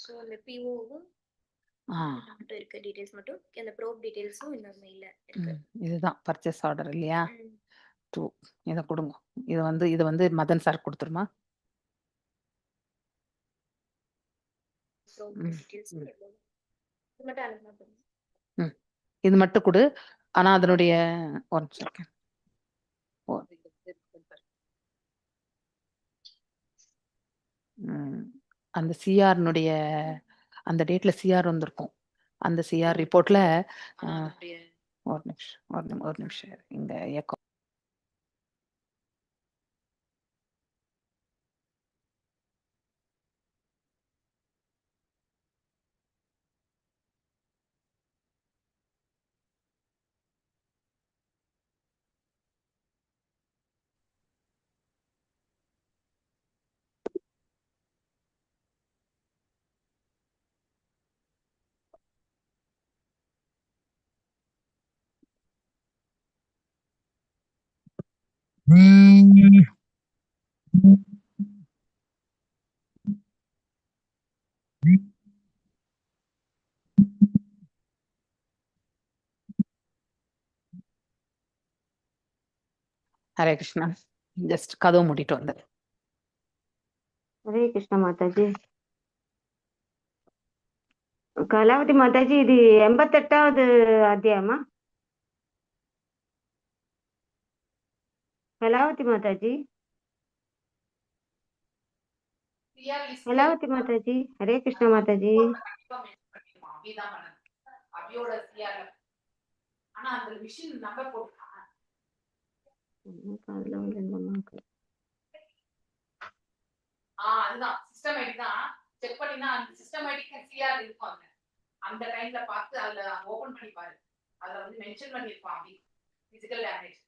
So அந்த பிஓவும் மட்டும் இருக்கு டீடைல்ஸ் மட்டும் அந்த ப்ரோப் டீடைல்ஸும் இந்த மெயில்ல இருக்கு. இதுதான் பர்ச்சேஸ் ஆர்டர் இல்லையா? 2 இத கொடுங்க. இது வந்து மதன் சார் கொடுத்துருமா? இது மட்டும் கொடு. ஆனா அதனுடைய ஒரு செகண்ட் அந்த சிஆர்னுடைய அந்த டேட்ல சிஆர் வந்திருக்கும். அந்த சிஆர் ரிப்போர்ட்ல ஒரு நிமிஷம் இங்க இயக்கம் ஹரே கிருஷ்ணா. ஜஸ்ட் கதவு மூடிட்டு வந்து. ஹரே கிருஷ்ண மாதாஜி. கலாவதி மாதாஜி, இது 88வது அத்தியாயமா? கலாவதி மாதாஜி, கலாவதி மாதாஜி, ஹரே கிருஷ்ண மாதாஜி. அதுதான் சிஸ்டமேட்டிக் தான். செக் பண்ணினா அந்த சிஸ்டமேட்டிக் சிஆர் இருக்கும். அந்த டைம்ல பார்த்து அதுல ஓபன் பண்ணி பாரு. அதுல வந்து மென்ஷன் பண்ணிருப்பான் அப்படி physical damage.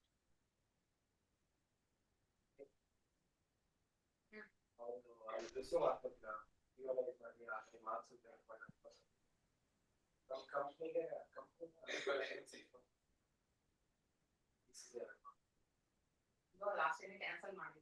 Last time cancel ಮಾಡಿ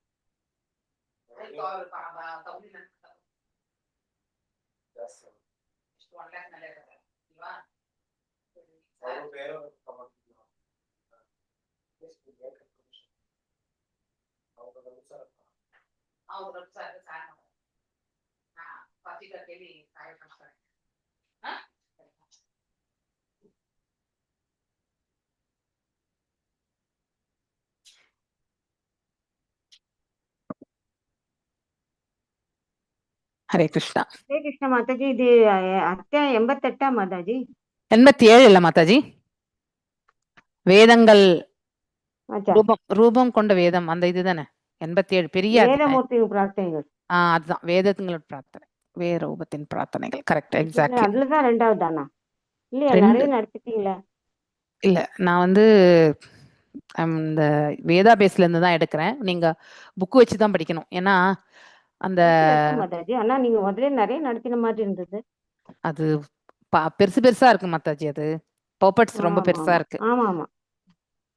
ஹரே கிருஷ்ணா. ஹரே கிருஷ்ண மாதாஜி, இது அத்தியாயம் 88 மாதாஜி? 87 இல்ல மாதாஜி. வேதங்கள் ரூபம் கொண்ட வேதம் அந்த இதுதானே 87 பெரிய வேதமூர்த்தியின் பிரார்த்தனைகள். அதுதான் வேதங்களோட பிரார்த்தனை, வேரூபத்தின் பிரார்த்தனைகள். Correct, exactly. அதுலதான் 2வது தானா? இல்லையா, நிறைய நடத்திட்டீங்களா? இல்ல, நான் வந்து இந்த வேதா பேஸ்ல இருந்து தான் எடுக்கிறேன். நீங்க புக் வச்சு தான் படிக்கணும். ஏன்னா அந்த மாதாஜி, ஆனா நீங்க முதல்ல நிறைய நடத்தின மாதிரி இருந்தது. அது பெருசு பெருசா இருக்கு மாதாஜி. அது பர்பட்ஸ் ரொம்ப பெருசா இருக்கு. ஆமா ஆமா.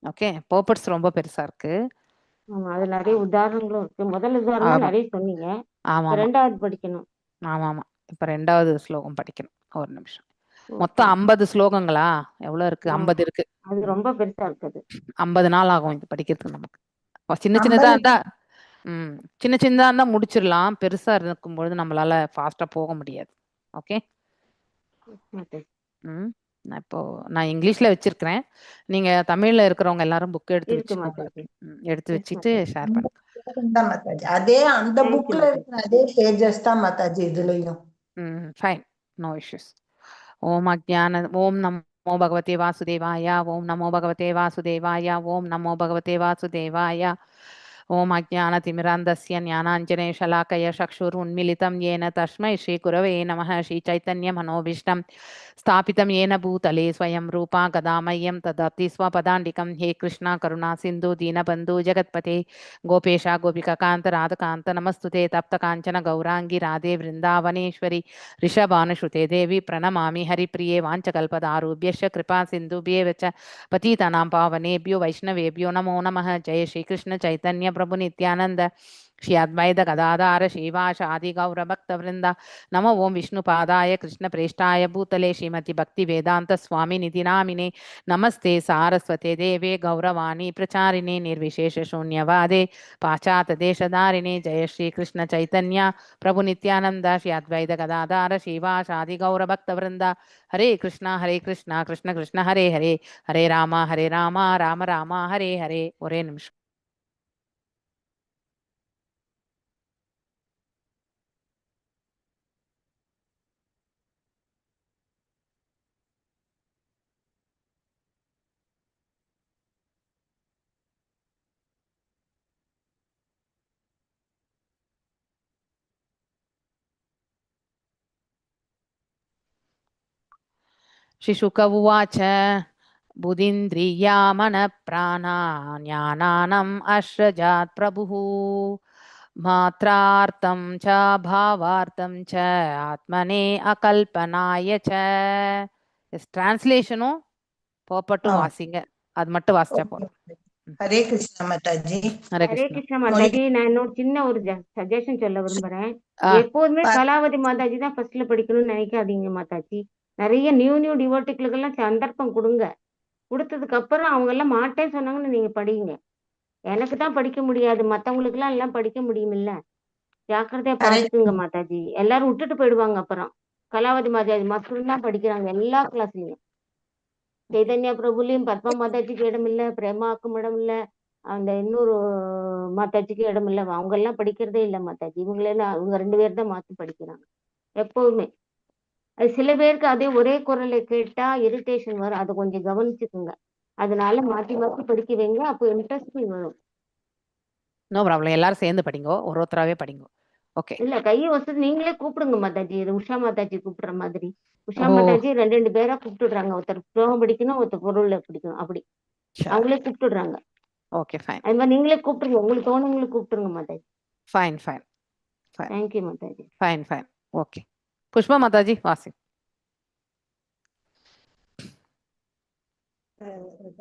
ஓகே, பர்பட்ஸ் ரொம்ப பெருசா இருக்கு. ஆமா, அது நிறைய உதாரணங்களும் இருக்கு. முதல் உதாரணம் நிறைய சொன்னீங்க. ஆமா, 2வது படிக்கணும். ஆமா ஆமா. இப்ப 2வது ஸ்லோகம் படிக்கணும். ஒரு நிமிஷம். மொத்தம் 50 ஸ்லோகங்களா? எவ்வளவு இருக்கு? 50 இருக்கு. அது ரொம்ப பெருசா இருக்குது. 50 நாள் ஆகும் இது படிக்கிறதுக்கு நமக்கு. சின்ன சின்னதா இருந்தா சின்ன சின்னதா இருந்தா முடிச்சிடலாம். பெருசா இருக்கும்பொழுது நம்மளால ஃபாஸ்டா போக முடியாது. ஓகே. நான் இங்கிலீஷ்ல வச்சிருக்கிறேன். நீங்க தமிழ்ல இருக்கிறவங்க எல்லாரும் புக் எடுத்து வச்சுக்கோங்க. எடுத்து வச்சுட்டு ஷேர் பண்ணுங்க. அதே அந்த புக்ல இருக்கிற அதே பேஜஸ் தான் மாதாஜி இதுலயும். Fine, no issues. ஓம் நமோ பகவதே வாசுதேவாய. ஓம் நமோ பகவதே வாசுதேவாய. ஓம் நமோ பகவதே வாசுதேவாய. ஓம் அஜ்ஞானதிமிராந்தஸ்ய ஞானாஞ்சனேஷலாக்கய சக்ஷுருன்மிலிதம் येन तस्मै श्रीगुरवे नमः. श्रीचैतन्यमनोभीष्टं स्थापितं येन भूतले स्वयं रूपा गदामह्यं ददाति स्वपदान्तिकं. हे कृष्णा करुणा सिन्धु दीनबन्धु जगत्पते गोपेशा गोपिकान्त राधकान्त नमस्तुते. तप्तकाञ्चन गौराङ्गी राधे वृन्दावनेश्वरी ऋषभानुश्रुते देवी प्रणमामि हरिप्रिये. वाञ्छकल्पदारुभ्यश्च कृपा सिन्धुभ्येव च पतितानां पावनेभ्यो वैष्णवेभ्यो नमो नमः. जय श्रीकृष्ण चैतन्य प्रभु नित्यानंद श्री अद्वैत गदाधार श्रीवासादि गौरभक्तवृंद नमो ओं विष्णुपादाय कृष्णप्रेष्ठाय भूतले श्रीमति भक्ति वेदांत स्वामी निधि नामिने नमस्ते सारस्वते देवे गौरवाणी प्रचारिणे निर्विशेष शून्यवादे पाश्चात देशधारिणे जय श्री कृष्ण चैतन्य प्रभु नित्यानंद श्री अद्वैत गदाधार श्रीवासादि गौरभक्तवृंद हरे कृष्णा कृष्ण कृष्ण हरे हरे हरे राम राम राम हरे हरे ஒரே நிமிஷம். श्रीशुक उवाच बुधिन्द्रिया मनप्राणा ज्ञानानम् अश्रजात् प्रभुः मात्रार्थं च भावार्थं च आत्मने अकल्पनाय च. டிரான்ஸ்லேஷனும் போப்பட்டும் வாசிங்க, அது மட்டும் வாசிச்சா போதும். ஹரே கிருஷ்ணா மாதாஜி. ஹரே ஹரே கிருஷ்ணா. கிருஷ்ணா மாதாஜி. நான் இன்னொரு சின்ன ஒரு சஜஷன் சொல்ல விரும்புறேன். எப்போதுமே கலாவதி மாதாஜி தான் ஃபர்ஸ்ட்ல படிக்கணும்னு நினைக்காதீங்க மாதாஜி. நிறைய நியூ டிவோட்டிகளுக்கு எல்லாம் சந்தர்ப்பம் கொடுங்க. கொடுத்ததுக்கு அப்புறம் அவங்க எல்லாம் மாட்டேன்னு சொன்னாங்கன்னு நீங்க படிங்க. எனக்கு தான் படிக்க முடியாது, மத்தவங்களுக்கு எல்லாம் படிக்க முடியுமில்ல. ஜாக்கிரதையா பாத்துக்குங்க மாதாஜி. எல்லாரும் விட்டுட்டு போயிடுவாங்க. அப்புறம் கலாவதி மாதாஜி மட்டும் தான் படிக்கிறாங்க எல்லா கிளாஸ்லயும். சைதன்யா பிரபுலையும் பத்மா மாதாஜிக்கு இடம் இல்ல, பிரேமாக்கும் இடம் இல்ல, அந்த இன்னொரு மாதாஜிக்கு இடம் இல்ல. அவங்க எல்லாம் படிக்கிறதே இல்லை மாதாஜி. இவங்க 2 பேர் தான் மாத்தி படிக்கிறாங்க எப்பவுமே. அது சில பேருக்கு அதே ஒரே குரலை கேட்டா இரிட்டேஷன் வரும், அதை கொஞ்சம் கவனிச்சுக்குங்க. அதனால மாத்தி மாத்தி படிக்க வைங்க, அப்போ இன்ட்ரெஸ்டிங் வரும். நோ ப்ராப்ளம், எல்லாரும் சேர்ந்து படிங்கோ, ஒருத்தராவே படிங்கோ. ஓகே. இல்ல கையை வசதி நீங்களே கூப்பிடுங்க மாதாஜி. இது உஷா மாதாஜி கூப்பிடுற மாதிரி. உஷா மாதாஜி 2 பேரா கூப்பிட்டுடுறாங்க. ஒருத்தர் ஸ்லோகம் படிக்கணும், ஒருத்தர் பொருள் படிக்கணும். அப்படி அவங்களே கூப்பிட்டுடுறாங்க. Okay fine. அது மாதிரி நீங்களே கூப்பிட்டுருங்க, உங்களுக்கு தோணுங்களுக்கு கூப்பிட்டுருங்க Mataji. Fine fine. Thank you Mataji. Fine fine. Okay. Pushpa Mataji வாசி.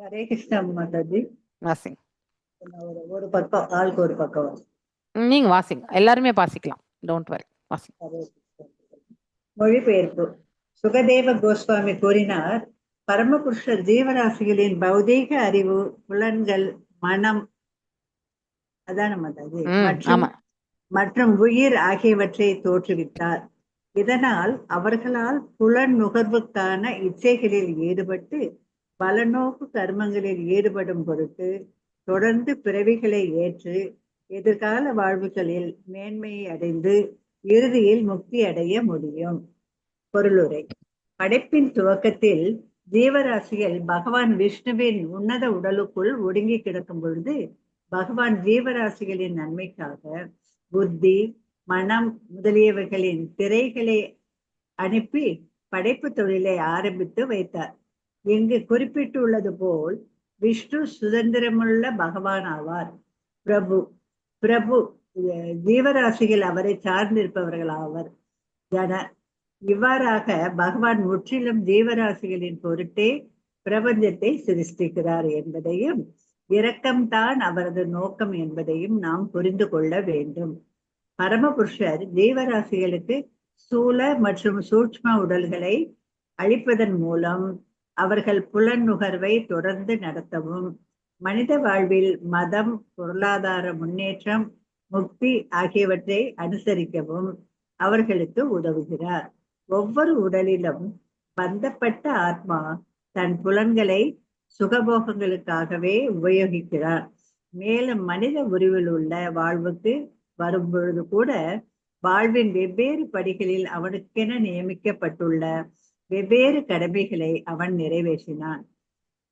ஹரே கிருஷ்ணா மாதாஜி. வாசிங்க. ஒரு பக்கம் ஆளுக்கு ஒரு பக்கம் நீங்க வாசிங்க, எல்லாருமே வாசிக்கலாம், டோன்ட் வரி, வாசிங்க. மொழிபெயர்ப்பு. சுகதேவ கோஸ்வாமி கூறினார், பரமபுருஷர் ஜீவராசிகளின் பௌதீக அறிவு, புலன்கள், மனம், அதான மாதாஜி, மற்றும் உயிர் ஆகியவற்றை தோற்றுவித்தார். இதனால் அவர்களால் புலன் நுகர்வுக்கான இச்சைகளில் ஈடுபட்டு பலநோக்கு கர்மங்களில் ஈடுபடும் பொருட்டு தொடர்ந்து பிறவிகளை ஏற்று எதிர்கால வாழ்வுகளில் மேன்மையை அடைந்து இறுதியில் முக்தி அடைய முடியும். பொருளுரை. படைப்பின் துவக்கத்தில் ஜீவராசிகள் பகவான் விஷ்ணுவின் உன்னத உடலுக்குள் ஒடுங்கி கிடக்கும் பொழுது பகவான் ஜீவராசிகளின் நன்மைக்காக புத்தி, மனம் முதலியவர்களின் திரைகளை அனுப்பி படைப்பு தொழிலை ஆரம்பித்து வைத்தார். இங்கு குறிப்பிட்டுள்ளது போல் விஷ்ணு சுதந்திரமுள்ள பகவான் ஆவார். பிரபு ஜீவராசிகள் அவரை சார்ந்திருப்பவர்கள் ஆவர். இவ்வாறாக பகவான் முற்றிலும் ஜீவராசிகளின் பொருட்டே பிரபஞ்சத்தை சிருஷ்டிக்கிறார் என்பதையும் இரக்கம்தான் அவரது நோக்கம் என்பதையும் நாம் புரிந்து கொள்ள வேண்டும். பரமபுருஷர் ஜீவராசிகளுக்கு ஸ்தூல மற்றும் சூட்ச்ம உடல்களை அளிப்பதன் மூலம் அவர்கள் புலன் நுகர்வை தொடர்ந்து நடத்தவும் மனித வாழ்வில் மதம், பொருளாதார முன்னேற்றம், முக்தி ஆகியவற்றை அனுசரிக்கவும் அவர்களுக்கு உதவுகிறார். ஒவ்வொரு உடலிலும் பந்தப்பட்ட ஆத்மா தன் புலன்களை சுகபோகங்களுக்காகவே உபயோகிக்கிறார். மேலும் மனித உருவில் உள்ள வாழ்வுக்கு வரும் பொழுது கூட வாழ்வின் வெவ்வேறு படிகளில் அவனுக்கென நியமிக்கப்பட்டுள்ள வெவ்வேறு கடமைகளை அவன் நிறைவேற்றினான்.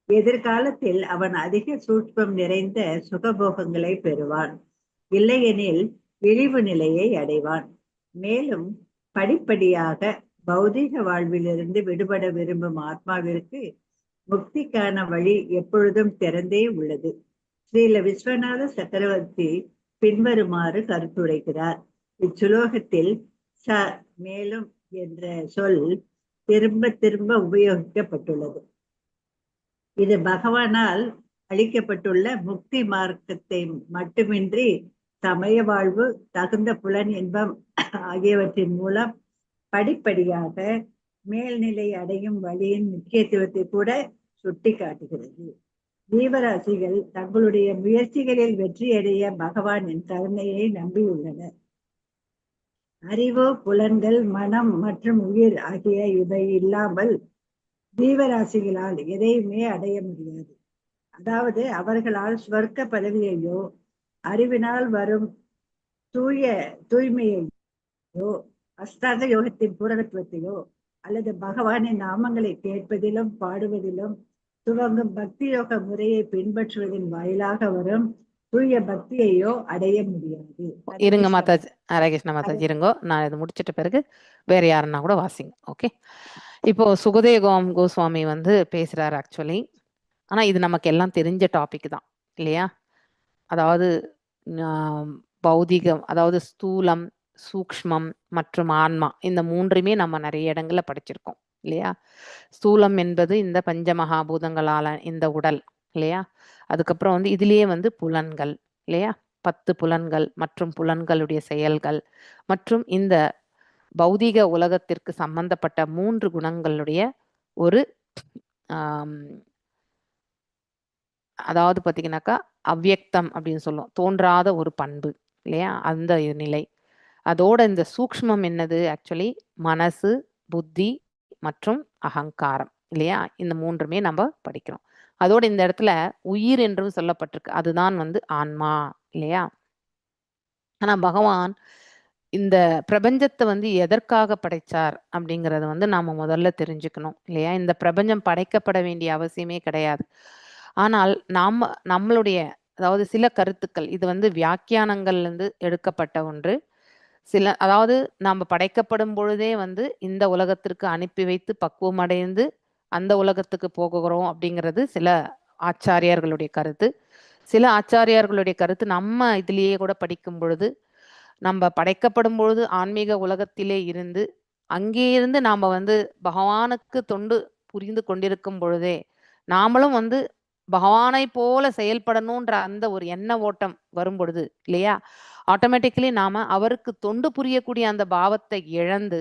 எதிர்காலத்தில் அவன் அதிக சூட்சம் நிறைந்த சுகபோகங்களை பெறுவான், இல்லையெனில் இழிவு நிலையை அடைவான். மேலும் படிப்படியாக பௌதீக வாழ்விலிருந்து விடுபட விரும்பும் ஆத்மாவிற்கு முக்திக்கான வழி எப்பொழுதும் திறந்தே உள்ளது. ஸ்ரீல விஸ்வநாத சக்கரவர்த்தி பின்வருமாறு கருத்துரைக்கிறார். இச்சுலோகத்தில் ச மேலும் என்ற சொல் திரும்ப திரும்ப உபயோகிக்கப்பட்டுள்ளது. இது பகவானால் அளிக்கப்பட்டுள்ள முக்தி மார்க்கத்தை மட்டுமின்றி சமய வாழ்வு, தகுந்த புலன் இன்பம் ஆகியவற்றின் மூலம் படிப்படியாக மேல்நிலை அடையும் வழியின் முக்கியத்துவத்தை கூட சுட்டி காட்டுகிறது. ஜீவராசிகள் தங்களுடைய முயற்சிகளில் வெற்றியடைய பகவானின் கருணையை நம்பியுள்ளனர். அறிவு, புலன்கள், மனம் மற்றும் உயிர் ஆகிய இவை இல்லாமல் ஜீவராசிகளால் எதையுமே அடைய முடியாது. அதாவது அவர்களால் ஸ்வர்க்க பதவியையோ, அறிவினால் வரும் தூய்மையையோ, அஷ்டாங்க யோகத்தின் பூரணத்துவத்தையோ, அல்லது பகவானின் நாமங்களை கேட்பதிலும் பாடுவதிலும் துவங்கும் பக்தி யோக முறையை பின்பற்றுவதன் வாயிலாக வரும் தூய பக்தியையோ அடைய முடியாது. இருங்க மாதாஜி, ஹரேகிருஷ்ண மாதாஜி, இருங்கோ. நான் இது முடிச்சிட்ட பிறகு வேற யாருன்னா கூட வாசிங்க. ஓகே. இப்போ சுகதேவ கோஸ்வாமி வந்து பேசுறாரு ஆக்சுவலி. ஆனா இது நமக்கு எல்லாம் தெரிஞ்ச டாபிக் தான் இல்லையா? அதாவது பௌதிகம், அதாவது ஸ்தூலம், சூக்ஷ்மம் மற்றும் ஆன்மா, இந்த மூன்றுமே நம்ம நிறைய இடங்கள்ல படிச்சிருக்கோம் இல்லையா? ஸ்தூலம் என்பது இந்த பஞ்சமகாபூதங்களால இந்த உடல் இல்லையா? அதுக்கப்புறம் வந்து இதுலயே வந்து புலன்கள் இல்லையா? 10 புலன்கள் மற்றும் புலன்களுடைய செயல்கள் மற்றும் இந்த பௌதிக உலகத்திற்கு சம்பந்தப்பட்ட 3 குணங்களுடைய ஒரு அதாவது பார்த்தீங்கன்னாக்கா அவ்யக்தம் அப்படின்னு சொல்லுவோம், தோன்றாத ஒரு பண்பு இல்லையா? அந்த நிலை. அதோட இந்த சூக்ஷ்மம் என்னது? ஆக்சுவலி மனசு, புத்தி மற்றும் அகங்காரம் இல்லையா? இந்த மூன்றுமே நம்ம படிக்கிறோம். அதோட இந்த இடத்துல உயிர் என்றும் சொல்லப்பட்டிருக்கு, அதுதான் வந்து ஆன்மா இல்லையா? ஆனா பகவான் இந்த பிரபஞ்சத்தை வந்து எதற்காக படைச்சார் அப்படிங்கறத வந்து நாம முதல்ல தெரிஞ்சுக்கணும் இல்லையா? இந்த பிரபஞ்சம் படைக்கப்பட வேண்டிய அவசியமே கிடையாது. ஆனால் நம்மளுடைய அதாவது சில கருத்துக்கள், இது வந்து வியாக்கியானங்கள்ல இருந்து எடுக்கப்பட்ட ஒன்று. சில அதாவது நாம் படைக்கப்படும் பொழுதே வந்து இந்த உலகத்திற்கு அனுப்பி வைத்து பக்குவமடைந்து அந்த உலகத்துக்கு போகிறோம் அப்படிங்கிறது சில ஆச்சாரியார்களுடைய கருத்து. சில ஆச்சாரியார்களுடைய கருத்து நம்ம இதுலேயே கூட படிக்கும் பொழுது நம்ம படைக்கப்படும் பொழுது ஆன்மீக உலகத்திலே இருந்து அங்கே இருந்து நாம் வந்து பகவானுக்கு தொண்டு புரிந்து கொண்டிருக்கும் பொழுதே நாமளும் வந்து பகவானை போல செயல்படணுன்ற அந்த ஒரு எண்ண ஓட்டம் வரும் பொழுது இல்லையா, ஆட்டோமேட்டிக்கலி நாம அவருக்கு தொண்டு புரியக்கூடிய அந்த பாவத்தை இழந்து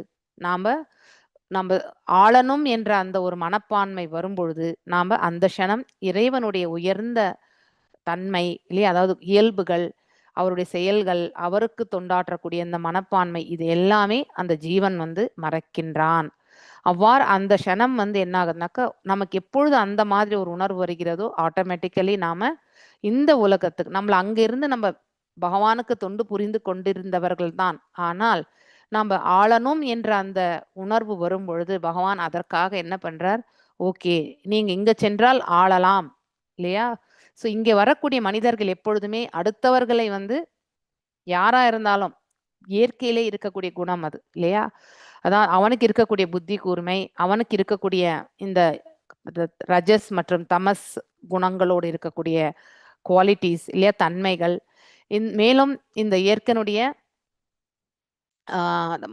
நம்ம ஆளணும் என்ற அந்த ஒரு மனப்பான்மை வரும் பொழுது நாம அந்த க்ஷணம் இறைவனுடைய உயர்ந்த தன்மை இல்லையா, அதாவது இயல்புகள், அவருடைய செயல்கள், அவருக்கு தொண்டாற்றக்கூடிய இந்த மனப்பான்மை, இது எல்லாமே அந்த ஜீவன் வந்து மறக்கின்றான். அவ்வாறு அந்த க்ஷணம் வந்து என்ன ஆகுதுனாக்கா, நமக்கு எப்பொழுது அந்த மாதிரி ஒரு உணர்வு வருகிறதோ ஆட்டோமேட்டிக்கலி நாம இந்த உலகத்துக்கு நம்மள அங்கிருந்து நம்ம பகவானுக்கு தொண்டு புரிந்து கொண்டிருந்தவர்கள் தான். ஆனால் நம்ம ஆளணும் என்ற அந்த உணர்வு வரும் பொழுது பகவான் அதற்காக என்ன பண்றார்? ஓகே, நீங்க இங்க சென்றால் ஆளலாம் இல்லையா? ஸோ இங்கே வரக்கூடிய மனிதர்கள் எப்பொழுதுமே அடுத்தவர்களை வந்து யாரா இருந்தாலும் இயற்கையிலே இருக்கக்கூடிய குணம் அது இல்லையா? அதான் அவனுக்கு இருக்கக்கூடிய புத்தி கூர்மை, அவனுக்கு இருக்கக்கூடிய இந்த ரஜஸ் மற்றும் தமஸ் குணங்களோடு இருக்கக்கூடிய குவாலிட்டிஸ் இல்லையா, தன்மைகள், மேலும் இந்த இயற்கையினுடைய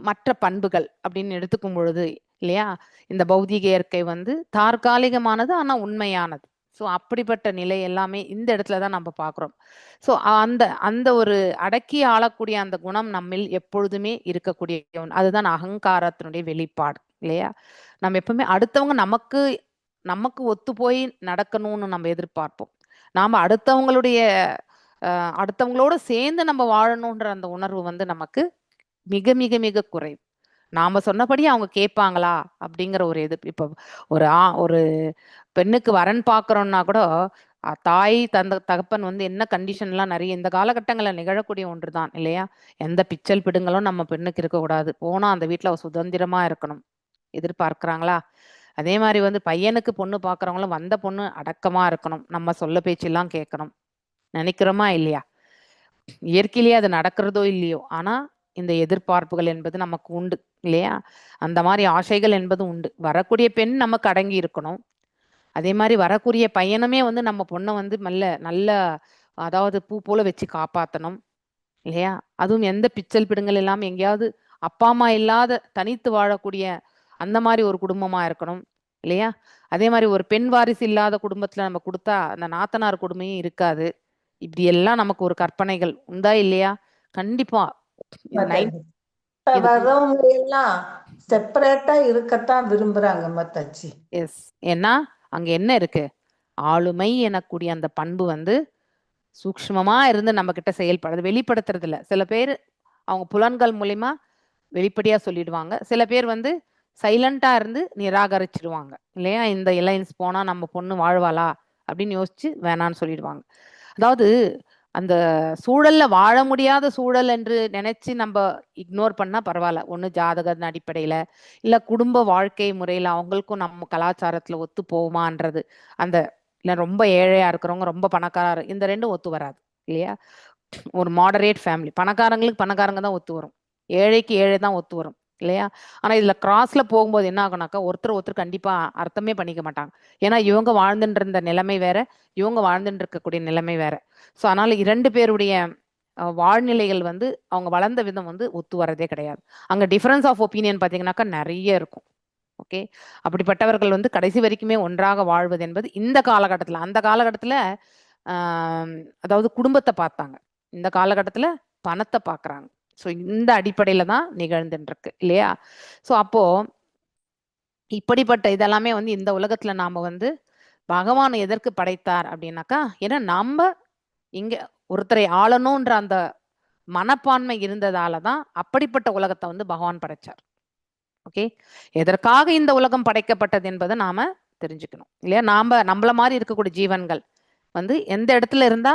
மற்ற பண்புகள் அப்படின்னு எடுத்துக்கும் பொழுது இல்லையா, இந்த பௌதிக இயற்கை வந்து தற்காலிகமானது ஆனா உண்மையானது. ஸோ அப்படிப்பட்ட நிலை எல்லாமே இந்த இடத்துல தான் நம்ம பார்க்குறோம். ஸோ அந்த அந்த ஒரு அடக்கி ஆளக்கூடிய அந்த குணம் நம்மில் எப்பொழுதுமே இருக்கக்கூடிய அதுதான் அகங்காரத்தினுடைய வெளிப்பாடு இல்லையா? நம்ம எப்பவுமே அடுத்தவங்க நமக்கு ஒத்து போய் நடக்கணும்னு நம்ம எதிர்பார்ப்போம். நாம அடுத்தவங்களோட சேர்ந்து நம்ம வாழணுன்ற அந்த உணர்வு வந்து நமக்கு மிக மிக மிக குறைவு. நாம சொன்னபடி அவங்க கேட்பாங்களா அப்படிங்கிற ஒரு இப்போ ஒரு பெண்ணுக்கு வரன் பார்க்குறோம்னா கூட தாய் தகப்பன் வந்து என்ன கண்டிஷன்லாம் நிறைய இந்த காலகட்டங்களில் நிகழக்கூடிய ஒன்று தான் இல்லையா? எந்த பிச்சல் பிடுங்களும் நம்ம பெண்ணுக்கு இருக்கக்கூடாது, போனா அந்த வீட்டில் அவ சுதந்திரமா இருக்கணும் எதிர்பார்க்குறாங்களா? அதே மாதிரி வந்து பையனுக்கு பொண்ணு பார்க்குறவங்களும் வந்த பொண்ணு அடக்கமா இருக்கணும், நம்ம சொல்ல பேச்செல்லாம் கேட்கணும் நினைக்கிறோமா இல்லையா? இயற்கையிலேயே அது நடக்கிறதோ இல்லையோ, ஆனா இந்த எதிர்பார்ப்புகள் என்பது நமக்கு உண்டு இல்லையா? அந்த மாதிரி ஆசைகள் என்பது உண்டு. வரக்கூடிய பெண் நமக்கு அடங்கி இருக்கணும், அதே மாதிரி வரக்கூடிய பையனுமே வந்து நம்ம பொண்ணை வந்து நல்ல அதாவது பூ போல வச்சு காப்பாற்றணும் இல்லையா? அதுவும் எந்த பிச்சல் பிடுங்கல் இல்லாமல் எங்கேயாவது அப்பா அம்மா இல்லாத தனித்து வாழக்கூடிய அந்த மாதிரி ஒரு குடும்பமா இருக்கணும் இல்லையா? அதே மாதிரி ஒரு பெண் வாரிசு இல்லாத குடும்பத்துல நம்ம கொடுத்தா அந்த நாத்தனார் கொடுமையும் இருக்காது இப்படி எல்லாம் நமக்கு ஒரு கற்பனைகள் உண்டா இல்லையா? கண்டிப்பா இது மாதாஜி இப்ப வர்றவங்க எல்லாம் செப்பரேட்டா இருக்கத்தான் விரும்புறாங்க மாதாஜி. எஸ். ஏன்னா அங்க என்ன இருக்கு? ஆளுமை எனக்கூடிய அந்த பண்பு வந்து சூக்ஷ்மமா இருந்து நம்ம கிட்ட செயல்படுறது, வெளிப்படுத்துறது இல்ல. சில பேர் அவங்க புலன்கள் மூலியமா வெளிப்படையா சொல்லிடுவாங்க. சில பேர் வந்து சைலண்டா இருந்து நிராகரிச்சிடுவாங்க இல்லையா? இந்த எலைன்ஸ் போனா நம்ம பொண்ணு வாழ்வாளா அப்படின்னு யோசிச்சு வேணான்னு சொல்லிடுவாங்க. அதாவது அந்த சூழல்ல வாழ முடியாத சூழல் என்று நினைச்சு நம்ம இக்னோர் பண்ணா பரவாயில்ல. ஒண்ணு ஜாதகத்தின் அடிப்படையில, இல்ல குடும்ப வாழ்க்கை முறையில அவங்களுக்கும் நம்ம கலாச்சாரத்துல ஒத்து போகுமான்றது, அந்த இல்ல ரொம்ப ஏழையா இருக்கிறவங்க ரொம்ப பணக்காரர், இந்த ரெண்டும் ஒத்து வராது இல்லையா? ஒரு மாடரேட் ஃபேமிலி, பணக்காரங்களுக்கு பணக்காரங்க தான் ஒத்து வரும், ஏழைக்கு ஏழை தான் ஒத்து வரும் இல்லையா? ஆனா இதுல கிராஸ்ல போகும்போது என்ன ஆகுனாக்கா ஒருத்தர் கண்டிப்பா அர்த்தமே பண்ணிக்க மாட்டாங்க. ஏன்னா இவங்க வாழ்ந்துட்டு இருந்த நிலைமை வேற, இவங்க வாழ்ந்துட்டு இருக்கக்கூடிய நிலைமை வேற. ஸோ அதனால 2 பேருடைய வாழ்நிலைகள் வந்து அவங்க வளர்ந்த விதம் வந்து ஒத்து வரதே கிடையாது. அங்க டிஃபரன்ஸ் ஆஃப் ஒப்பீனியன் பார்த்தீங்கன்னாக்கா நிறைய இருக்கும். ஓகே, அப்படிப்பட்டவர்கள் வந்து கடைசி வரைக்குமே ஒன்றாக வாழ்வது என்பது இந்த காலகட்டத்தில், அந்த காலகட்டத்தில் அதாவது குடும்பத்தை பார்த்தாங்க, இந்த காலகட்டத்தில் பணத்தை பார்க்குறாங்க. ஸோ இந்த அடிப்படையில் தான் நிகழ்ந்துட்டு இருக்கு இல்லையா? ஸோ அப்போ இப்படிப்பட்ட இதெல்லாமே வந்து இந்த உலகத்துல நாம வந்து பகவான் எதற்கு படைத்தார் அப்படின்னாக்கா, ஏன்னா நம்ம இங்க ஒருத்தரை ஆளணும்ன்ற அந்த மனப்பான்மை இருந்ததால தான் அப்படிப்பட்ட உலகத்தை வந்து பகவான் படைச்சார். ஓகே, எதற்காக இந்த உலகம் படைக்கப்பட்டது என்பதை நாம தெரிஞ்சுக்கணும் இல்லையா? நம்மள மாதிரி இருக்கக்கூடிய ஜீவன்கள் வந்து எந்த இடத்துல இருந்தா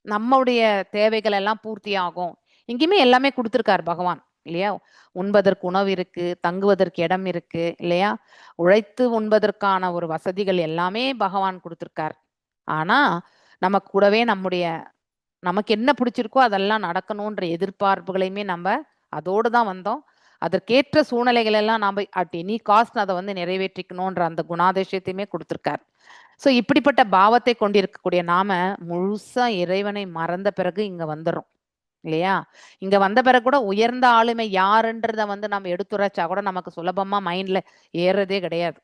நம்மளுடைய தேவைகள் எல்லாம் பூர்த்தி ஆகும், எங்கேயுமே எல்லாமே கொடுத்துருக்காரு பகவான் இல்லையா? உண்பதற்கு உணவு இருக்கு, தங்குவதற்கு இடம் இருக்கு இல்லையா? உழைத்து உண்பதற்கான ஒரு வசதிகள் எல்லாமே பகவான் கொடுத்துருக்கார். ஆனா நமக்கு கூடவே நமக்கு என்ன பிடிச்சிருக்கோ அதெல்லாம் நடக்கணும்ன்ற எதிர்பார்ப்புகளையுமே நம்ம அதோடு தான் வந்தோம். அதற்கேற்ற சூழ்நிலைகள் எல்லாம் நாம அட் எனி காஸ்ட் அதை வந்து நிறைவேற்றிக்கணும்ன்ற அந்த குணாதிசயத்தையுமே கொடுத்துருக்கார். ஸோ இப்படிப்பட்ட பாவத்தை கொண்டிருக்கக்கூடிய நாம முழுசா இறைவனை மறந்த பிறகு இங்க வந்துடுறோம் இல்லையா? இங்க வந்த பிறகு கூட உயர்ந்த ஆளுமை யாருன்றத வந்து நம்ம எடுத்துரைச்சா கூட நமக்கு சுலபமா மைண்ட்ல ஏறதே கிடையாது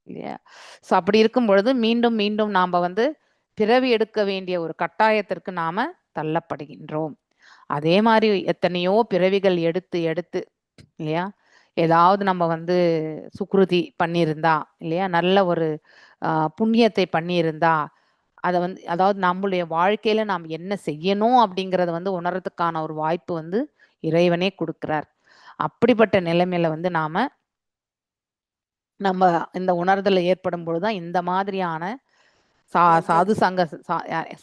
இல்லையா? ஸோ அப்படி இருக்கும் பொழுது மீண்டும் மீண்டும் நாம வந்து பிறவி எடுக்க வேண்டிய ஒரு கட்டாயத்திற்கு நாம தள்ளப்படுகின்றோம். அதே மாதிரி எத்தனையோ பிறவிகள் எடுத்து எடுத்து இல்லையா, ஏதாவது நம்ம வந்து சுக்ருதி பண்ணியிருந்தா இல்லையா, நல்ல ஒரு புண்ணியத்தை பண்ணியிருந்தா அதை வந்து அதாவது நம்மளுடைய வாழ்க்கையில நாம் என்ன செய்யணும் அப்படிங்கறத வந்து உணர்றதுக்கான ஒரு வாய்ப்பு வந்து இறைவனே கொடுக்கிறார். அப்படிப்பட்ட நிலைமையில வந்து நம்ம இந்த உணர்தல் ஏற்படும் பொழுதுதான் இந்த மாதிரியான சாது சங்க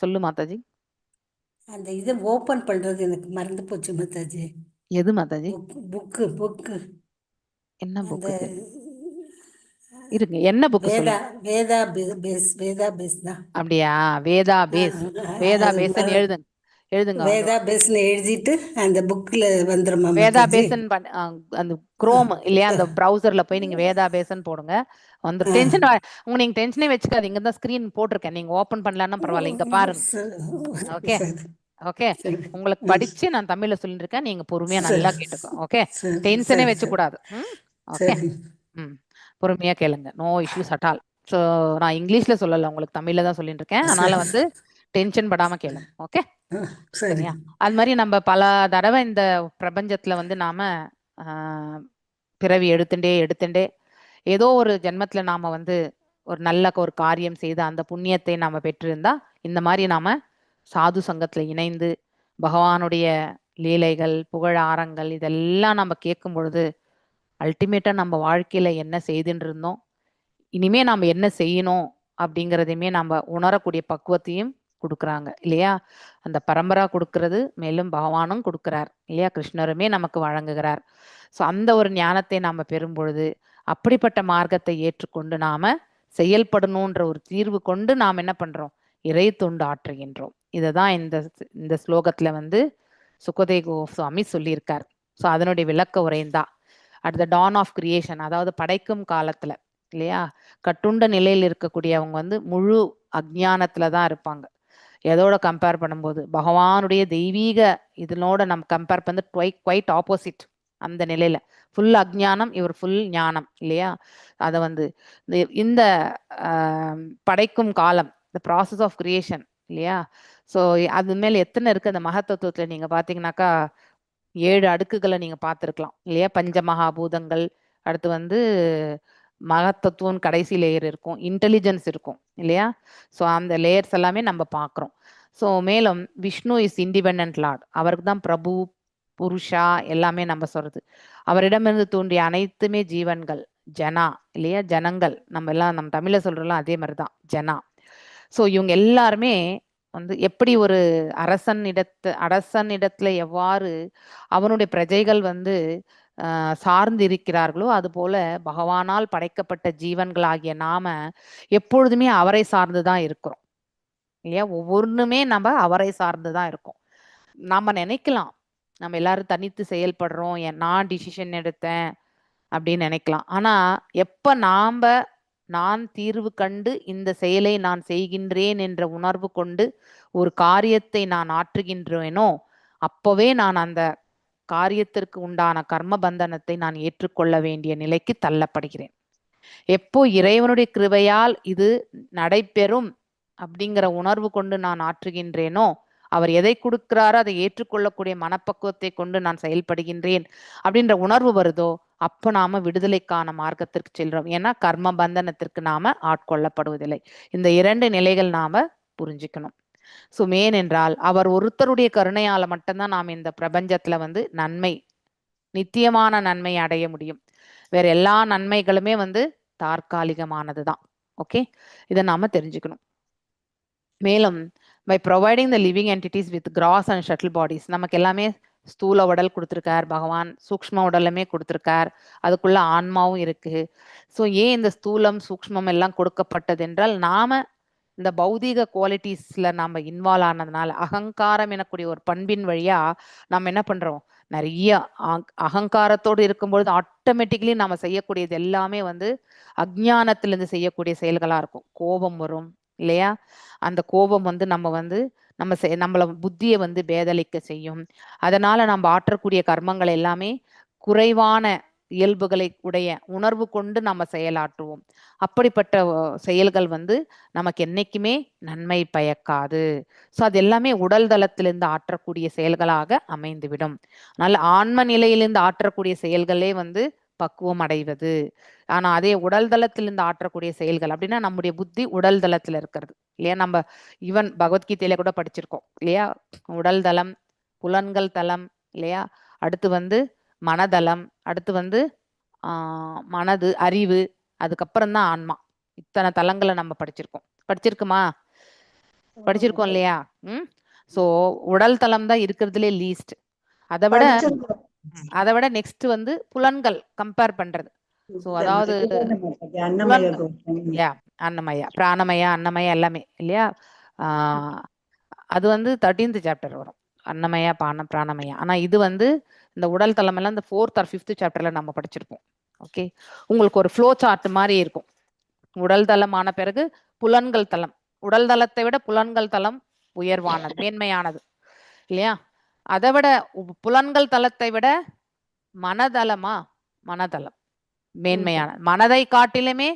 சொல்லு மாதாஜி. அந்த இதை ஓபன் பண்றது எனக்கு மறந்து போச்சு மாதாஜி. எது மாதாஜி? புக்கு என்ன புக்கு இருக்கு? என்ன புக்கு? வேதா பேஸ் தான். அப்படியா? வேதா பேஸ், வேதா பேஸ்ன்னு எழுதுங்க வேதா பேஸ்ன்னு எழுதிட்டு அந்த புக்ல வந்துருமா? வேதா பேசன் அந்த குரோம் இல்லையா, அந்த ப்ரௌசர்ல போய் நீங்க வேதா பேசன் போடுங்க, வந்து டென்ஷன் நீங்க டென்ஷனே வச்சுக்காது. இங்க தான் ஸ்கிரீன் போட்டிருக்கேன், நீங்க ஓபன் பண்ணலன்னா பரவாயில்ல, இங்க பாருங்க. ஓகே ஓகே, உங்களுக்கு படிச்சு நான் தமிழ்ல சொல்லிட்டு இருக்கேன், நீங்க பொறுமையா நல்லா கேட்டுக்கோ. ஓகே, டென்ஷனே வச்சு கூடாது. ஓகே, பொறுமையா கேளுங்க, no issues at all. So நான் இங்கிலீஷ்ல சொல்லல, உங்களுக்கு தமிழ்ல தான் சொல்லிட்டு இருக்கேன், அதனால வந்து டென்ஷன் படாம கேளுங்க. ஓகே, சரியா? அது மாதிரி நம்ம பல தடவை இந்த பிரபஞ்சத்துல வந்து நாம பிறவி எடுத்துட்டே ஏதோ ஒரு ஜென்மத்துல நாம வந்து ஒரு நல்ல ஒரு காரியம் செய்து அந்த புண்ணியத்தை நாம பெற்றிருந்தா இந்த மாதிரி நாம சாது சங்கத்துல இணைந்து பகவானுடைய லீலைகள் புகழாரங்கள் இதெல்லாம் நம்ம கேட்கும் பொழுது அல்டிமேட்டா நம்ம வாழ்க்கையில என்ன செய்துட்டு இருந்தோம், இனிமே நாம என்ன செய்யணும் அப்படிங்கிறதையுமே நம்ம உணரக்கூடிய பக்குவத்தையும் கொடுக்குறாங்க இல்லையா? அந்த பரம்பரா கொடுக்கறது, மேலும் பகவானும் கொடுக்கிறார் இல்லையா? கிருஷ்ணருமே நமக்கு வழங்குகிறார். ஸோ அந்த ஒரு ஞானத்தை நாம பெறும் பொழுது அப்படிப்பட்ட மார்க்கத்தை ஏற்றுக்கொண்டு நாம செயல்படணுன்ற ஒரு தீர்வு கொண்டு நாம் என்ன பண்றோம்? இறை தொண்டு ஆற்றுகின்றோம். இதுதான் இந்த ஸ்லோகத்துல வந்து சுகதேவ் கோஸ்வாமி சொல்லியிருக்கார். ஸோ அதனுடைய விளக்க உரைந்தான் at the dawn of creation, அதாவது படைக்கும் காலத்துல இல்லையா, கட்டுண்ட நிலையில் இருக்கக்கூடியவங்க வந்து முழு அஜ்ஞானத்துல தான் இருப்பாங்க. எதோட கம்பேர் பண்ணும்போது பகவானுடைய தெய்வீக இதனோட நம்ம கம்பேர் பண்ணி குவைட் ஆப்போசிட். அந்த நிலையில ஃபுல் அஜ்ஞானம், இவர் ஃபுல் ஞானம் இல்லையா? அதை வந்து இந்த படைக்கும் காலம், த ப்ராசஸ் ஆஃப் கிரியேஷன் இல்லையா? ஸோ அது மேல எத்தனை இருக்கு அந்த மகத்தத்துவத்துல நீங்க பாத்தீங்கன்னாக்கா 7 அடுக்குகளை நீங்க பார்த்துருக்கலாம் இல்லையா? பஞ்சமகாபூதங்கள், அடுத்து வந்து மகத்தத்துவம் கடைசி லேயர் இருக்கும், இன்டெலிஜென்ஸ் இருக்கும் இல்லையா? ஸோ அந்த லேயர்ஸ் எல்லாமே நம்ம பார்க்குறோம். ஸோ மேலும் விஷ்ணு இஸ் இண்டிபெண்ட் லார்ட், அவருக்கு தான் பிரபு புருஷா எல்லாமே நம்ம சொல்றது. அவரிடமிருந்து தோன்றிய அனைத்துமே ஜீவன்கள், ஜனா இல்லையா? ஜனங்கள் நம்ம எல்லாம் நம்ம தமிழ்ல சொல்றோம்ல அதே மாதிரி தான் ஜனா. ஸோ இவங்க எல்லாருமே வந்து எப்படி ஒரு அரசனிடத்துல எவ்வாறு அவனுடைய பிரஜைகள் வந்து சார்ந்து இருக்கிறார்களோ அது போல பகவானால் படைக்கப்பட்ட ஜீவன்களாகிய நாம எப்பொழுதுமே அவரை சார்ந்துதான் இருக்கிறோம் இல்லையா? ஒவ்வொன்றுமே நம்ம அவரை சார்ந்துதான் இருக்கோம். நாம நினைக்கலாம் நம்ம எல்லாரும் தனித்து செயல்படுறோம், நான் டிசிஷன் எடுத்தேன் அப்படின்னு நினைக்கலாம். ஆனா எப்ப நான் தீர்வு கண்டு இந்த செயலை நான் செய்கின்றேன் என்ற உணர்வு கொண்டு ஒரு காரியத்தை நான் ஆற்றுகின்றேனோ அப்பவே நான் அந்த காரியத்திற்கு உண்டான கர்ம பந்தனத்தை நான் ஏற்றுக்கொள்ள வேண்டிய நிலைக்கு தள்ளப்படுகிறேன். எப்போ இறைவனுடைய கிருபையால் இது நடைபெறும் அப்படிங்கிற உணர்வு கொண்டு நான் ஆற்றுகின்றேனோ, அவர் எதை கொடுக்கிறாரோ அதை ஏற்றுக்கொள்ளக்கூடிய மனப்பக்குவத்தை கொண்டு நான் செயல்படுகின்றேன் அப்படின்ற உணர்வு வருதோ அப்போ நாம விடுதலைக்கான மார்க்கத்திற்கு செல்றோம். ஏன்னா கர்ம பந்தனத்திற்கு நாம ஆட்கொள்ளப்படுவதில்லை. இந்த 2 நிலைகள் நாம புரிஞ்சுக்கணும். ஸோ ஏனென்றால் அவர் ஒருத்தருடைய கருணையால மட்டும்தான் நாம் இந்த பிரபஞ்சத்துல வந்து நன்மை, நித்தியமான நன்மை அடைய முடியும். வேற எல்லா நன்மைகளுமே வந்து தற்காலிகமானதுதான். ஓகே, இதை நாம தெரிஞ்சுக்கணும். மேலும் by providing the living entities with gross and subtle bodies, நமக்கு எல்லாமே ஸ்தூல உடல் கொடுத்துருக்கார் பகவான், சூக்ஷ்ம உடலுமே கொடுத்துருக்கார், அதுக்குள்ள ஆன்மாவும் இருக்கு. ஸோ ஏன் இந்த ஸ்தூலம் சூக்ஷ்மம் எல்லாம் கொடுக்கப்பட்டது என்றால் நாம இந்த பௌதீக குவாலிட்டிஸ்ல நம்ம இன்வால்வ் ஆனதுனால அகங்காரம் எனக்கூடிய ஒரு பண்பின் வழியா நம்ம என்ன பண்றோம், நிறைய அகங்காரத்தோடு இருக்கும்பொழுது ஆட்டோமேட்டிக்கலி நம்ம செய்யக்கூடியது எல்லாமே வந்து அஜ்ஞானத்திலிருந்து செய்யக்கூடிய செயல்களா இருக்கும். கோபம் வரும் இல்லையா? அந்த கோபம் வந்து நம்மள புத்தியை வந்து பேதலிக்க செய்யும். அதனால நம்ம ஆற்றக்கூடிய கர்மங்கள் எல்லாமே குறைவான இயல்புகளை உடைய உணர்வு கொண்டு நம்ம செயலாற்றுவோம். அப்படிப்பட்ட செயல்கள் வந்து நமக்கு என்னைக்குமே நன்மை பயக்காது. ஸோ அது எல்லாமே உடல் தளத்திலிருந்து ஆற்றக்கூடிய செயல்களாக அமைந்துவிடும். அதனால ஆன்ம நிலையிலிருந்து ஆற்றக்கூடிய செயல்களே வந்து பக்குவம் அடைவது. ஆனா அதே உடல் தளத்திலிருந்து ஆற்றக்கூடிய செயல்கள் அப்படின்னா நம்முடைய புத்தி உடல் தளத்துல இருக்கிறது இல்லையா? நம்ம ஈவன் பகவத்கீதையில கூட படிச்சிருக்கோம் இல்லையா? உடல் தளம், புலன்கள் தளம் இல்லையா? அடுத்து வந்து மனதளம், அடுத்து வந்து மனது, அறிவு, அதுக்கப்புறம் தான் ஆன்மா. இத்தனை தளங்களை நம்ம படிச்சிருக்கோமா? படிச்சிருக்கோம் இல்லையா? சோ உடல் தளம் தான் இருக்கிறதுலே லீஸ்ட். அதை விட நெக்ஸ்ட் வந்து புலன்கள் கம்பேர் பண்றது. சோ அதாவது அன்னமயா, பிராணமயா, அன்னமயா எல்லாமே இல்லையா? அது வந்து 13th சாப்டர் வரும், அன்னமயா பிராணமயா. ஆனா இது வந்து இந்த உடல் தளம் எல்லாம் இந்த 4th or 5th சாப்டர்ல நம்ம படிச்சிருப்போம். ஓகே, உங்களுக்கு ஒரு ஃப்ளோ சார்ட் மாதிரி இருக்கும். உடல் தளமான பிறகு புலன்கள் தளம், உடல் தளத்தை விட புலன்கள் தளம் உயர்வானது, மேன்மையானது இல்லையா? அதை விட புலன்கள் தளத்தை விட மனதளம் மேன்மையானது. மனதை காட்டிலுமே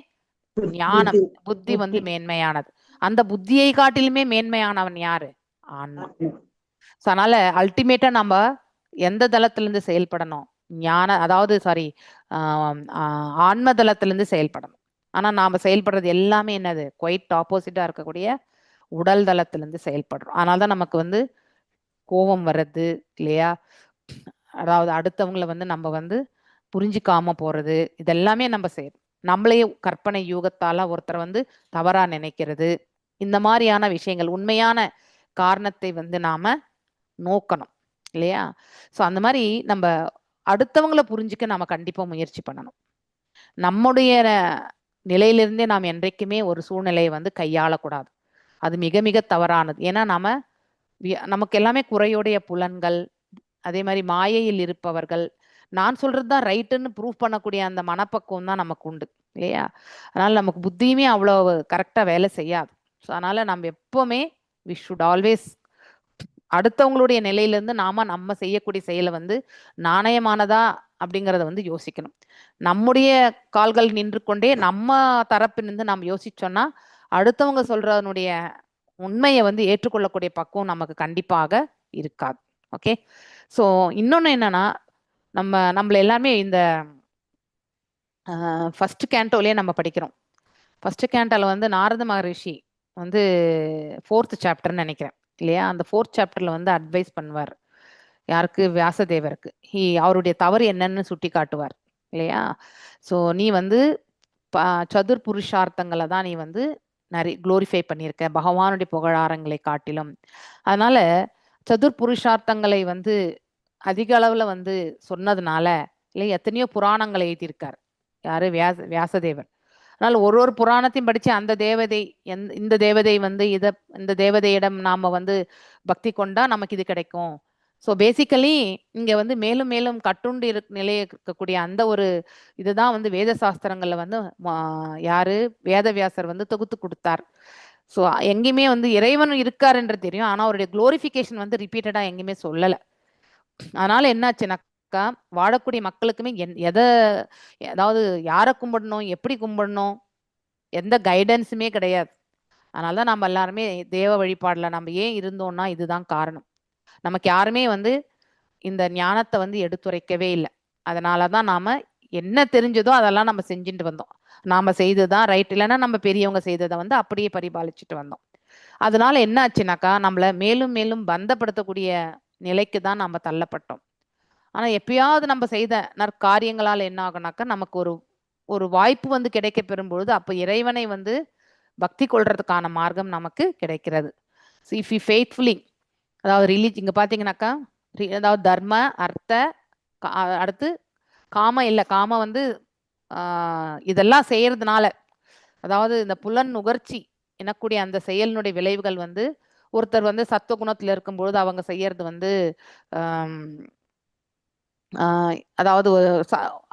ஞானம், புத்தி வந்து மேன்மையானது. அந்த புத்தியை காட்டிலுமே மேன்மையானவன் யாரு? ஆன்மா. அதனால அல்டிமேட்டா நம்ம எந்த தளத்திலிருந்து செயல்படணும்? ஆன்ம தளத்திலிருந்து செயல்படணும். ஆனா நாம செயல்படுறது எல்லாமே என்னது? குவைட் ஆப்போசிட்டா இருக்கக்கூடிய உடல் தளத்திலிருந்து செயல்படுறோம். அதனால்தான் நமக்கு வந்து கோபம் வர்றது இல்லையா? அதாவது அடுத்தவங்களை வந்து நம்ம வந்து புரிஞ்சிக்காம போறது, இதெல்லாமே நம்ம செய்யறோம். நம்மளையே கற்பனை யூகத்தால ஒருத்தரை வந்து தவறா நினைக்கிறது, இந்த மாதிரியான விஷயங்கள். உண்மையான காரணத்தை வந்து நாம நோக்கணும் இல்லையா? ஸோ அந்த மாதிரி நம்ம அடுத்தவங்களை புரிஞ்சுக்க நாம கண்டிப்பா முயற்சி பண்ணணும். நம்முடைய நிலையிலிருந்தே நாம் என்றைக்குமே ஒரு சூழ்நிலையை வந்து கையாளக்கூடாது. அது மிக மிக தவறானது. ஏன்னா நமக்கு எல்லாமே குறையுடைய புலன்கள், அதே மாதிரி மாயையில் இருப்பவர்கள். நான் சொல்றதுதான் ரைட்டுன்னு ப்ரூவ் பண்ணக்கூடிய அந்த மனப்பக்குவம் தான் நமக்கு உண்டு இல்லையா? அதனால நமக்கு புத்தியுமே அவ்வளவு கரெக்டா வேலை செய்யாது. ஸோ அதனால நம்ம எப்பவுமே வி ஷுட் ஆல்வேஸ் அடுத்தவங்களுடைய நிலையிலிருந்து நம்ம செய்யக்கூடிய செயலை வந்து நாணயமானதா அப்படிங்கிறத வந்து யோசிக்கணும். நம்முடைய கால்கள் நின்று கொண்டே நம்ம தரப்பிலிருந்து நாம் யோசிச்சோம்னா அடுத்தவங்க சொல்றதனுடைய உண்மையை வந்து ஏற்றுக்கொள்ளக்கூடிய பக்குவம் நமக்கு கண்டிப்பாக இருக்காது. ஓகே. ஸோ இன்னொன்று என்னன்னா, நம்மள எல்லாமே இந்த ஃபர்ஸ்ட் கேண்டோலயே நம்ம படிக்கிறோம். ஃபர்ஸ்ட் கேண்டால வந்து நாரத மகரிஷி வந்து 4th சாப்டர்னு நினைக்கிறேன் இல்லையா? அந்த 4th சாப்டர்ல வந்து அட்வைஸ் பண்ணுவார். யாருக்கு? வியாசதேவருக்கு. அவருடைய தவறு என்னன்னு சுட்டி காட்டுவார் இல்லையா? ஸோ நீ வந்து சதுர் புருஷார்த்தங்களை தான் நீ வந்து நிறைய குளோரிஃபை பண்ணியிருக்க பகவானுடைய புகழாரங்களை காட்டிலும். அதனால சதுர் புருஷார்த்தங்களை வந்து அதிக அளவுல வந்து சொன்னதுனால இல்லை எத்தனையோ புராணங்களை எழுதியிருக்கார். யாரு? வியாசதேவர். அதனால ஒரு புராணத்தையும் படிச்சு அந்த தேவதை இந்த தேவதை வந்து இந்த தேவதையிடம் நாம வந்து பக்தி கொண்டா நமக்கு இது கிடைக்கும். ஸோ பேசிக்கலி இங்க வந்து மேலும் மேலும் கட்டுண்டு நிலைய இருக்கக்கூடிய அந்த ஒரு இதுதான் வந்து வேத சாஸ்திரங்கள்ல வந்து யாரு? வேதவியாசர் வந்து தொகுத்து கொடுத்தார். ஸோ எங்கேயுமே வந்து இறைவன் இருக்காருன்றது தெரியும், ஆனா அவருடைய குளோரிஃபிகேஷன் வந்து ரிப்பீட்டடா எங்கேயுமே சொல்லலை. அதனால என்னாச்சுனாக்கா வாழக்கூடிய மக்களுக்குமே அதாவது யாரை கும்பிடணும், எப்படி கும்பிடணும், எந்த கைடன்ஸுமே கிடையாது. அதனாலதான் நம்ம எல்லாருமே தேவ வழிபாடுல நம்ம ஏன் இருந்தோம்னா இதுதான் காரணம். நமக்கு யாருமே வந்து இந்த ஞானத்தை வந்து எடுத்துரைக்கவே இல்லை. அதனாலதான் நாம என்ன தெரிஞ்சதோ அதெல்லாம் நம்ம செஞ்சுட்டு வந்தோம். நாம செய்ததுதான் ரைட், இல்லைன்னா நம்ம பெரியவங்க செய்ததை வந்து அப்படியே பரிபாலிச்சுட்டு வந்தோம். அதனால என்ன ஆச்சுனாக்கா நம்மள மேலும் மேலும் பந்தப்படுத்தக்கூடிய நிலைக்கு தான் நம்ம தள்ளப்பட்டோம். ஆனா எப்பயாவது நம்ம செய்த நற்காரியங்களால் என்ன ஆகுனாக்கா நமக்கு ஒரு வாய்ப்பு வந்து கிடைக்க பெறும்பொழுது அப்ப இறைவனை வந்து பக்தி கொள்றதுக்கான மார்க்கம் நமக்கு கிடைக்கிறது. ஸோ இஃப் யூ ஃபெய்த்ஃபுல்லி, அதாவது இங்க பாத்தீங்கன்னாக்கா அதாவது தர்ம அர்த்த அடுத்து காம இல்லை, காம வந்து இதெல்லாம் செய்யறதுனால, அதாவது இந்த புலன் நுகர்ச்சி எனக்கூடிய அந்த செயலினுடைய விளைவுகள் வந்து ஒருத்தர் வந்து சத்துவ குணத்துல இருக்கும்பொழுது அவங்க செய்யறது வந்து அதாவது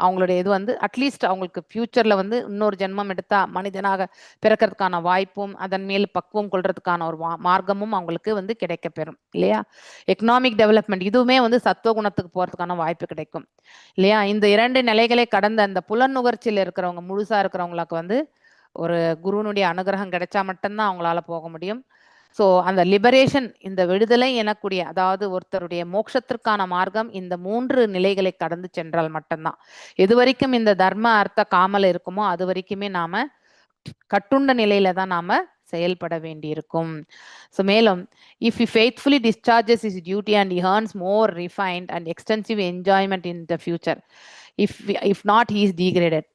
அவங்களுடைய இது வந்து அட்லீஸ்ட் அவங்களுக்கு ஃபியூச்சர்ல வந்து இன்னொரு ஜென்மம் எடுத்தா மனிதனாக பிறக்கிறதுக்கான வாய்ப்பும் அதன் மேல் பக்குவம் கொள்றதுக்கான ஒரு மார்க்கமும் அவங்களுக்கு வந்து கிடைக்க பெறும் இல்லையா? எக்கனாமிக் டெவலப்மெண்ட் இதுவுமே வந்து சத்துவ குணத்துக்கு போறதுக்கான வாய்ப்பு கிடைக்கும் இல்லையா? இந்த 2 நிலைகளை கடந்த அந்த புலன் நுகர்ச்சியில் இருக்கிறவங்க முழுசா இருக்கிறவங்களுக்கு வந்து ஒரு குருனுடைய அனுகிரகம் கிடைச்சா மட்டும்தான் அவங்களால போக முடியும். ஸோ அந்த லிபரேஷன், இந்த விடுதலை எனக்கூடிய, அதாவது ஒருத்தருடைய மோட்சத்திற்கான மார்க்கம் இந்த 3 நிலைகளை கடந்து சென்றால் மட்டும்தான். எது வரைக்கும் இந்த தர்ம அர்த்த காமல இருக்குமோ அது வரைக்குமே நாம கட்டுண்ட நிலையில தான் நாம செயல்பட வேண்டியிருக்கும். ஸோ மேலும் if he faithfully discharges his duty and he earns more refined and extensive enjoyment in the future, if not he is degraded.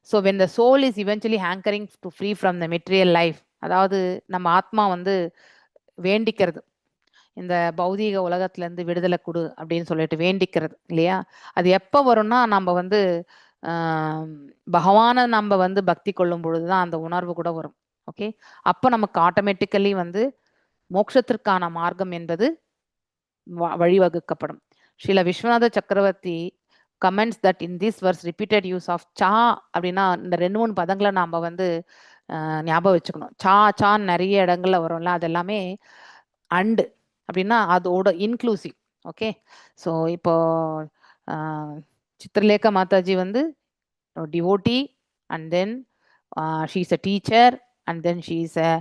So when the soul is eventually hankering to free from the material life, அதாவது நம்ம ஆத்மா வந்து வேண்டிக்கிறது இந்த பௌதீக உலகத்துல இருந்து விடுதலை கொடு அப்படின்னு சொல்லிட்டு வேண்டிக்கிறது இல்லையா? அது எப்ப வரும்னா நம்ம வந்து பகவானை நம்ம வந்து பக்தி கொள்ளும் பொழுதுதான் அந்த உணர்வு கூட வரும். ஓகே, அப்ப நமக்கு ஆட்டோமேட்டிக்கலி வந்து மோட்சத்திற்கான மார்க்கம் என்பது வழிவகுக்கப்படும். Srila Vishvanatha Chakravarti comments that in this verse repeated use of சா அப்படின்னா இந்த 2-3 பதங்களை நாம வந்து ஞாபகம் வச்சுக்கணும். சான்னு நிறைய இடங்கள்ல வரும்ல, அது எல்லாமே அண்டு அப்படின்னா அதோட இன்க்ளூசிவ். ஓகே, ஸோ இப்போ சித்திரலேகா மாதாஜி வந்து devotee and then she is a teacher and then she is a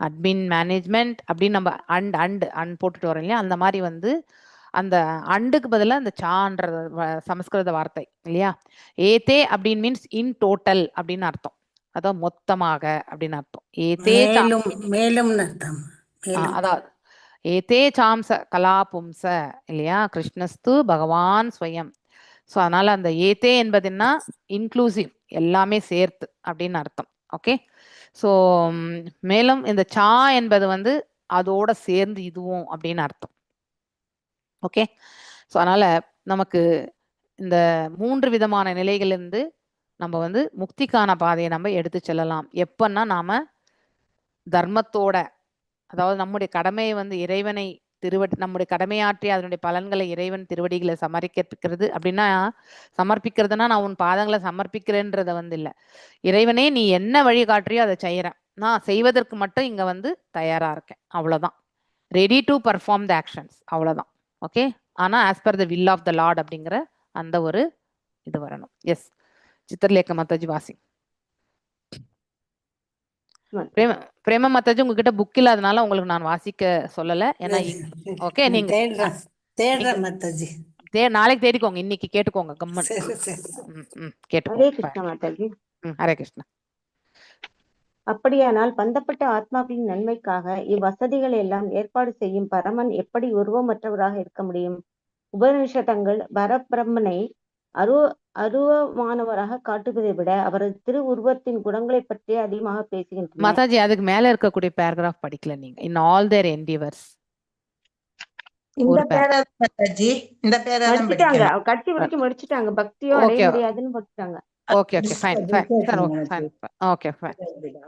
admin management அப்படின்னு நம்ம அண்ட் போட்டுட்டு வரோம் இல்லையா? அந்த மாதிரி வந்து அந்த அண்டுக்கு பதிலாக அந்த சான்ற சமஸ்கிருத வார்த்தை இல்லையா? ஏதே அப்படின்னு மீன்ஸ் இன் டோட்டல் அப்படின்னு அர்த்தம், அதான் மொத்தமாக அப்படின்னு அர்த்தம். ஏதே மேலும் அர்த்தம். அதாவது ஏதே சாம்ச கலா பும்ச இல்லையா? கிருஷ்ணஸ்து பகவான் ஸ்வயம். ஸோ அதனால அந்த ஏதே என்பதுன்னா இன்க்ளூசிவ், எல்லாமே சேர்த்து அப்படின்னு அர்த்தம். ஓகே, ஸோ மேலும் இந்த சா என்பது வந்து அதோட சேர்ந்து இதுவும் அப்படின்னு அர்த்தம். ஓகே, ஸோ அதனால நமக்கு இந்த 3 விதமான நிலைகளிலிருந்து நம்ம வந்து முக்திக்கான பாதையை நம்ம எடுத்து செல்லலாம். எப்பன்னா நாம தர்மத்தோட, அதாவது நம்முடைய கடமையை வந்து இறைவனை நம்முடைய கடமையாற்றி அதனுடைய பலன்களை இறைவன் திருவடிகளை சமர்ப்பிக்கிறது அப்படின்னா, சமர்ப்பிக்கிறதுனா நான் உன் பாதங்களை சமர்ப்பிக்கிறேன்றத வந்து இல்லை, இறைவனே நீ என்ன வழி காட்டுறியோ அதை செய்யறேன், நான் செய்வதற்கு மட்டும் இங்க வந்து தயாரா இருக்கேன், அவ்வளவுதான். Ready to perform the actions, அவ்வளவுதான். ஓகே, ஆனா as per the will of the lord அப்படிங்கிற அந்த ஒரு இது வரணும். எஸ், சித்திரலேகா மாதாஜி வாசி. பிரேம பிரேம மாதாஜி உங்ககிட்ட புக் இல்லாதனால உங்களுக்கு நான் வாசிக்க சொல்லல. ஏன்னா ஓகே நான் நீங்க தேடுறேன் மாதாஜி. நாளைக்கு தேடிக்கோங்க, இன்னைக்கு கேட்டுக்கோங்க கம்மன். சரி சரி. ஹரே கேட்டுக்கோங்க. கிருஷ்ணா மாதாஜி. ஹரே கிருஷ்ணா. அப்படியானால் பந்தப்பட்ட ஆத்மாக்களின் நன்மைக்காக இவ்வசதிகளை எல்லாம் ஏற்பாடு செய்யும் பரமன் எப்படி உருவமற்றவராக இருக்க முடியும்? உபனிஷதங்கள் பரபிரம்மனை அருவமானவராக காட்டுவதை விட அவரது திரு உருவத்தின் குணங்களை பற்றி அதிகமாக பேசுகின்றன. மாதாஜி அதுக்கு மேல இருக்கக்கூடிய பேராகிராஃப் படிக்கல நீங்க. In all their endeavours. இந்த பேரா மாதாஜி, இந்த பேரா தான் படிச்சுட்டாங்க, படிக்கணும். கட்சி வரைக்கும் முடிச்சுட்டாங்க. பக்தியோ அடைய முடியாதுன்னு படிச்சுட்டாங்க. Okay fine fine. Okay fine.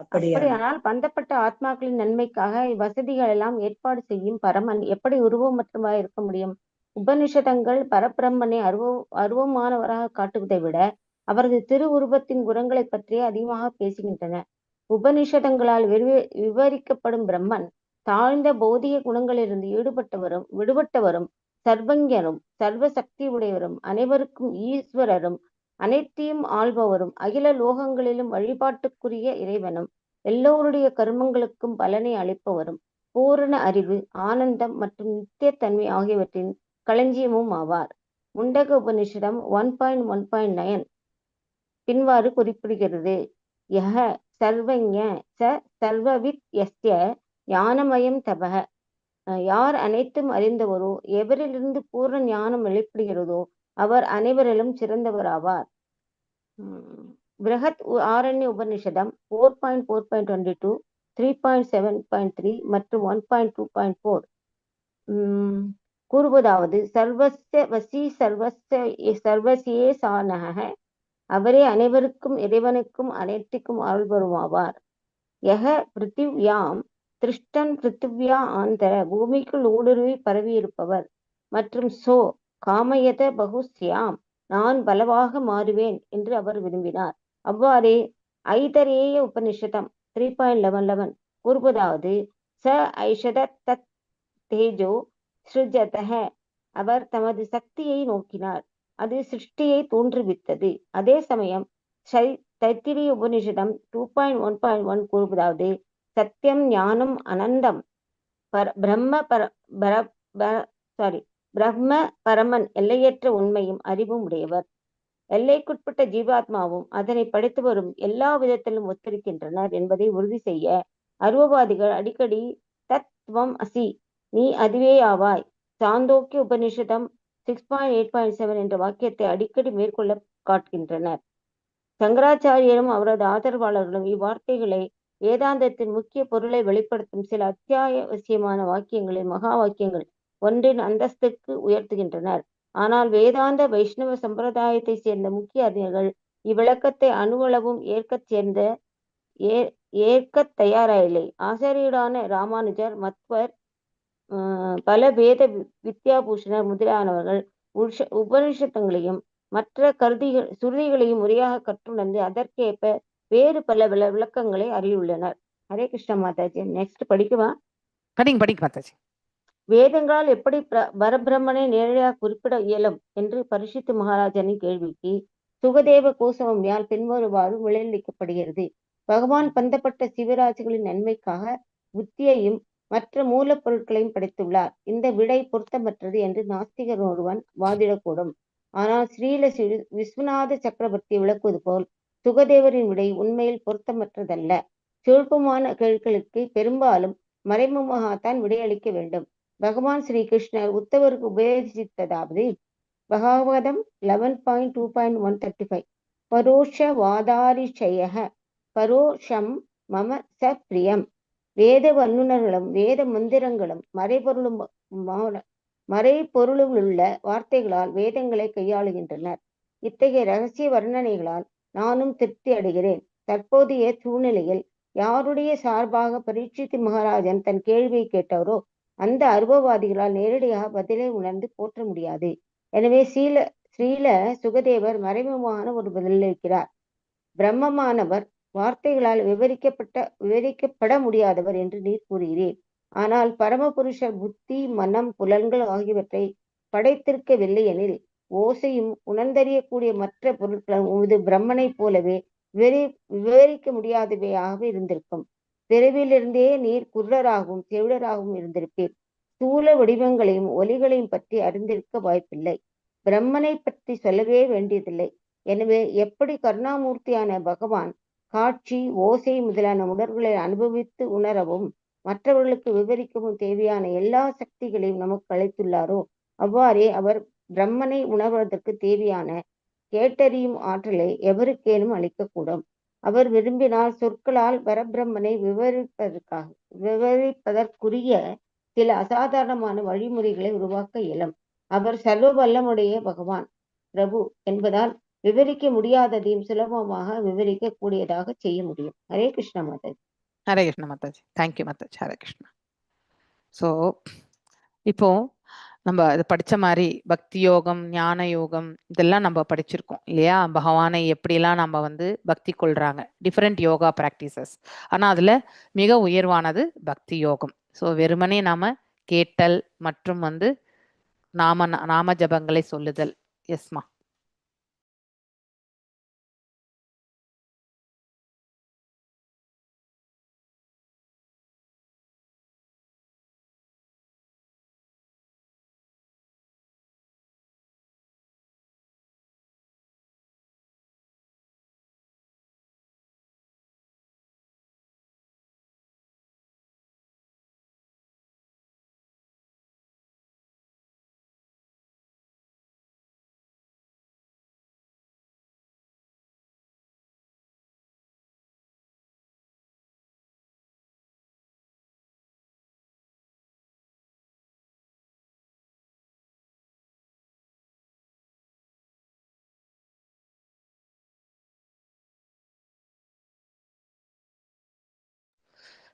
அப்படியானால் பந்தப்பட்ட ஆத்மாக்களின் நன்மைக்காக இவ்வசதிகள் எல்லாம் ஏற்பாடு செய்யும் பரமன் எப்படி உருவமற்றவராக இருக்க முடியும்? உபனிஷதங்கள் பரபிரம்மனை அருவமானவராக காட்டுவதை விட அவரது திரு உருவத்தின் குணங்களை பற்றியே அதிகமாக பேசுகின்றன. உபனிஷதங்களால் விவரிக்கப்படும் பிரம்மன் தாழ்ந்த பௌதிக குணங்களிலிருந்து விடுபட்டவரும் சர்வஞரும் சர்வ சக்தி உடையவரும் அனைவருக்கும் ஈஸ்வரரும் அனைத்தையும் ஆள்பவரும் அகில லோகங்களிலும் வழிபாட்டுக்குரிய இறைவனும் எல்லோருடைய கர்மங்களுக்கும் பலனை அளிப்பவரும் பூரண அறிவு, ஆனந்தம் மற்றும் நித்தியத்தன்மை ஆகியவற்றின் களஞ்சியமும் ஆவார். முண்டக உபனிஷதம் 1.1.9 பின்வாறு குறிப்பிடுகிறது. யஹ சர்வஞ ச சர்வவித் யஸ்ய ஞானமயம் தபக. யார் அனைத்தும் அறிந்தவரோ, எவரிலிருந்து பூர்ண ஞானம் வெளிப்படுகிறதோ அவர் அனைவரிலும் சிறந்தவராவார். பிருஹத் ஆரண்ய உபனிஷதம் 4.4.22, 3.7.3 மற்றும் 1.2.4 கூறுவதாவது சர்வஸ்ய வசி சர்வசியே சானக. அவரே அனைவருக்கும் இறைவனுக்கும் அனைத்துக்கும் ஆள்பவருமாவார். யக பிருத்திவ்யாம் திருஷ்டன் பிருத்திவ்யா ஆந்தர. பூமிக்குள் ஊடுருவி பரவியிருப்பவர். மற்றும் சோ காமயத பகுஸ்யாம். நான் பலவாக மாறுவேன் என்று அவர் விரும்பினார். அவ்வாறே ஐதரேய உபனிஷதம் 3.11 கூறுவதாவது ச ஐஷத தத் தேஜோ ஸ்ருஜதஹ. அவர் தமது சக்தியை நோக்கினார், அது சிருஷ்டியை தோன்றுவித்தது. அதே சமயம் தைத்திரிய உபனிஷதம் 2.1.1 கூறுவதாவது சத்தியம் ஞானம் அனந்தம் பிரம்ம பரமன் எல்லையற்ற உண்மையும் அறிவும் உடையவர். எல்லைக்குட்பட்ட ஜீவாத்மாவும் அதனை படைத்தவரும் எல்லா விதத்திலும் ஒத்திருக்கின்றனர் என்பதை உறுதி செய்ய அருவவாதிகள் அடிக்கடி தத்வம் அசி, நீ அதுவே ஆவாய், சாந்தோக்கிய உபனிஷதம் 6.8.7 என்ற வாக்கியத்தை அடிக்கடி மேற்கொள்ள காட்டுகின்றனர். சங்கராச்சாரியரும் அவரது ஆதரவாளர்களும் இவ்வார்த்தைகளை வேதாந்தத்தின் முக்கிய பொருளை வெளிப்படுத்தும் சில அத்தியாவசியமான வாக்கியங்களின் மகா வாக்கியங்கள் ஒன்றின் அந்தஸ்துக்கு உயர்த்துகின்றனர். ஆனால் வேதாந்த வைஷ்ணவ சம்பிரதாயத்தை சேர்ந்த முக்கிய அறிஞர்கள் இவ்விளக்கத்தை அணுவளவும் ஏற்க தயாராயில்லை. ஆசிரியரான ராமானுஜர், மத்வர், பல வேத வித்யாபூஷணர் முதலானவர்கள் உபனிஷதங்களையும் மற்ற சுருதிகளையும் முறையாக கற்றுணர்ந்து அதற்கேற்ப வேறு பல விளக்கங்களை அறியுள்ளனர். ஹரே கிருஷ்ண மாதாஜி. நெக்ஸ்ட் படிக்குவா? படிங்க மாதாஜி. வேதங்களால் எப்படி பரபிரம்மனை நேரடியாக குறிப்பிட இயலும் என்று பரிஷித்து மகாராஜனின் கேள்விக்கு சுகதேவ கோசவம்யால் பின்வருமாறு விளைவிக்கப்படுகிறது. பகவான் பந்தப்பட்ட சிவராசிகளின் நன்மைக்காக புத்தியையும் மற்ற மூலப்பொருட்களையும் படைத்துள்ளார். இந்த விடை பொருத்தமற்றது என்று நாஸ்திகர் ஒருவன் வாதிடக்கூடும். ஆனால் ஸ்ரீல விஸ்வநாத சக்கரவர்த்தி விளக்குவது போல் சுகதேவரின் விடை உண்மையில் பொருத்தமற்றதல்ல. சுருப்பமான கேள்விகளுக்கு பெரும்பாலும் மறைமுகமாகத்தான் விடையளிக்க வேண்டும். பகவான் ஸ்ரீ கிருஷ்ணர் உத்தவருக்கு உபதேசித்ததாவது பகவதம் 11.2.135 பரோஷவாதாரிஷய பரோஷம் மம ச பிரியம். வேத வல்லுநர்களும் வேத மந்திரங்களும் மறைபொருளுள்ள வார்த்தைகளால் வேதங்களை கையாளுகின்றனர். இத்தகைய ரகசிய வர்ணனைகளால் நானும் திருப்தி அடைகிறேன். தற்போதைய சூழ்நிலையில் யாருடைய சார்பாக பரீட்சித்து மகாராஜன் தன் கேள்வியை கேட்டவரோ அந்த அருவவாதிகளால் நேரடியாக பதிலை உணர்ந்து போற்ற முடியாது. எனவே ஸ்ரீல சுகதேவர் மறைமுகமான ஒரு பதிலளிக்கிறார். பிரம்மமானவர் வார்த்தைகளால் விவரிக்கப்பட முடியாதவர் என்று நீர் கூறுகிறீர். ஆனால் பரமபுருஷர் புத்தி, மனம், புலன்கள் ஆகியவற்றை படைத்திருக்கவில்லை எனில் ஓசையும் உணர்ந்தறியக்கூடிய மற்ற பொருட்களும் இது பிரம்மனை போலவே விவரிக்க முடியாதவையாக இருந்திருக்கும். பிறவிலிருந்தே நீர் குருடராகவும் செவிடராகவும் இருந்திருப்பீர். ஸ்தூல வடிவங்களையும் ஒலிகளையும் பற்றி அறிந்திருக்க வாய்ப்பில்லை. பிரம்மனை பற்றி சொல்லவே வேண்டியதில்லை. எனவே எப்படி கருணாமூர்த்தியான பகவான் காட்சி, ஓசை முதலான உணர்வுகளை அனுபவித்து உணரவும் மற்றவர்களுக்கு விவரிக்கவும் தேவையான எல்லா சக்திகளையும் நமக்கு அளித்துள்ளாரோ, அவ்வாறே அவர் பிரம்மனை உணர்வதற்கு தேவையான கேட்டறியும் ஆற்றலை எவருக்கேனும் அளிக்கக்கூடும். அவர் விரும்பினால் சொற்களால் பரபிரம்மனை விவரிப்பதற்குரிய சில அசாதாரணமான வழிமுறைகளை உருவாக்க இயலும். அவர் சர்வ வல்லமுடைய பகவான் பிரபு என்பதால் விவரிக்க முடியாததையும் சுலபமாக விவரிக்க கூடியதாக செய்ய முடியும். ஹரே கிருஷ்ண மாதாஜி. ஹரே கிருஷ்ண மாதாஜி. தேங்க்யூ மாதாஜி. ஹரே கிருஷ்ணா. ஸோ இப்போ நம்ம இது படிச்ச மாதிரி பக்தி யோகம், ஞான யோகம் இதெல்லாம் நம்ம படிச்சிருக்கோம் இல்லையா? பகவானை எப்படிலாம் நம்ம வந்து பக்தி கொள்றாங்க, டிஃப்ரெண்ட் யோகா ப்ராக்டிசஸ். ஆனா அதுல மிக உயர்வானது பக்தி யோகம். ஸோ வெறுமனே நாம கேட்டல் மற்றும் வந்து நாம ஜபங்களை சொல்லுதல். எஸ்மா.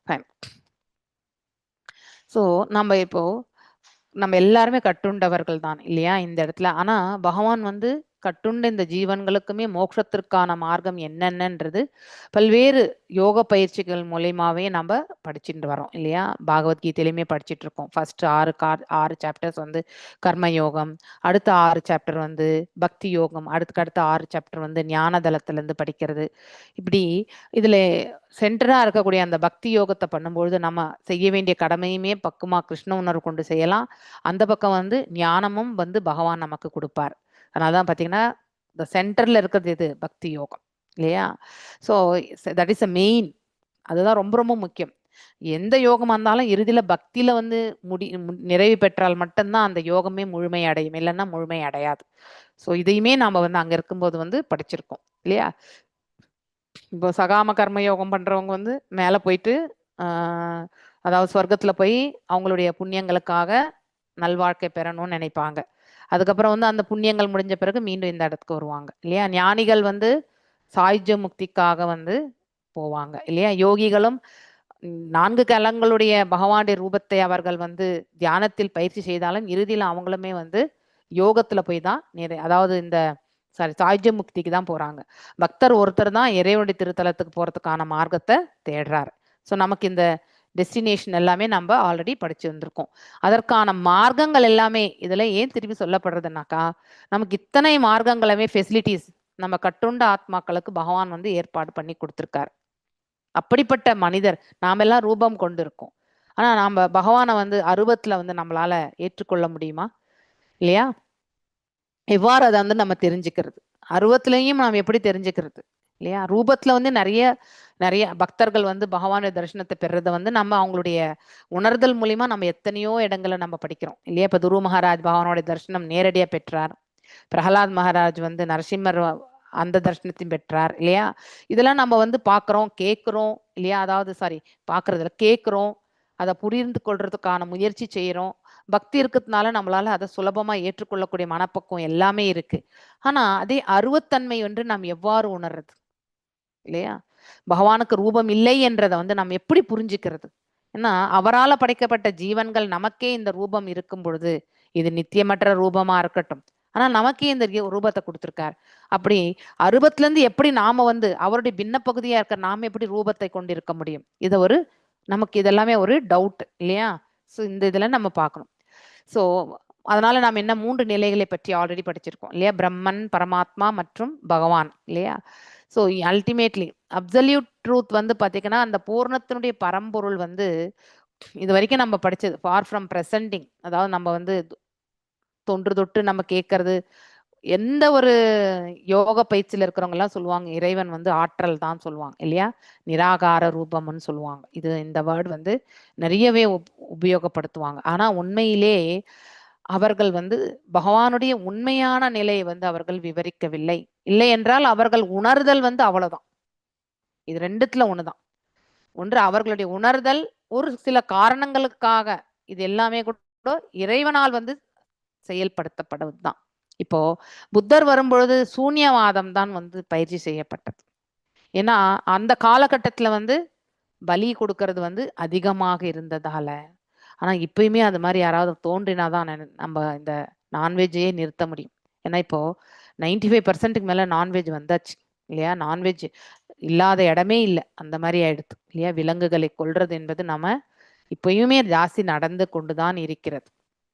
ஃபைன். ஸோ நம்ம எல்லாருமே கட்டுண்டவர்கள் தான் இல்லையா இந்த இடத்துல. ஆனா பகவான் வந்து கட்டுண்ட இந்த ஜீவன்களுக்குமே மோட்சத்திற்கான மார்க்கம் என்னென்னன்றது பல்வேறு யோக பயிற்சிகள் மூலயமாவே நம்ம படிச்சுட்டு வரோம் இல்லையா? பகவத்கீதையிலுமே படிச்சுட்டு இருக்கோம். ஃபர்ஸ்ட் 6 சாப்டர்ஸ் வந்து கர்ம யோகம், அடுத்த 6 சாப்டர் வந்து பக்தி யோகம், அடுத்த 6 சாப்டர் வந்து ஞான தளத்திலிருந்து படிக்கிறது. இப்படி இதுல சென்டரா இருக்கக்கூடிய அந்த பக்தி யோகத்தை பண்ணும்பொழுது நம்ம செய்ய வேண்டிய கடமையுமே பக்குமா கிருஷ்ண உணர்வு கொண்டு செய்யலாம். அந்த பக்கம் வந்து ஞானமும் வந்து பகவான் நமக்கு கொடுப்பார். அதனாலதான் பாத்தீங்கன்னா இந்த சென்டர்ல இருக்கிறது இது பக்தி யோகம் இல்லையா? So that is a main. அதுதான் ரொம்ப ரொம்ப முக்கியம். எந்த யோகமா இருந்தாலும் இறுதியில பக்தியில வந்து நிறைவு பெற்றால் மட்டும்தான் அந்த யோகமே முழுமை அடையும், இல்லைன்னா முழுமை அடையாது. ஸோ இதையுமே நாம வந்து அங்க இருக்கும்போது வந்து படிச்சிருக்கோம் இல்லையா? இப்போ சகாம கர்ம யோகம் பண்றவங்க வந்து மேல போயிட்டு அதாவது சொர்க்கத்துல போய் அவங்களுடைய புண்ணியங்களுக்காக நல்வாழ்க்கை பெறணும்னு நினைப்பாங்க. அதுக்கப்புறம் வந்து அந்த புண்ணியங்கள் முடிஞ்ச பிறகு மீண்டும் இந்த இடத்துக்கு வருவாங்க இல்லையா? ஞானிகள் வந்து சாயுஜ்ய முக்திக்காக வந்து போவாங்க இல்லையா? யோகிகளும் 4 கலங்களுடைய பகவானுடைய ரூபத்தை அவர்கள் வந்து தியானத்தில் பயிற்சி செய்தாலும் இறுதியில் அவங்களுமே வந்து யோகத்துல போய் தான் அதாவது இந்த சாயுஜ்ய முக்திக்கு தான் போறாங்க. பக்தர் ஒருத்தர் தான் இறைவனுடைய திருத்தலத்துக்கு போறதுக்கான மார்க்கத்தை தேடுறாரு. ஸோ நமக்கு இந்த டெஸ்டினேஷன் எல்லாமே நம்ம ஆல்ரெடி படிச்சு வந்திருக்கோம். அதற்கான மார்க்கங்கள் எல்லாமே இதுல ஏன் திருப்பி சொல்லப்படுறதுனாக்கா, நமக்கு இத்தனை மார்க்கங்களுமே ஃபெசிலிட்டிஸ் நம்ம கட்டுண்ட ஆத்மாக்களுக்கு பகவான் வந்து ஏற்பாடு பண்ணி கொடுத்துருக்காரு. அப்படிப்பட்ட மனிதர் நாமெல்லாம் ரூபம் கொண்டு இருக்கோம். ஆனா நாம பகவானை வந்து அருவத்துல வந்து நம்மளால ஏற்றுக்கொள்ள முடியுமா இல்லையா? எவ்வாறு அதை வந்து நம்ம தெரிஞ்சுக்கிறது? அருவத்திலையும் நாம் எப்படி தெரிஞ்சுக்கிறது இல்லையா? ரூபத்துல வந்து நிறைய பக்தர்கள் வந்து பகவானுடைய தரிசனத்தை பெறதை வந்து நம்ம அவங்களுடைய உணர்தல் மூலியமா நம்ம எத்தனையோ இடங்களை நம்ம படிக்கிறோம் இல்லையா? இப்ப துரு மகாராஜ் பகவானுடைய தரிசனம் நேரடியா பெற்றார். பிரகலாத் மகாராஜ் வந்து நரசிம்மர் அந்த தரிசனத்தையும் பெற்றார் இல்லையா? இதெல்லாம் நம்ம வந்து பாக்குறோம், கேட்கிறோம் இல்லையா? அதாவது பாக்குறதுல கேட்கிறோம், அதை புரிந்து கொள்றதுக்கான முயற்சி செய்யறோம். பக்தி இருக்கிறதுனால நம்மளால அதை சுலபமா ஏற்றுக்கொள்ளக்கூடிய மனப்பக்குவம் எல்லாமே இருக்கு. ஆனா அதே அருவத்தன்மை என்று நாம் எவ்வாறு உணர்றது இல்லையா? பகவானுக்கு ரூபம் இல்லை என்றதை வந்து நம்ம எப்படி புரிஞ்சுக்கிறது? ஏன்னா அவரால் படைக்கப்பட்ட ஜீவன்கள் நமக்கே இந்த ரூபம் இருக்கும் பொழுது, இது நித்தியமற்ற ரூபமா இருக்கட்டும், ஆனா நமக்கே இந்த ரூபத்தை கொடுத்திருக்கார். அப்படி அருவத்துல இருந்து எப்படி நாம வந்து அவருடைய பின்ன பகுதியா இருக்க நாம எப்படி ரூபத்தை கொண்டு இருக்க முடியும்? இது நமக்கு இதெல்லாமே ஒரு டவுட் இல்லையா? ஸோ இந்த இதுல நம்ம பார்க்கணும். ஸோ அதனால நாம் என்ன 3 நிலைகளை பற்றி ஆல்ரெடி படிச்சிருக்கோம் இல்லையா? பிரம்மன், பரமாத்மா மற்றும் பகவான் இல்லையா? ஸோ அல்டிமேட்லி அப்சல்யூட் ட்ரூத் வந்து பார்த்தீங்கன்னா அந்த பூர்ணத்தினுடைய பரம்பொருள் வந்து இது வரைக்கும் நம்ம படிச்சது ஃபார் ஃப்ரம் ப்ரெசென்டிங், அதாவது நம்ம வந்து தொன்று தொட்டு நம்ம கேட்கறது, எந்த ஒரு யோக பயிற்சியில் இருக்கிறவங்க எல்லாம் சொல்லுவாங்க இறைவன் வந்து ஆற்றல் தான் சொல்லுவாங்க இல்லையா, நிராகார ரூபம்னு சொல்லுவாங்க. இது இந்த வேர்டு வந்து நிறையவே உபயோகப்படுத்துவாங்க. ஆனா உண்மையிலே அவர்கள் வந்து பகவானுடைய உண்மையான நிலையை வந்து அவர்கள் விவரிக்கவில்லை. இல்லை என்றால் அவர்கள் உணர்தல் வந்து அவ்வளவுதான். இது ரெண்டுத்துல ஒண்ணுதான். ஒன்று அவர்களுடைய உணர்தல் ஒரு சில காரணங்களுக்காக, இது எல்லாமே கூட இறைவனால் வந்து செயல்படுத்தப்படுவதுதான். இப்போ புத்தர் வரும்பொழுது சூன்யவாதம் தான் வந்து பயிற்சி செய்யப்பட்டது. ஏன்னா அந்த காலகட்டத்துல வந்து பலி கொடுக்கறது வந்து அதிகமாக இருந்ததால. ஆனா இப்பயுமே அது மாதிரி யாராவது தோன்றினாதான் நம்ம இந்த நான்வெஜ்ஜையே நிறுத்த முடியும். ஏன்னா இப்போ 95% மேல நான்வெஜ் வந்தாச்சு இல்லையா, நான்வெஜ் இல்லாத இடமே இல்லை, அந்த மாதிரி ஆயிடுது இல்லையா. விலங்குகளை கொல்றது என்பது நம்ம இப்பயுமே ஜாஸ்தி நடந்து கொண்டுதான் இருக்கிறது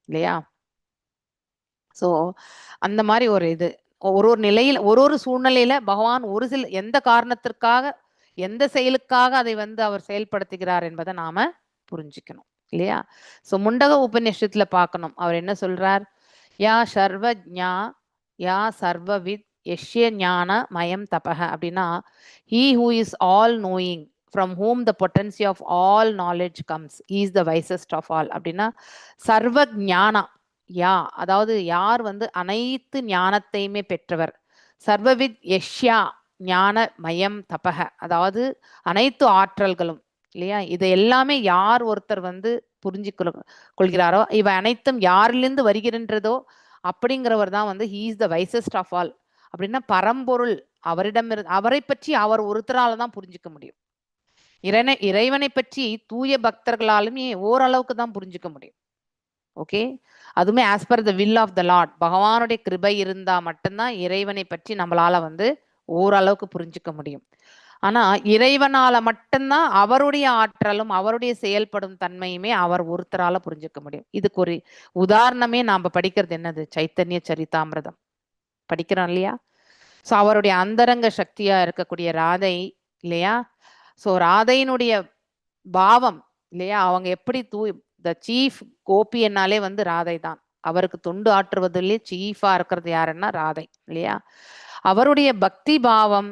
இல்லையா. ஸோ அந்த மாதிரி ஒரு இது ஒரு ஒரு நிலையில் ஒரு ஒரு சூழ்நிலையில பகவான் ஒரு சில எந்த காரணத்திற்காக எந்த செயலுக்காக அதை வந்து அவர் செயல்படுத்துகிறார் என்பதை நாம புரிஞ்சுக்கணும் இல்லையா. ஸோ முண்டக உபநிஷத்துல பார்க்கணும், அவர் என்ன சொல்றார், யா சர்வஜ்ஞா யா சர்வவித் யஷ்ய ஞான மயம் தபக அப்படின்னா, he who is all knowing from whom the potency of all knowledge comes, he is the wisest of all அப்படின்னா சர்வ ஞானா யா, அதாவது யார் வந்து அனைத்து ஞானத்தையுமே பெற்றவர், சர்வவித் யஷ்யா ஞான மயம் தபக, அதாவது அனைத்து ஆற்றல்களும் இல்லையா, இது எல்லாமே யார் ஒருத்தர் வந்து புரிஞ்சு கொள்கிறாரோ, இவை அனைத்தும் யாரிலிருந்து வருகின்றதோ அப்படிங்கிறவர் தான் வந்து he is the wisest of all அப்படின்னா பரம்பொருள் அவரிடமிருந்து, அவரை பற்றி அவர் ஒருத்தரால தான் புரிஞ்சுக்க முடியும். இறைவனை பற்றி தூய பக்தர்களாலுமே ஓரளவுக்கு தான் புரிஞ்சுக்க முடியும். ஓகே, அதுவுமே as per the will of the lord, பகவானுடைய கிருபை இருந்தா மட்டும்தான் இறைவனை பற்றி நம்மளால வந்து ஓரளவுக்கு புரிஞ்சுக்க முடியும். ஆனா இறைவனால மட்டும்தான் அவருடைய ஆற்றலும் அவருடைய செயல்படும் தன்மையுமே அவர் ஒருத்தரால புரிஞ்சுக்க முடியும். இதுக்கு ஒரு உதாரணமே நாம படிக்கிறது என்னது, சைத்தன்ய சரிதாமிரதம் படிக்கிறோம் இல்லையா. ஸோ அவருடைய அந்தரங்க சக்தியா இருக்கக்கூடிய ராதை இல்லையா. ஸோ ராதையினுடைய பாவம் இல்லையா, அவங்க எப்படி த சீஃப் கோபி என்னாலே வந்து ராதை தான், அவருக்கு தொண்டு ஆற்றுவதிலே சீஃபா இருக்கிறது யாருன்னா ராதை இல்லையா. அவருடைய பக்தி பாவம்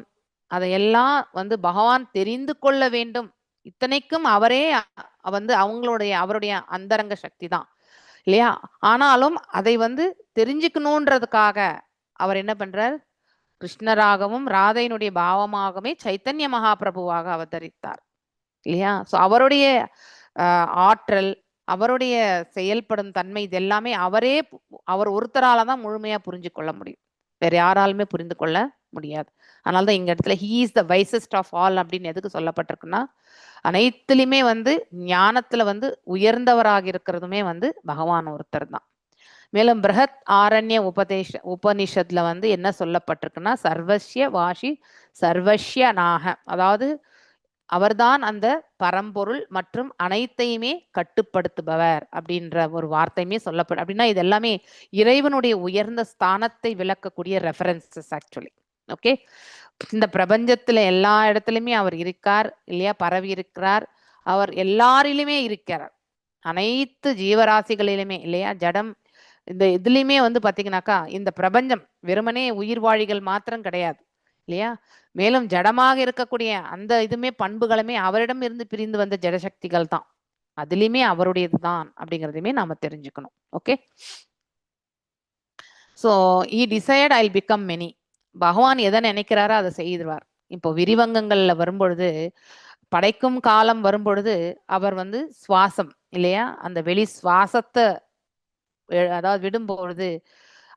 அதையெல்லாம் வந்து பகவான் தெரிந்து கொள்ள வேண்டும், இத்தனைக்கும் அவரே வந்து அவருடைய அந்தரங்க சக்தி தான் இல்லையா. ஆனாலும் அதை வந்து தெரிஞ்சுக்கணுன்றதுக்காக அவர் என்ன பண்றார், கிருஷ்ணராகவும் ராதையினுடைய பாவமாகவே சைத்தன்ய மகாபிரபுவாக அவதரித்தார் இல்லையா. ஸோ அவருடைய ஆற்றல் அவருடைய செயல்படும் தன்மை இது எல்லாமே அவர் ஒருத்தரால தான் முழுமையா புரிஞ்சு கொள்ள முடியும், வேற யாராலுமே புரிந்து கொள்ள முடியாது. அதனாலதான் இங்க இடத்துல he is the wisest of all அப்படின்னு எதுக்கு சொல்லப்பட்டிருக்குன்னா, அனைத்துலயுமே வந்து ஞானத்துல வந்து உயர்ந்தவராக இருக்கிறதுமே வந்து பகவான் ஒருத்தர் தான். மேலும் பிரகத் ஆரண்ய உபனிஷத்துல வந்து என்ன சொல்லப்பட்டிருக்குன்னா, சர்வஸ்ய வாஷி சர்வஸ்ய நாக, அதாவது அவர்தான் அந்த பரம்பொருள் மற்றும் அனைத்தையுமே கட்டுப்படுத்துபவர் அப்படின்ற ஒரு வார்த்தையுமே சொல்லப்படும். அப்படின்னா இது எல்லாமே இறைவனுடைய உயர்ந்த ஸ்தானத்தை விளக்கக்கூடிய ரெஃபரன்சஸ் ஆக்சுவலி. ஓகே, இந்த பிரபஞ்சத்துல எல்லா இடத்துலயுமே அவர் இருக்கார் இல்லையா, பரவி இருக்கிறார், அவர் எல்லாரிலுமே இருக்கிறார், அனைத்து ஜீவராசிகளிலுமே இல்லையா. ஜடம் இந்த இதுலயுமே வந்து பாத்தீங்கன்னாக்கா இந்த பிரபஞ்சம் வெறுமனே உயிர் வாழிகள் மாத்திரம் கிடையாது இல்லையா, மேலும் ஜடமாக இருக்கக்கூடிய அந்த இதுமே பண்புகளுமே அவரிடம் இருந்து பிரிந்து வந்த ஜடசக்திகள் தான், அதுலயுமே அவருடையது தான் அப்படிங்கிறதையுமே நாம தெரிஞ்சுக்கணும். Okay, so he decided I'll become many, பகவான் எதை நினைக்கிறாரோ அதை செய்திருவார். இப்போ விரிவங்கங்கள்ல வரும்பொழுது படைக்கும் காலம் வரும்பொழுது அவர் வந்து சுவாசம் இல்லையா, அந்த வெளி சுவாசத்தை அதாவது விடும்பொழுது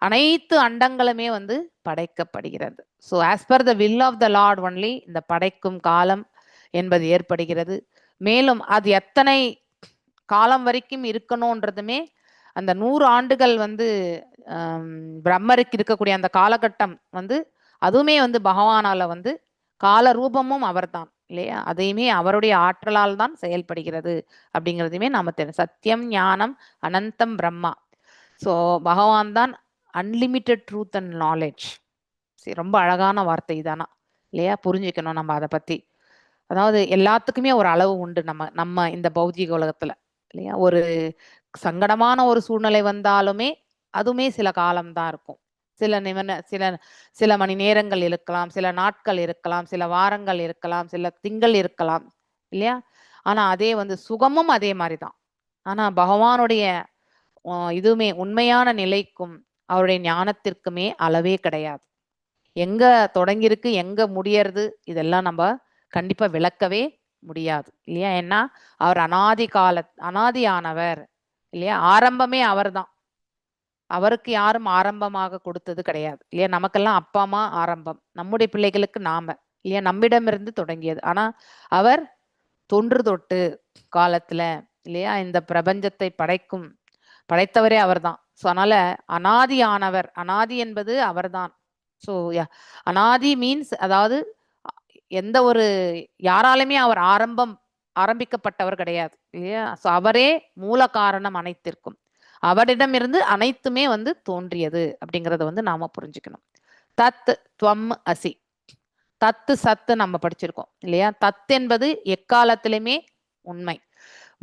அனைத்து அண்டங்களுமே வந்து படைக்கப்படுகிறது. So as per the will of the lord only இந்த படைக்கும் காலம் என்பது ஏற்படுகிறது. மேலும் அது எத்தனை காலம் வரைக்கும் இருக்கணும்ன்றதுமே அந்த 100 ஆண்டுகள் வந்து பிரம்மருக்கு இருக்கக்கூடிய அந்த காலகட்டம் வந்து அதுவுமே வந்து பகவானால வந்து கால ரூபமும் அவர்தான் இல்லையா, அதையுமே அவருடைய ஆற்றலால் தான் செயல்படுகிறது அப்படிங்கிறதுமே நாம தெரியும். சத்தியம் ஞானம் அனந்தம் பிரம்மா, ஸோ பகவான் தான் அன்லிமிட்டெட் ட்ரூத் அண்ட் நாலேஜ். சரி, ரொம்ப அழகான வார்த்தை தானா இல்லையா? புரிஞ்சுக்கணும் நம்ம அதை பத்தி. அதாவது எல்லாத்துக்குமே ஒரு அளவு உண்டு நம்ம இந்த பௌதிக உலகத்துல, இல்லையா? ஒரு சங்கடமான ஒரு சூழ்நிலை வந்தாலுமே அதுவுமே சில காலம்தான் இருக்கும். சில மணி நேரங்கள் இருக்கலாம், சில நாட்கள் இருக்கலாம், சில வாரங்கள் இருக்கலாம், சில திங்கள் இருக்கலாம், இல்லையா? ஆனா அதே வந்து சுகமும் அதே மாதிரிதான். ஆனா பகவானுடைய இதுவுமே உண்மையான நிலைக்கும் அவருடைய ஞானத்திற்குமே அளவே கிடையாது. எங்க தொடங்கியிருக்கு, எங்க முடியறது, இதெல்லாம் நம்ம கண்டிப்பா விளக்கவே முடியாது, இல்லையா? ஏன்னா அவர் அனாதியானவர், இல்லையா? ஆரம்பமே அவர்தான். அவருக்கு யாரும் ஆரம்பமாக கொடுத்தது கிடையாது, இல்லையா? நமக்கெல்லாம் அப்பா அம்மா ஆரம்பம், நம்முடைய பிள்ளைகளுக்கு நாம, இல்லையா? நம்மிடமிருந்து தொடங்கியது. ஆனா அவர் தொன்று தொட்டு காலத்துல, இல்லையா, இந்த பிரபஞ்சத்தை படைத்தவரே அவர்தான். ஸோ அதனால அனாதியானவர், அனாதி என்பது அவர்தான். ஸோ அனாதி மீன்ஸ் அதாவது எந்த ஒரு யாராலுமே அவர் ஆரம்பிக்கப்பட்டவர் கிடையாது, இல்லையா? ஸோ அவரே மூல காரணம் அனைத்திற்கும். அவரிடமிருந்து அனைத்துமே வந்து தோன்றியது அப்படிங்கிறத வந்து நாம புரிஞ்சுக்கணும். தத் துவம் அசி, தத்து சத்து நம்ம படிச்சிருக்கோம், இல்லையா? தத் என்பது எக்காலத்திலுமே உண்மை.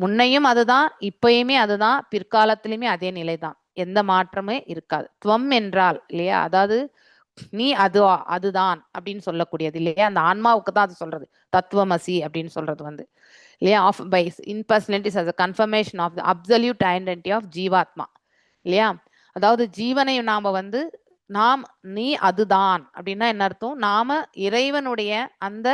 முன்னையும் அதுதான், இப்பயுமே அதுதான், பிற்காலத்திலுமே அதே நிலைதான். எந்த மாற்றமே இருக்காது. துவம் என்றால், இல்லையா, அதாவது நீ அதுதான் அப்படின்னு சொல்லக்கூடியது, இல்லையா? அந்த ஆன்மாவுக்கு தான் அது சொல்றது, தத்துவமசி அப்படின்னு சொல்றது வந்து, இல்லையா? Of by impersonalities as a confirmation of the absolute identity of ஜீவாத்மா, இல்லையா? அதாவது ஜீவனை நாம வந்து நீ அதுதான் அப்படின்னா என்ன அர்த்தம்? நாம இறைவனுடைய அந்த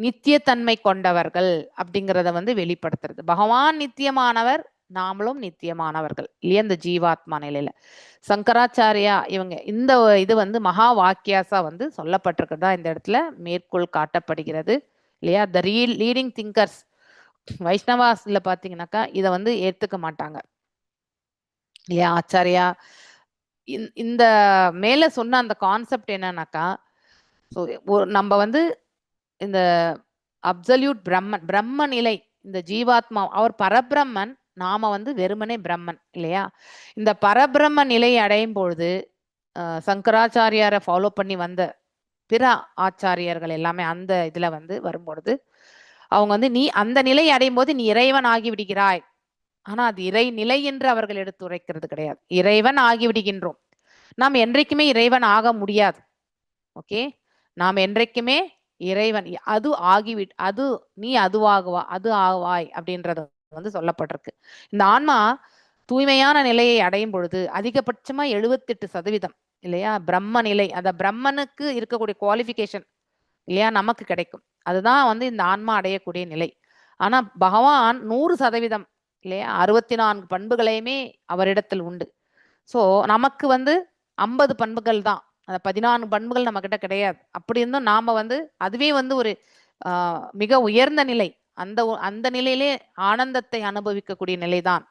நித்தியத்தன்மை கொண்டவர்கள் அப்படிங்கிறத வந்து வெளிப்படுத்துறது. பகவான் நித்தியமானவர், நாமளும் நித்தியமானவர்கள், இல்லையா? இந்த ஜீவாத்மா நிலையில சங்கராச்சாரியா இவங்க இந்த இது வந்து மகா வாக்கியாசா வந்து சொல்லப்பட்டிருக்கிறதா இந்த இடத்துல மேற்கோள் காட்டப்படுகிறது, இல்லையா? த லீடிங் திங்கர்ஸ் வைஷ்ணவாஸ்ல பாத்தீங்கன்னாக்கா இதை வந்து ஏத்துக்க மாட்டாங்க, இல்லையா? ஆச்சாரியா இந்த மேல சொன்ன அந்த கான்செப்ட் என்னன்னாக்கா, நம்ம வந்து இந்த அப்சல்யூட் பிரம்ம நிலை, இந்த ஜீவாத்மா அவர் பரபிரம்மன், நாம வந்து வெறுமனே பிரம்மன், இல்லையா? இந்த பரபிரம்ம நிலையை அடையும் பொழுது சங்கராச்சாரியாரை ஃபாலோ பண்ணி வந்த பிற ஆச்சாரியர்கள் எல்லாமே அந்த இதுல வந்து வரும்பொழுது அவங்க வந்து நீ அந்த நிலையை அடையும் போது நீ இறைவன் ஆகி விடுகிறாய். ஆனா அது இறை நிலை என்று அவர்கள் எடுத்து உரைக்கிறது கிடையாது. இறைவன் ஆகி விடுகின்றோம், நாம் என்றைக்குமே இறைவன் ஆக முடியாது. ஓகே, நாம் என்றைக்குமே இறைவன் அது நீ அது ஆவாய் அப்படின்றது வந்து சொல்லப்பட்டிருக்கு. இந்த ஆன்மா தூய்மையான நிலையை அடையும் பொழுது அதிகபட்சமா 78%, இல்லையா, பிரம்ம நிலை, அந்த பிரம்மனுக்கு இருக்கக்கூடிய குவாலிஃபிகேஷன், இல்லையா, நமக்கு கிடைக்கும். அதுதான் வந்து இந்த ஆன்மா அடையக்கூடிய நிலை. ஆனா பகவான் 100%, இல்லையா, 64 பண்புகளையுமே அவரிடத்தில் உண்டு. ஸோ நமக்கு வந்து 50 பண்புகள் தான், அந்த 14 பண்புகள் நம்ம கிட்ட கிடையாது. அப்படி இருந்தும் நாம வந்து அதுவே வந்து ஒரு மிக உயர்ந்த நிலை, அந்த நிலையிலே ஆனந்தத்தை அனுபவிக்கக்கூடிய நிலைதான்.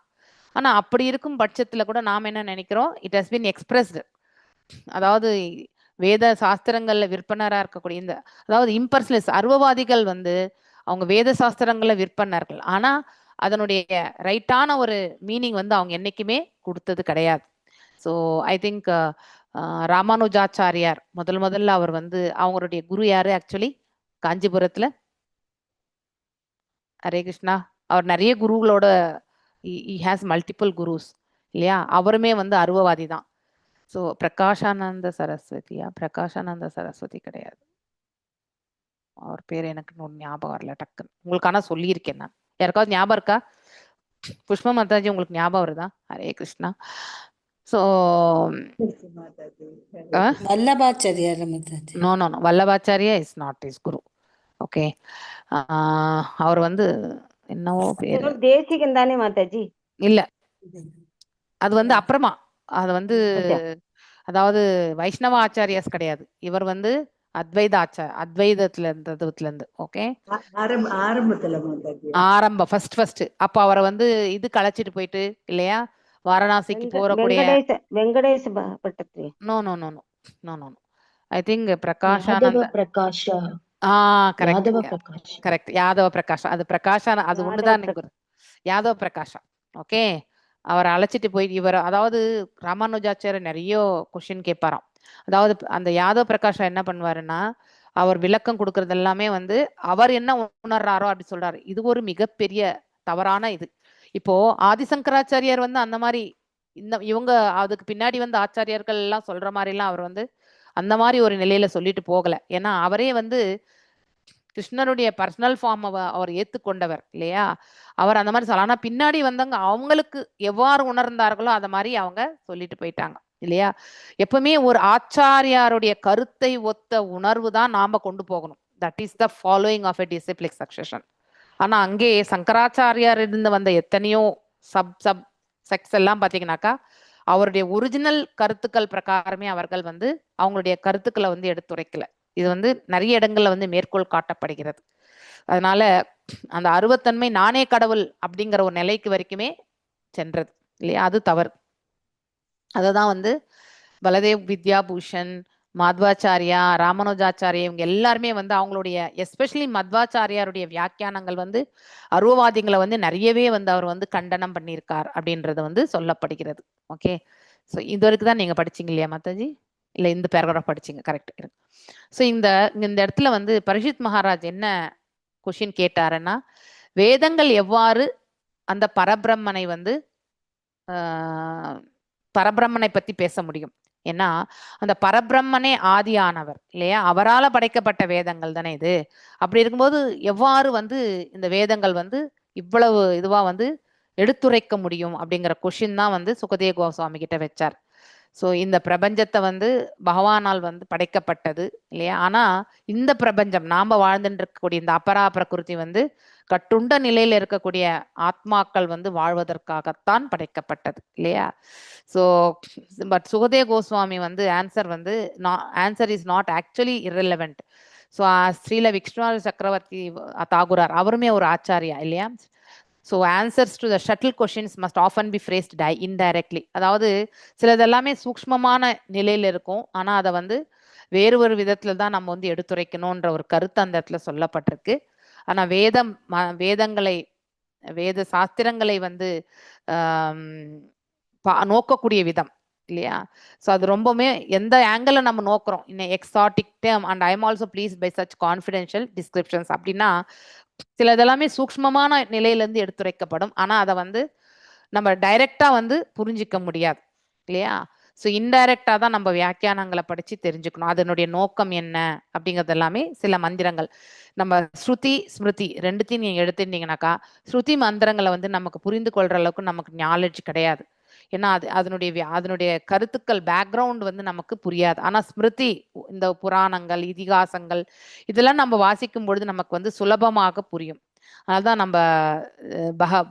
ஆனா அப்படி இருக்கும் பட்சத்துல கூட நாம் என்ன நினைக்கிறோம், இட் ஹஸ் பீன் எக்ஸ்பிரஸ்டு. அதாவது வேத சாஸ்திரங்கள்ல விற்பனரா இருக்கக்கூடிய இந்த, அதாவது இம்பர்சனலிஸ் அருவவாதிகள் வந்து அவங்க வேத சாஸ்திரங்கள்ல விற்பனர்கள், ஆனா அதனுடைய ரைட்டான ஒரு மீனிங் வந்து அவங்க என்னைக்குமே கொடுத்தது கிடையாது. ஸோ ஐ திங்க் ராமானுஜாச்சாரியார் முதல்ல அவர் வந்து அவங்களுடைய குரு யாரு ஆக்சுவலி காஞ்சிபுரத்துல? ஹரே கிருஷ்ணா. அவர் நிறைய குருகளோட ஹேஸ் மல்டிபிள் குருஸ், இல்லையா? அவருமே வந்து அருவவாதி தான். ஸோ பிரகாஷானந்த சரஸ்வதி கிடையாது, அவர் பேர் எனக்கு ஞாபகம் வரல டக்குன்னு. உங்களுக்கு ஆனா சொல்லியிருக்கேன் நான். யாருக்காவது ஞாபகம் இருக்கா? புஷ்பா மாதாஜி உங்களுக்கு ஞாபகம் வருதா? Hare Krishna. So Vallabhacharyar Mataji. No Vallabhacharya is not is guru. Okay, அவர் வந்து என்னவோ பேரு தேசிகன் தானே மாதாஜி? இல்ல, அது வந்து அப்புறமா, அது வந்து அதாவது வைஷ்ணவ ஆச்சாரியாஸ் கிடையாது. இவர் வந்து அத்வைதத்துல இருந்து. ஓகே, ஆரம்ப ஃபர்ஸ்ட் அப்ப அவரை வந்து இது கலைச்சிட்டு போயிட்டு, இல்லையா, வாரணாசிக்கு போறக்கூடிய Venkatesa Bhattathiri. No I think Prakashananda correct Yadava Prakash. அது பிரகாஷான அது ஒண்ணுதான் யாதவ பிரகாஷா. ஓகே, அவரை அழைச்சிட்டு போயிட்டு இவர், அதாவது ராமானுஜாச்சாரியர் நிறைய கொஸ்டின் கேட்பாராம். அதாவது அந்த யாதவ பிரகாஷா என்ன பண்ணுவாருன்னா, அவர் விளக்கம் கொடுக்கறது எல்லாமே வந்து அவர் என்ன உணர்றாரோ அப்படி சொல்றாரு. இது ஒரு மிகப்பெரிய தவறான இது. இப்போ ஆதிசங்கராச்சாரியார் வந்து அந்த மாதிரி இவங்க அதுக்கு பின்னாடி வந்து ஆச்சாரியர்கள் எல்லாம் சொல்ற மாதிரி எல்லாம் அவர் வந்து அந்த மாதிரி ஒரு நிலையில சொல்லிட்டு போகல. ஏன்னா அவரே வந்து கிருஷ்ணருடைய பர்சனல் ஃபார்ம் அவர் ஏத்துக்கொண்டவர் இல்லையா. அவர் அந்த மாதிரி சொல்ல, ஆனா பின்னாடி வந்தவங்க அவங்களுக்கு எவ்வாறு உணர்ந்தார்களோ அத மாதிரி அவங்க சொல்லிட்டு போயிட்டாங்க இல்லையா. எப்பவுமே ஒரு ஆச்சாரியாருடைய கருத்தை ஒத்த உணர்வு தான் நாம கொண்டு போகணும். That is the following of a disciplic succession. ஆனா அங்கே சங்கராச்சாரியார் இருந்து வந்த எத்தனையோ சப் செக்ஸ் எல்லாம் பாத்தீங்கன்னாக்கா அவருடைய ஒரிஜினல் கருத்துக்கள் பிரகாரமே அவர்கள் வந்து அவங்களுடைய கருத்துக்களை வந்து எடுத்துரைக்கல. இது வந்து நிறைய இடங்கள்ல வந்து மேற்கோள் காட்டப்படுகிறது. அதனால அந்த அருவத்தன்மை நானே கடவுள் அப்படிங்கிற ஒரு நிலைக்கு வரைக்குமே சென்றது இல்லையா, அது தவறு. அததான் வந்து பலதேவ் வித்யாபூஷன், மாத்வாச்சாரியா, ராமானுஜாச்சாரியா இவங்க எல்லாருமே வந்து அவங்களுடைய எஸ்பெஷலி மத்வாச்சாரியாருடைய வியாக்கியானங்கள் வந்து அருவவாதிகளை வந்து நிறையவே வந்து அவர் வந்து கண்டனம் பண்ணியிருக்கார் அப்படின்றது வந்து சொல்லப்படுகிறது. ஓகே, ஸோ இது வரைக்கும் தான் நீங்க படிச்சீங்க இல்லையா மாதாஜி? இல்ல இந்த பேராகிராஃப் படிச்சீங்க, கரெக்ட். ஸோ இந்த இடத்துல வந்து பரிஷித் மகாராஜ் என்ன கொஷின் கேட்டாருன்னா, வேதங்கள் எவ்வாறு அந்த பரபிரம்மனை வந்து பரபிரம்மனை பத்தி பேச முடியும்? ஏன்னா அந்த பரபிரம்மனே ஆதியானவர் இல்லையா, அவரால படைக்கப்பட்ட வேதங்கள் தானே இது. அப்படி இருக்கும்போது எவ்வாறு வந்து இந்த வேதங்கள் வந்து இவ்வளவு இதுவா வந்து எடுத்துரைக்க முடியும் அப்படிங்கிற கொஷின் தான் வந்து சுகதேவ கோஸ்வாமி கிட்ட வச்சார். ஸோ இந்த பிரபஞ்சத்தை வந்து பகவானால் வந்து படைக்கப்பட்டது இல்லையா. ஆனா இந்த பிரபஞ்சம் நாம வாழ்ந்துட்டு இருக்கக்கூடிய இந்த அபரா பிரகிருதி வந்து கட்டுண்ட நிலையில இருக்கக்கூடிய ஆத்மாக்கள் வந்து வாழ்வதற்காகத்தான் படைக்கப்பட்டது இல்லையா. ஸோ பட் சுகதேவ கோஸ்வாமி வந்து answer is not actually irrelevant. So Srila Vishnu Chakravarthi Thakurar அவருமே ஒரு ஆச்சாரியா இல்லையா. So answers to the subtle questions must often be phrased indirectly. அதாவது சிலதெல்லாமே சூக்ஷ்மமான நிலையில இருக்கும், ஆனா அதை வந்து வேறு ஒரு விதத்துல தான் நம்ம வந்து எடுத்துரைக்கணும்ன்ற ஒரு கருத்து அந்த இடத்துல சொல்லப்பட்டிருக்கு. ஆனா வேதங்களை வேத சாஸ்திரங்களை வந்து நோக்கக்கூடிய விதம் இல்லையா. ஸோ அது ரொம்பவுமே எந்த ஆங்கிள் நம்ம நோக்குறோம் இன்னும் exotic term and I am also please buy such confidential descriptions அப்படின்னா சில இதெல்லாமே சூக்ஷ்மமான நிலையிலேருந்து எடுத்துரைக்கப்படும். ஆனா அதை வந்து நம்ம டைரக்டா வந்து புரிஞ்சிக்க முடியாது இல்லையா. ஸோ இன்டைரக்டா தான் நம்ம வியாக்கியானங்களை படிச்சு தெரிஞ்சுக்கணும் அதனுடைய நோக்கம் என்ன அப்படிங்கிறது எல்லாமே. சில மந்திரங்கள் நம்ம ஸ்ருதி ஸ்மிருதி ரெண்டுத்தையும் நீங்க எடுத்துட்டீங்கன்னாக்கா ஸ்ருதி மந்திரங்களை வந்து நமக்கு புரிந்து கொள்ற அளவுக்கு நமக்கு நாலேஜ் கிடையாது. ஏன்னா அதனுடைய கருத்துக்கள் பேக்ரவுண்ட் வந்து நமக்கு புரியாது. ஆனா ஸ்மிருதி இந்த புராணங்கள் இதிகாசங்கள் இதெல்லாம் நம்ம வாசிக்கும் பொழுது நமக்கு வந்து சுலபமாக புரியும். அதனால்தான் நம்ம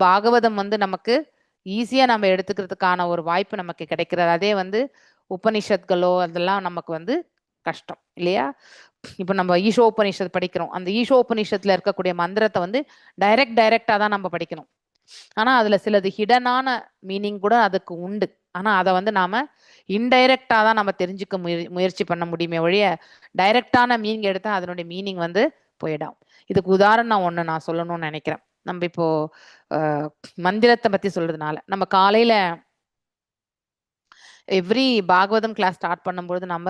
பாகவதம் வந்து நமக்கு ஈஸியா நம்ம எடுத்துக்கிறதுக்கான ஒரு வாய்ப்பு நமக்கு கிடைக்கிறது. அதே வந்து உபனிஷத்களோ அதெல்லாம் நமக்கு வந்து கஷ்டம் இல்லையா. இப்ப நம்ம ஈஷோபனிஷத் படிக்கிறோம், அந்த ஈஷோபனிஷத்துல இருக்கக்கூடிய மந்திரத்தை வந்து டைரக்டா தான் நம்ம படிக்கணும். ஆனா அதுல சிலது ஹிடனான மீனிங் கூட அதுக்கு உண்டு. ஆனா அதை வந்து நாம இன்டைரக்டா தான் நம்ம தெரிஞ்சுக்க முயற்சி பண்ண முடியுமே ஒழிய டைரக்டான மீனிங் எடுத்தா அதனுடைய மீனிங் வந்து போயிடும். இதுக்கு உதாரணம் ஒண்ணு நான் சொல்லணும்னு நினைக்கிறேன். நம்ம இப்போ மந்திரத்தை பத்தி சொல்றதுனால நம்ம காலையில எவ்ரி பாகவதம் கிளாஸ் ஸ்டார்ட் பண்ணும்போது நம்ம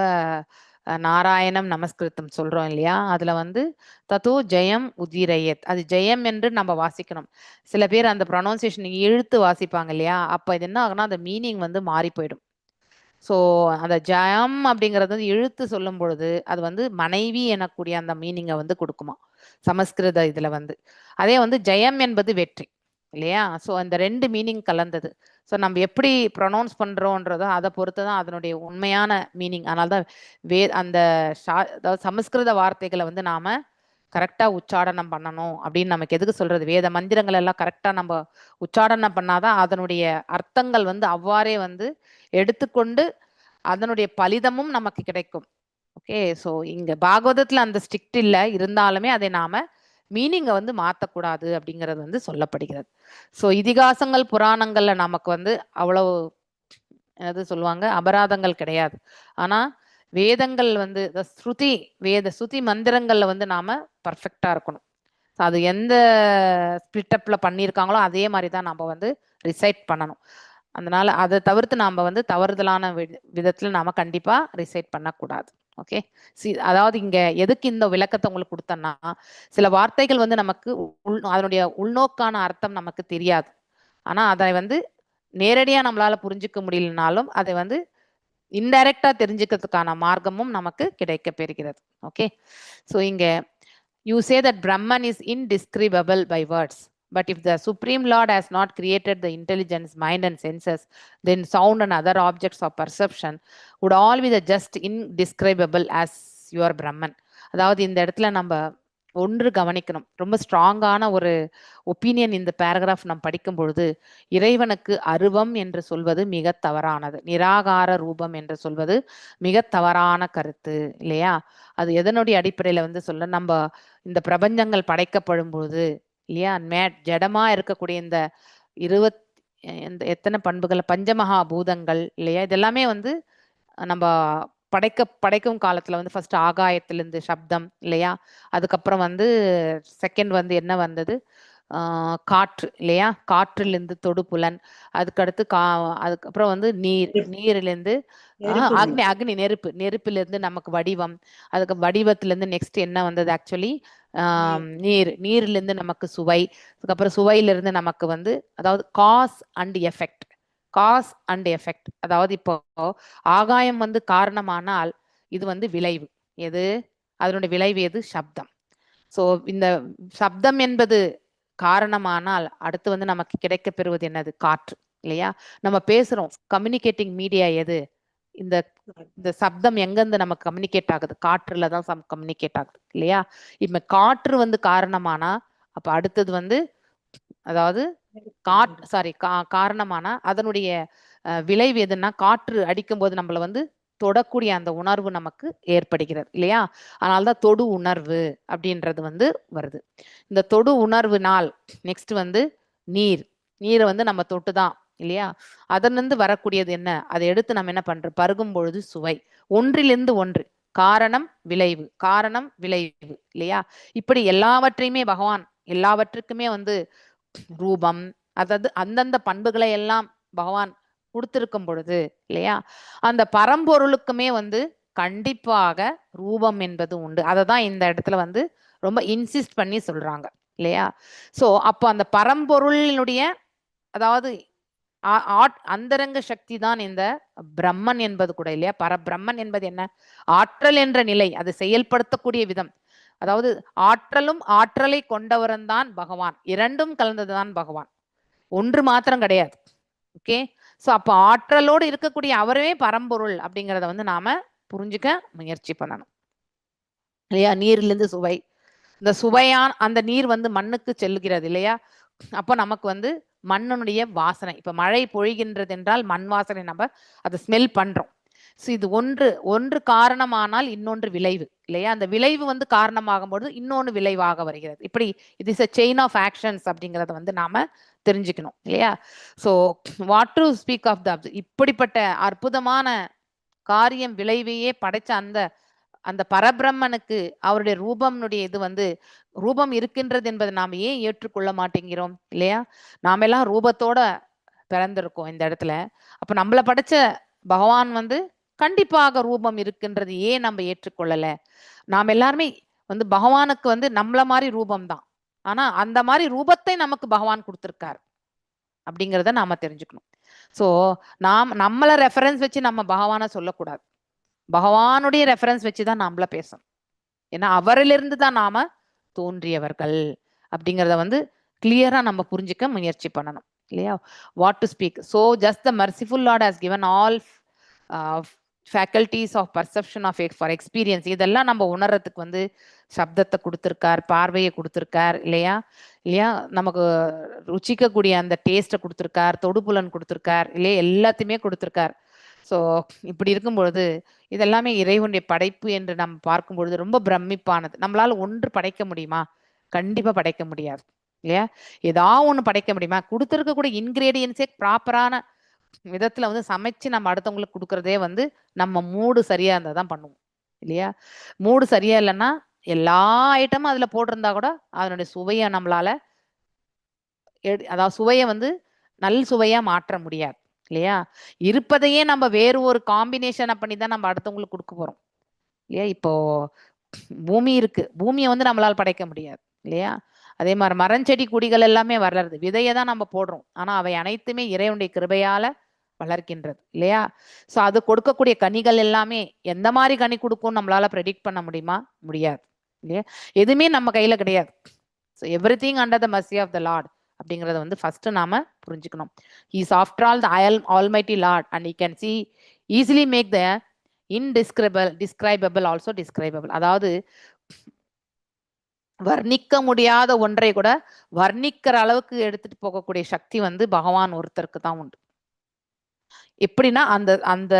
நாராயணம் நமஸ்கிருதம் சொல்றோம் இல்லையா. அதுல வந்து தத்து ஜெயம் உதிரயத், அது ஜெயம் என்று நம்ம வாசிக்கணும். சில பேர் அந்த ப்ரொனவுன்சியேஷன் இழுத்து வாசிப்பாங்க இல்லையா, அப்ப இது என்ன ஆகுனா அந்த மீனிங் வந்து மாறி போயிடும். ஸோ அந்த ஜெயம் அப்படிங்கிறது வந்து இழுத்து சொல்லும் பொழுது அது வந்து மனைவி எனக்கூடிய அந்த மீனிங்கை வந்து கொடுக்குமா சமஸ்கிருத இதுல வந்து. அதே வந்து ஜெயம் என்பது வெற்றி இல்லையா. ஸோ அந்த ரெண்டு மீனிங் கலந்தது. ஸோ நம்ம எப்படி ப்ரொனவுன்ஸ் பண்றோன்றதோ அதை பொறுத்து தான் அதனுடைய உண்மையான மீனிங். அதனால்தான் அதாவது சமஸ்கிருத வார்த்தைகளை வந்து நாம கரெக்டா உச்சாடனம் பண்ணணும் அப்படின்னு நமக்கு எதுக்கு சொல்றது. வேத மந்திரங்கள் எல்லாம் கரெக்டா நம்ம உச்சாடனம் பண்ணாதான் அதனுடைய அர்த்தங்கள் வந்து அவ்வாறே வந்து எடுத்துக்கொண்டு அதனுடைய பலிதமும் நமக்கு கிடைக்கும். ஓகே, ஸோ இங்க பாகவதத்துல அந்த ஸ்ட்ரிக்ட் இல்லை, இருந்தாலுமே அதை நாம மீனிங்கை வந்து மாற்றக்கூடாது அப்படிங்கிறது வந்து சொல்லப்படுகிறது. ஸோ இதிகாசங்கள் புராணங்கள்ல நமக்கு வந்து அவ்வளவு என்னது சொல்லுவாங்க அபராதங்கள் கிடையாது. ஆனா வேதங்கள் வந்து ஸ்ருதி மந்திரங்கள்ல வந்து நாம பர்ஃபெக்டா இருக்கணும். அது எந்த ஸ்பிளிட்டப்ல பண்ணியிருக்காங்களோ அதே மாதிரி தான் நம்ம வந்து ரிசைட் பண்ணணும். அதனால அதை தவிர்த்து நாம வந்து தவறுதலான விதத்துல நாம கண்டிப்பா ரிசைட் பண்ணக்கூடாது. ஓகே. அதாவது இங்க எதுக்கு இந்த விளக்கத்தை உங்களுக்கு கொடுத்தேன்னா, சில வார்த்தைகள் வந்து நமக்கு அதனுடைய உள்நோக்கான அர்த்தம் நமக்கு தெரியாது. ஆனா அதை வந்து நேரடியா நம்மளால புரிஞ்சுக்க முடியலனாலும் அதை வந்து இன்டைரக்டா தெரிஞ்சுக்கிறதுக்கான மார்க்கமும் நமக்கு கிடைக்க பெறுகிறது. ஓகே. ஸோ இங்க you say that Brahman is indescribable by words. But if the Supreme Lord has not created the intelligence, mind, and senses, then sound and other objects of perception would all be the just indescribable as your Brahman. அதாவது இந்த இடத்துல நம்ம ஒன்று கவனிக்கணும். ரொம்ப ஸ்ட்ராங்கான ஒரு opinion இந்த பேராகிராஃப் நாம் படிக்கும் பொழுது, இறைவனுக்கு அருவம் என்று சொல்வது மிக தவறானது, நிராகார ரூபம் என்று சொல்வது மிக தவறான கருத்து இல்லையா? அது எதனுடைய அடிப்படையில வந்து சொல்ல, நம்ம இந்த பிரபஞ்சங்கள் படைக்கப்படும் பொழுது இல்லையா, ஜடமா இருக்கக்கூடிய இந்த எத்தனை பண்புகள், பஞ்சமகா பூதங்கள் இல்லையா, இதெல்லாமே வந்து நம்ம படைக்கும் காலத்துல வந்து ஃபர்ஸ்ட் ஆகாயத்திலிருந்து சப்தம் இல்லையா, அதுக்கப்புறம் வந்து செகண்ட் வந்து என்ன வந்தது, காற்று இல்லையா, காற்றிலிருந்து தொடுப்புலன், அதுக்கடுத்து அதுக்கப்புறம் வந்து நீரிலிருந்து அக்னி நெருப்பிலிருந்து நமக்கு வடிவம், அதுக்கு வடிவத்திலிருந்து நெக்ஸ்ட் என்ன வந்தது ஆக்சுவலி நீரிலிருந்து நமக்கு சுவை, அதுக்கப்புறம் சுவையிலிருந்து நமக்கு வந்து அதாவது காஸ் அண்ட் எஃபெக்ட். அதாவது இப்போ ஆகாயம் வந்து காரணமானால் இது வந்து விளைவு எது, அதனுடைய விளைவு எது, சப்தம். ஸோ இந்த சப்தம் என்பது காரணமானால் அடுத்து வந்து நமக்கு கிடைக்க பெறுவது என்னது, காற்று இல்லையா. நம்ம பேசுறோம், கம்யூனிகேட்டிங் மீடியா எது, இந்த சப்தம் எங்கிருந்து நமக்கு கம்யூனிகேட் ஆகுது, காற்றுல தான் கம்யூனிகேட் ஆகுது இல்லையா. இப்ப காற்று வந்து காரணமானா அப்ப அடுத்தது வந்து அதாவது காரணமானா அதனுடைய விளைவு எதுன்னா, காற்று அடிக்கும் போது நம்மள வந்து தொடக்கூடிய அந்த உணர்வு நமக்கு ஏற்படுகிறது இல்லையா. அதனால்தான் தொடு உணர்வு அப்படின்றது வந்து வருது. இந்த தொடு உணர்வுனால் நெக்ஸ்ட் வந்து நீரை வந்து நம்ம தொட்டுதான் இல்லையா, அதனிருந்து வரக்கூடியது என்ன, அதை எடுத்து நம்ம என்ன பண்றோம், பருகும் பொழுது சுவை. ஒன்றிலிருந்து ஒன்று, காரணம் விளைவு இல்லையா. இப்படி எல்லாவற்றையுமே பகவான் எல்லாவற்றுக்குமே வந்து ரூபம், அதாவது அந்தந்த பண்புகளை எல்லாம் பகவான் கொடுத்திருக்கும் பொழுது இல்லையா, அந்த பரம்பொருளுக்குமே வந்து கண்டிப்பாக ரூபம் என்பது உண்டு. அதை தான் இந்த இடத்துல வந்து ரொம்ப இன்சிஸ்ட் பண்ணி சொல்றாங்க இல்லையா. சோ அப்போ அந்த பரம்பொருளினுடைய அதாவது அந்தரங்க சக்தி தான் இந்த பிரம்மன் என்பது கூட இல்லையா. பரபிரம்மன் என்பது என்ன, ஆற்றல் என்ற நிலை, அது செயல்படுத்தக்கூடிய விதம். அதாவது ஆற்றலை கொண்டவரன் தான் பகவான், இரண்டும் கலந்ததுதான் பகவான், ஒன்று மாத்திரம் கிடையாது. ஓகே. ஸோ அப்போ ஆற்றலோடு இருக்கக்கூடிய அவரே பரம்பொருள் அப்படிங்கிறத வந்து நாம புரிஞ்சுக்க முயற்சி பண்ணணும் இல்லையா. நீரிலிருந்து சுவை, இந்த சுவையான் அந்த நீர் வந்து மண்ணுக்கு செல்லுகிறது இல்லையா. அப்போ நமக்கு வந்து மண்ணுடைய வாசனை, இப்ப மழை பொழிகின்றது என்றால் மண் வாசனை நம்ம அதை ஸ்மெல் பண்றோம். ஸோ இது ஒன்று காரணமானால் இன்னொன்று விளைவு இல்லையா. அந்த விளைவு வந்து காரணமாகும் பொழுது இன்னொன்று விளைவாக வருகிறது. இப்படி it is a chain of actions அப்படிங்கிறத வந்து நாம தெரிஞ்சுக்கணும் இல்லையா. So what to speak of the இப்படிப்பட்ட அற்புதமான காரியம் விளைவையே படைச்ச அந்த பரபிரம்மனுக்கு அவருடைய ரூபம்னுடைய இது வந்து ரூபம் இருக்கின்றது என்பதை நாம் ஏன் ஏற்றுக்கொள்ள மாட்டேங்கிறோம் இல்லையா. நாம எல்லாம் ரூபத்தோட பிறந்திருக்கோம் இந்த இடத்துல. அப்ப நம்மளை படைச்ச பகவான் வந்து கண்டிப்பாக ரூபம் இருக்கின்றது ஏன் நம்ம ஏற்றுக்கொள்ளல. நாம் எல்லாருமே வந்து பகவானுக்கு வந்து நம்மள மாதிரி ரூபம் தான், ஆனா அந்த மாதிரி ரூபத்தை நமக்கு பகவான் கொடுத்திருக்காரு அப்படிங்கிறத நாம தெரிஞ்சுக்கணும். சோ நம்மள ரெஃபரன்ஸ் வச்சு நம்ம பகவானை சொல்லக்கூடாது, பகவானுடைய ரெஃபரன்ஸ் வச்சுதான் நம்மள பேசணும். ஏன்னா அவரிலிருந்து தான் நாம தோன்றியவர்கள் அப்படிங்கிறத வந்து கிளியரா நம்ம புரிஞ்சுக்க முயற்சி பண்ணணும் இல்லையா. What to speak. So just the merciful lord has given all faculties of perception of for experience. இதெல்லாம் நம்ம உணர்றதுக்கு வந்து சப்தத்தை கொடுத்துருக்கார், பார்வையை கொடுத்துருக்கார் இல்லையா. நமக்கு ருச்சிக்கக்கூடிய அந்த டேஸ்ட்டை கொடுத்துருக்கார், தொடுபுலன் கொடுத்துருக்கார் இல்லையா, எல்லாத்தையுமே கொடுத்துருக்கார். ஸோ இப்படி இருக்கும்பொழுது இதெல்லாமே இறைவனுடைய படைப்பு என்று நம்ம பார்க்கும் பொழுது ரொம்ப பிரமிப்பானது. நம்மளால ஒன்று படைக்க முடியுமா, கண்டிப்பா படைக்க முடியாது இல்லையா. ஏதாவது ஒண்ணு படைக்க முடியுமா, கொடுத்துருக்கக்கூடிய இன்கிரீடியன்ஸே ப்ராப்பரான விதத்துல வந்து சமைச்சு நம்ம அடுத்தவங்களுக்கு கொடுக்கறதே வந்து நம்ம மூடு சரியா இருந்தா தான் பண்ணுவோம் இல்லையா. மூடு சரியா இல்லைன்னா எல்லா ஐட்டமும் அதுல போட்டிருந்தா கூட அதனுடைய சுவையை நம்மளால அதாவது சுவையை வந்து நல் சுவையா மாற்ற முடியாது இல்லையா. இருப்பதையே நம்ம வேறு ஒரு காம்பினேஷனை பண்ணி தான் நம்ம அடுத்தவங்களுக்கு கொடுக்க போறோம் இல்லையா? இப்போ பூமி இருக்கு, பூமியை வந்து நம்மளால படைக்க முடியாது இல்லையா? அதே மாதிரி மரஞ்செடி கொடிகள் எல்லாமே வளருது, விதையை தான் நம்ம போடுறோம், ஆனா அவை அனைத்துமே இறைவனுடைய கிருபையால வளர்க்கின்றது இல்லையா? ஸோ அது கொடுக்கக்கூடிய கனிகள் எல்லாமே எந்த மாதிரி கனி கொடுக்கும் நம்மளால ப்ரெடிக்ட் பண்ண முடியுமா? முடியாது இல்லையா? எதுவுமே நம்ம கையில கிடையாது. So every thing under the mercy of the lord அப்படிங்கிறத வந்து ஃபர்ஸ்ட் நாம புரிஞ்சுக்கணும். He's after all the almighty lord and you can see easily make the describable also describable. அதாவது வர்ணிக்க முடியாத ஒன்றை கூட வர்ணிக்கிற அளவுக்கு எடுத்துட்டு போகக்கூடிய சக்தி வந்து பகவான் ஒருத்தருக்கு தான் உண்டு. எப்படின்னா அந்த அந்த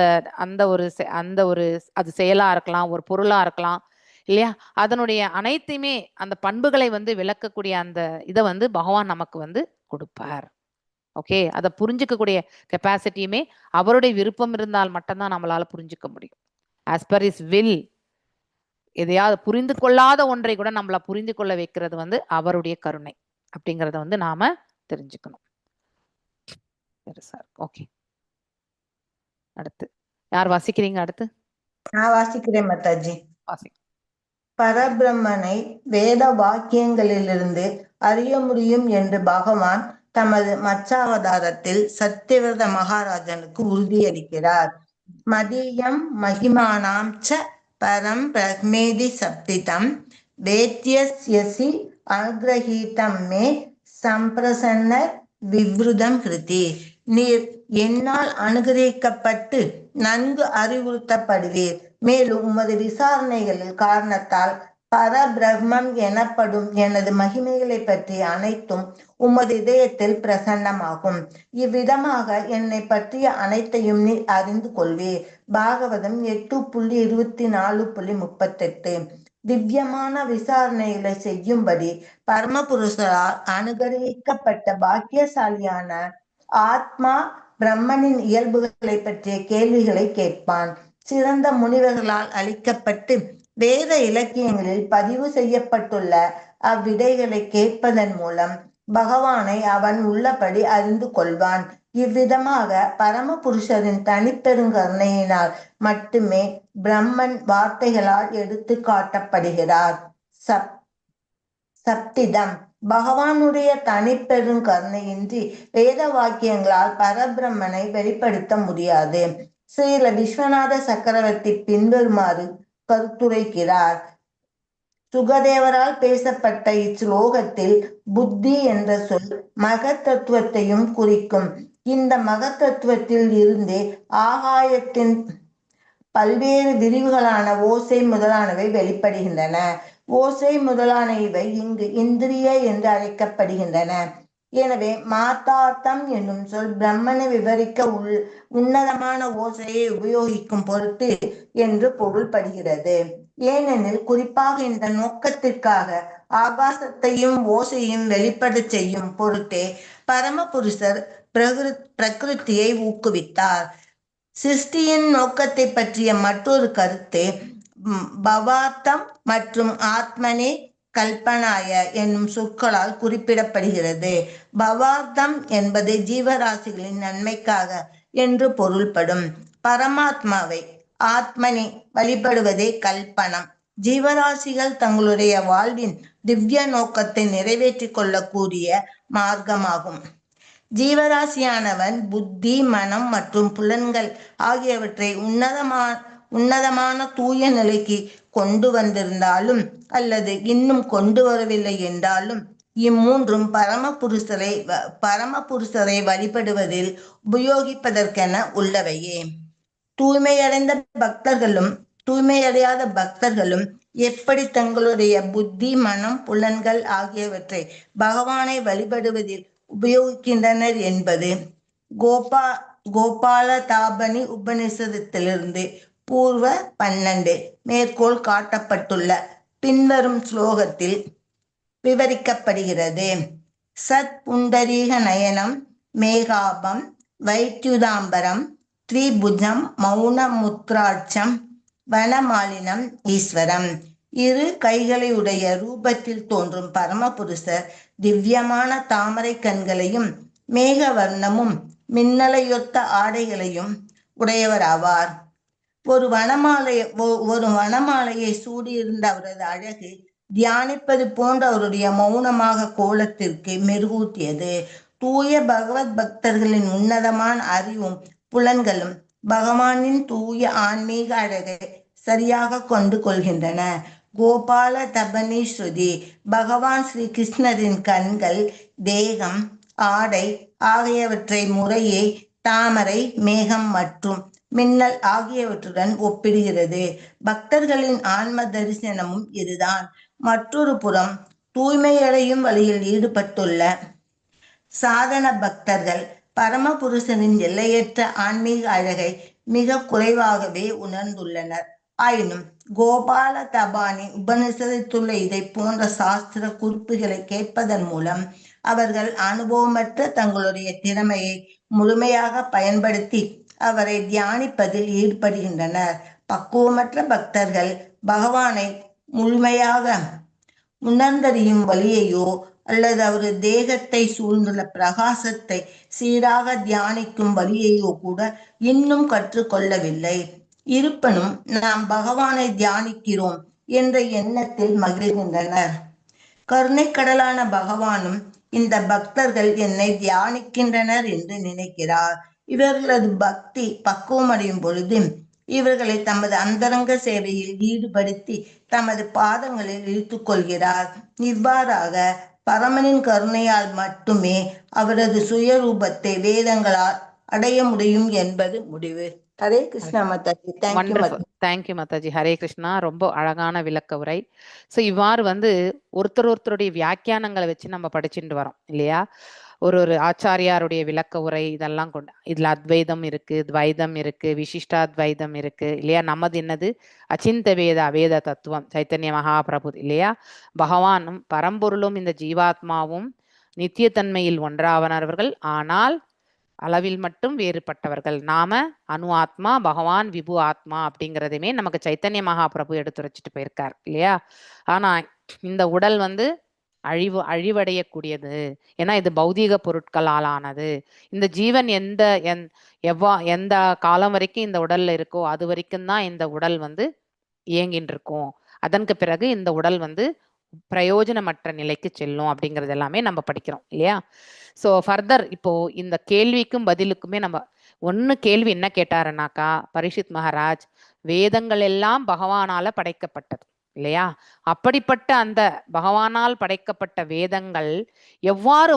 அந்த ஒரு அது செயலா இருக்கலாம், ஒரு பொருளா இருக்கலாம் இல்லையா? அதனுடைய அனைத்தையுமே அந்த பண்புகளை வந்து விளக்கக்கூடிய அந்த இதை வந்து பகவான் நமக்கு வந்து கொடுப்பார். ஓகே, அதை புரிஞ்சுக்கக்கூடிய கெப்பாசிட்டியுமே அவருடைய விருப்பம் இருந்தால் மட்டும்தான் நம்மளால புரிஞ்சுக்க முடியும். As per is will. எதையாவது புரிந்து கொள்ளாத ஒன்றை கூட நம்மள புரிந்து கொள்ள வைக்கிறது வந்து அவருடைய கருணை அப்படிங்கிறத வந்து நாம தெரிஞ்சுக்கணும். ஓகே, அடுத்து யார் வாசிக்கிறீங்க? அடுத்து நான் வாசிக்கிறேன் மாதாஜி. வாசி. பரபிரம்மனை வேத வாக்கியங்களிலிருந்து அறிய முடியும் என்று பகவான் தமது மச்சாவதாரத்தில் சத்தியவிரத மகாராஜனுக்கு உறுதியளிக்கிறார். மதியம் மகிமானாம் ச பரம் பிரக்மேதி சப்திதம் வேத்யஸ்யசி அனுகிரகீதம் மே சம்பிரசன்ன விவ்ருதம் கிருதி. நீர் என்னால் அனுகிரகிக்கப்பட்டு நன்கு அறிவுறுத்தப்படுவீர். மேலும் உமது விசாரணைகளில் காரணத்தால் பரபிரம்மம் எனப்படும் எனது மகிமைகளை பற்றிய அனைத்தும் உமது இதயத்தில் பிரசன்னமாகும். இவ்விதமாக என்னை பற்றிய அனைத்தையும் நீ அறிந்து கொள்வீர். பாகவதம் 8.24.38. திவ்யமான விசாரணைகளை செய்யும்படி பரமபுருஷரால் அனுகிரகிக்கப்பட்ட பாக்கியசாலியான ஆத்மா பிரம்மனின் இயல்புகளை பற்றிய கேள்விகளை கேட்பான். சிறந்த முனிவர்களால் அளிக்கப்பட்டு வேத இலக்கியங்களில் பதிவு செய்யப்பட்டுள்ள அவ்விடைகளை கேட்பதன் மூலம் பகவானை அவன் உள்ளபடி அறிந்து கொள்வான். இவ்விதமாக பரமபுருஷரின் தனிப்பெருங்கருணையினால் மட்டுமே பிரம்மன் வார்த்தைகளால் எடுத்து காட்டப்படுகிறார். சப்திதம். பகவானுடைய தனிப்பெருங்கருணையின்றி வேத வாக்கியங்களால் பரபிரம்மனை வெளிப்படுத்த முடியாது. ஸ்ரீல விஸ்வநாத சக்கரவர்த்தி பின்வருமாறு கருத்துரைக்கிறார். சுகதேவரால் பேசப்பட்ட இச்லோகத்தில் புத்தி என்ற சொல் மகத்தத்துவத்தையும் குறிக்கும். இந்த மகத்தத்துவத்தில் இருந்தே ஆகாயத்தின் பல்வேறு விரிவுகளான ஓசை முதலானவை வெளிப்படுகின்றன. ஓசை முதலான இவை இங்கு இந்திரிய என்று அழைக்கப்படுகின்றன. எனவே மாத்தார்த்தம் என்னும் சொல் பிரம்மனை விவரிக்க உன்னதமான ஓசையை உபயோகிக்கும் பொருட்டு என்று பொருள்படுகிறது. ஏனெனில் குறிப்பாக இந்த நோக்கத்திற்காக ஆகாசத்தையும் ஓசையும் வெளிப்பட செய்யும் பொருட்டே பரமபுருஷர் பிரகிருத்தியை ஊக்குவித்தார். சிருஷ்டியின் நோக்கத்தை பற்றிய மற்றொரு கருத்து பவார்த்தம் மற்றும் ஆத்மனே கல்பனாய என்னும் சொற்களால் குறிப்பிடப்படுகிறது. பவார்த்தம் என்பது ஜீவராசிகளின் நன்மைக்காக என்று பொருள்படும். பரமாத்மாவை ஆத்மனே வழிபடுவதே கல்பனம். ஜீவராசிகள் தங்களுடைய வாழ்வின் திவ்ய நோக்கத்தை நிறைவேற்றிக் கொள்ளக்கூடிய மார்க்கமாகும். ஜீவராசியானவன் புத்தி, மனம் மற்றும் புலன்கள் ஆகியவற்றை உன்னதமான தூய நிலைக்கு கொண்டு வந்திருந்தாலும் அல்லது இன்னும் கொண்டு வரவில்லை என்றாலும் இம்மூன்றும் பரமபுருஷரை வழிபடுவதில் உபயோகிப்பதற்கென உள்ளவையே. தூய்மையடைந்த பக்தர்களும் தூய்மையடையாத பக்தர்களும் எப்படி தங்களுடைய புத்தி, மனம், புலன்கள் ஆகியவற்றை பகவானை வழிபடுவதில் உபயோகிக்கின்றனர் என்பது கோபாலதாபனி உபநிஷதத்திலிருந்து பூர்வ 12 மேற்கோள் காட்டப்பட்டுள்ள பின்வரும் ஸ்லோகத்தில் விவரிக்கப்படுகிறது. சத் புண்டரீக நயனம் மேகாபம் வைத்யுதாம்பரம் த்ரிபுஜம் மௌன முத்ராட்சம் வனமாலினம் ஈஸ்வரம். இரு கைகளையுடைய ரூபத்தில் தோன்றும் பரமபுருஷர் திவ்யமான தாமரை கண்களையும் மேக வர்ணமும் மின்னலையொத்த ஆடைகளையும் உடையவராவார். ஒரு வனமாலையை சூடியிருந்த அவரது அழகு தியானிப்பது போன்ற அவருடைய மௌனமாக கோலத்திற்கு மெருகூட்டியது. தூய பகவத் பக்தர்களின் உன்னதமான அறிவும் புலன்களும் பகவானின் தூய ஆன்மீக அழகை சரியாக கொண்டு கொள்கின்றன. கோபால தபனி ஸ்ருதி. பகவான் ஸ்ரீ கிருஷ்ணரின் கண்கள், தேகம், ஆடை ஆகியவற்றை முறையே தாமரை, மேகம் மற்றும் மின்னல் ஆகியவற்றுடன் ஒப்பிடுகிறது. பக்தர்களின் ஆன்ம தரிசனமும் இதுதான். மற்றொரு புறம் தூய்மையடையும் வழியில் ஈடுபட்டுள்ள சாதன பக்தர்கள் பரமபுருஷனின் எல்லையற்ற ஆன்மீக அழகை மிக குறைவாகவே உணர்ந்துள்ளனர். ஆயினும் கோபால தபானி உபனிஷத்துள்ள இதை போன்ற சாஸ்திர குறிப்புகளை கேட்பதன் மூலம் அவர்கள் அனுபவமற்ற தங்களுடைய திறமையை முழுமையாக பயன்படுத்தி அவரை தியானிப்பதில் ஈடுபடுகின்றனர். பக்குவமற்ற பக்தர்கள் பகவானை முழுமையாக உணர்ந்தறியும் வழியையோ அல்லது அவரது தேகத்தை சூழ்ந்துள்ள பிரகாசத்தை சீராக தியானிக்கும் வழியையோ கூட இன்னும் கற்றுக்கொள்ளவில்லை. இருப்பினும் நாம் பகவானை தியானிக்கிறோம் என்ற எண்ணத்தில் மகிழ்கின்றனர். கருணைக்கடலான பகவானும் இந்த பக்தர்கள் என்னை தியானிக்கின்றனர் என்று நினைக்கிறார். இவர்களது பக்தி பக்குவமடையும் பொழுது இவர்களை தமது அந்தரங்க சேவையில் ஈடுபடுத்தி தமது பாதங்களில் இழுத்துக் கொள்கிறார். இவ்வாறாக பரமனின் கருணையால் மட்டுமே அவரது சுயரூபத்தை வேதங்களால் அடைய முடியும் என்பது முடிவு. ஹரே கிருஷ்ணா மாதாஜி. தேங்க்யூ மாதாஜி. ஹரே கிருஷ்ணா. ரொம்ப அழகான விளக்க உரை. ஸோ இவ்வாறு ஒருத்தருடைய வியாக்கியானங்களை வச்சு நம்ம படிச்சுட்டு வரோம் இல்லையா? ஒரு ஆச்சாரியாருடைய விளக்க உரை இதெல்லாம் கொண்டு இதுல அத்வைதம் இருக்கு, துவைதம் இருக்கு, விசிஷ்டாத்வைதம் இருக்கு இல்லையா? நமது என்னது அச்சிந்த வேத தத்துவம் சைத்தன்ய மகாபிரபு இல்லையா? பகவானும் பரம்பொருளும் இந்த ஜீவாத்மாவும் நித்தியத்தன்மையில் ஒன்றாவனவர்கள், ஆனால் அளவில் மட்டும் வேறுபட்டவர்கள். நாம அணு ஆத்மா, பகவான் விபு ஆத்மா அப்படிங்கிறதுமே நமக்கு சைத்தன்ய மகாபிரபு எடுத்துரைச்சிட்டு போயிருக்கார் இல்லையா? ஆனா இந்த உடல் அழிவடையக்கூடியது. ஏன்னா இது பௌதீக பொருட்களால் ஆனது. இந்த ஜீவன் எந்த காலம் வரைக்கும் இந்த உடல்ல இருக்கோ அது வரைக்கும் தான் இந்த உடல் இயங்கின்னு இருக்கும். அதற்கு பிறகு இந்த உடல் பிரயோஜனமற்ற நிலைக்கு செல்லும் அப்படிங்கிறது எல்லாமே நம்ம படிக்கிறோம் இல்லையா? ஸோ ஃபர்தர் இப்போ இந்த கேள்விக்கும் பதிலுக்குமே நம்ம கேள்வி என்ன கேட்டாருனாக்கா, பரீட்சித் மகாராஜ், வேதங்கள் எல்லாம் பகவானால படைக்கப்பட்டது இல்லையா? அப்படிப்பட்ட அந்த பகவானால் படைக்கப்பட்ட வேதங்கள் எவ்வாறு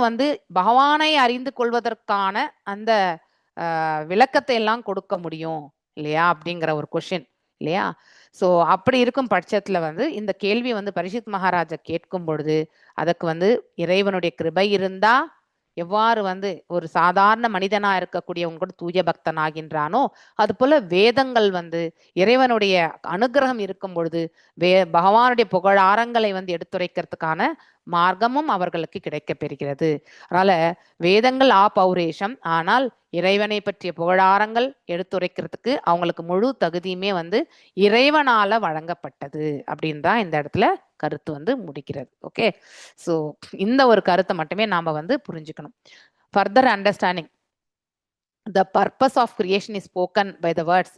பகவானை அறிந்து கொள்வதற்கான அந்த விளக்கத்தை எல்லாம் கொடுக்க முடியும் இல்லையா அப்படிங்கிற ஒரு கொஸ்டின் இல்லையா? ஸோ அப்படி இருக்கும் பட்சத்துல இந்த கேள்வி பரீட்சித் மகாராஜா கேட்கும் பொழுது அதுக்கு இறைவனுடைய கிருபை இருந்தா எவ்வாறு ஒரு சாதாரண மனிதனா இருக்கக்கூடியவங்க கூட தூய பக்தன் ஆகின்றானோ அது போல வேதங்கள் இறைவனுடைய அனுகிரகம் இருக்கும் பொழுது பகவானுடைய புகழாரங்களை எடுத்துரைக்கிறதுக்கான மார்க்கமும் அவர்களுக்கு கிடைக்க பெறுகிறது. அதனால வேதங்கள் பௌரேஷம், ஆனால் இறைவனை பற்றிய புகழாரங்கள் எடுத்துரைக்கிறதுக்கு அவங்களுக்கு முழு தகுதியுமே இறைவனால வழங்கப்பட்டது அப்படின்னு தான் இந்த இடத்துல கருத்து முடிக்கிறது. ஓகே, ஸோ இந்த ஒரு கருத்தை மட்டுமே நாம புரிஞ்சுக்கணும். Further understanding the purpose of creation is spoken by the words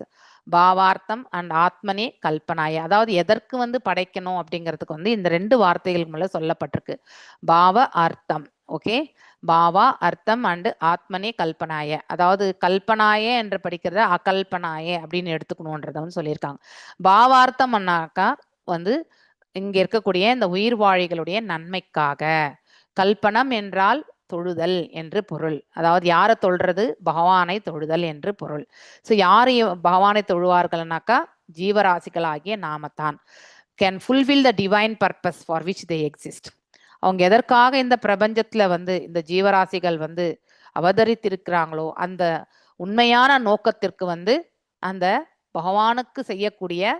பாவார்த்தம் அண்ட் ஆத்மனே கல்பனாய. அதாவது எதற்கு படைக்கணும் அப்படிங்கிறதுக்கு இந்த ரெண்டு வார்த்தைகளுக்கு மேல சொல்லப்பட்டிருக்கு. பாவ அர்த்தம். ஓகே, பாவா அர்த்தம் அண்டு ஆத்மனே கல்பனாய. அதாவது கல்பனாய என்று படிக்கிறத அகல்பனாய அப்படின்னு எடுத்துக்கணும்ன்றத சொல்லியிருக்காங்க. பாவார்த்தம்னாக்கா இங்க இருக்கக்கூடிய இந்த உயிர்வாழிகளுடைய நன்மைக்காக. கல்பனம் என்றால் தொழுதல் என்று பொருள். அதாவது யாரை தொழுறது? பகவானை தொழுதல் என்று பொருள். ஸோ யாரை பகவானை தொழுவார்கள்னாக்கா ஜீவராசிகளாகிய நாமத்தான். Can fulfill the divine purpose for which they exist. அவங்க எதற்காக இந்த பிரபஞ்சத்துல இந்த ஜீவராசிகள் அவதரித்திருக்கிறாங்களோ அந்த உண்மையான நோக்கத்திற்கு அந்த பகவானுக்கு செய்யக்கூடிய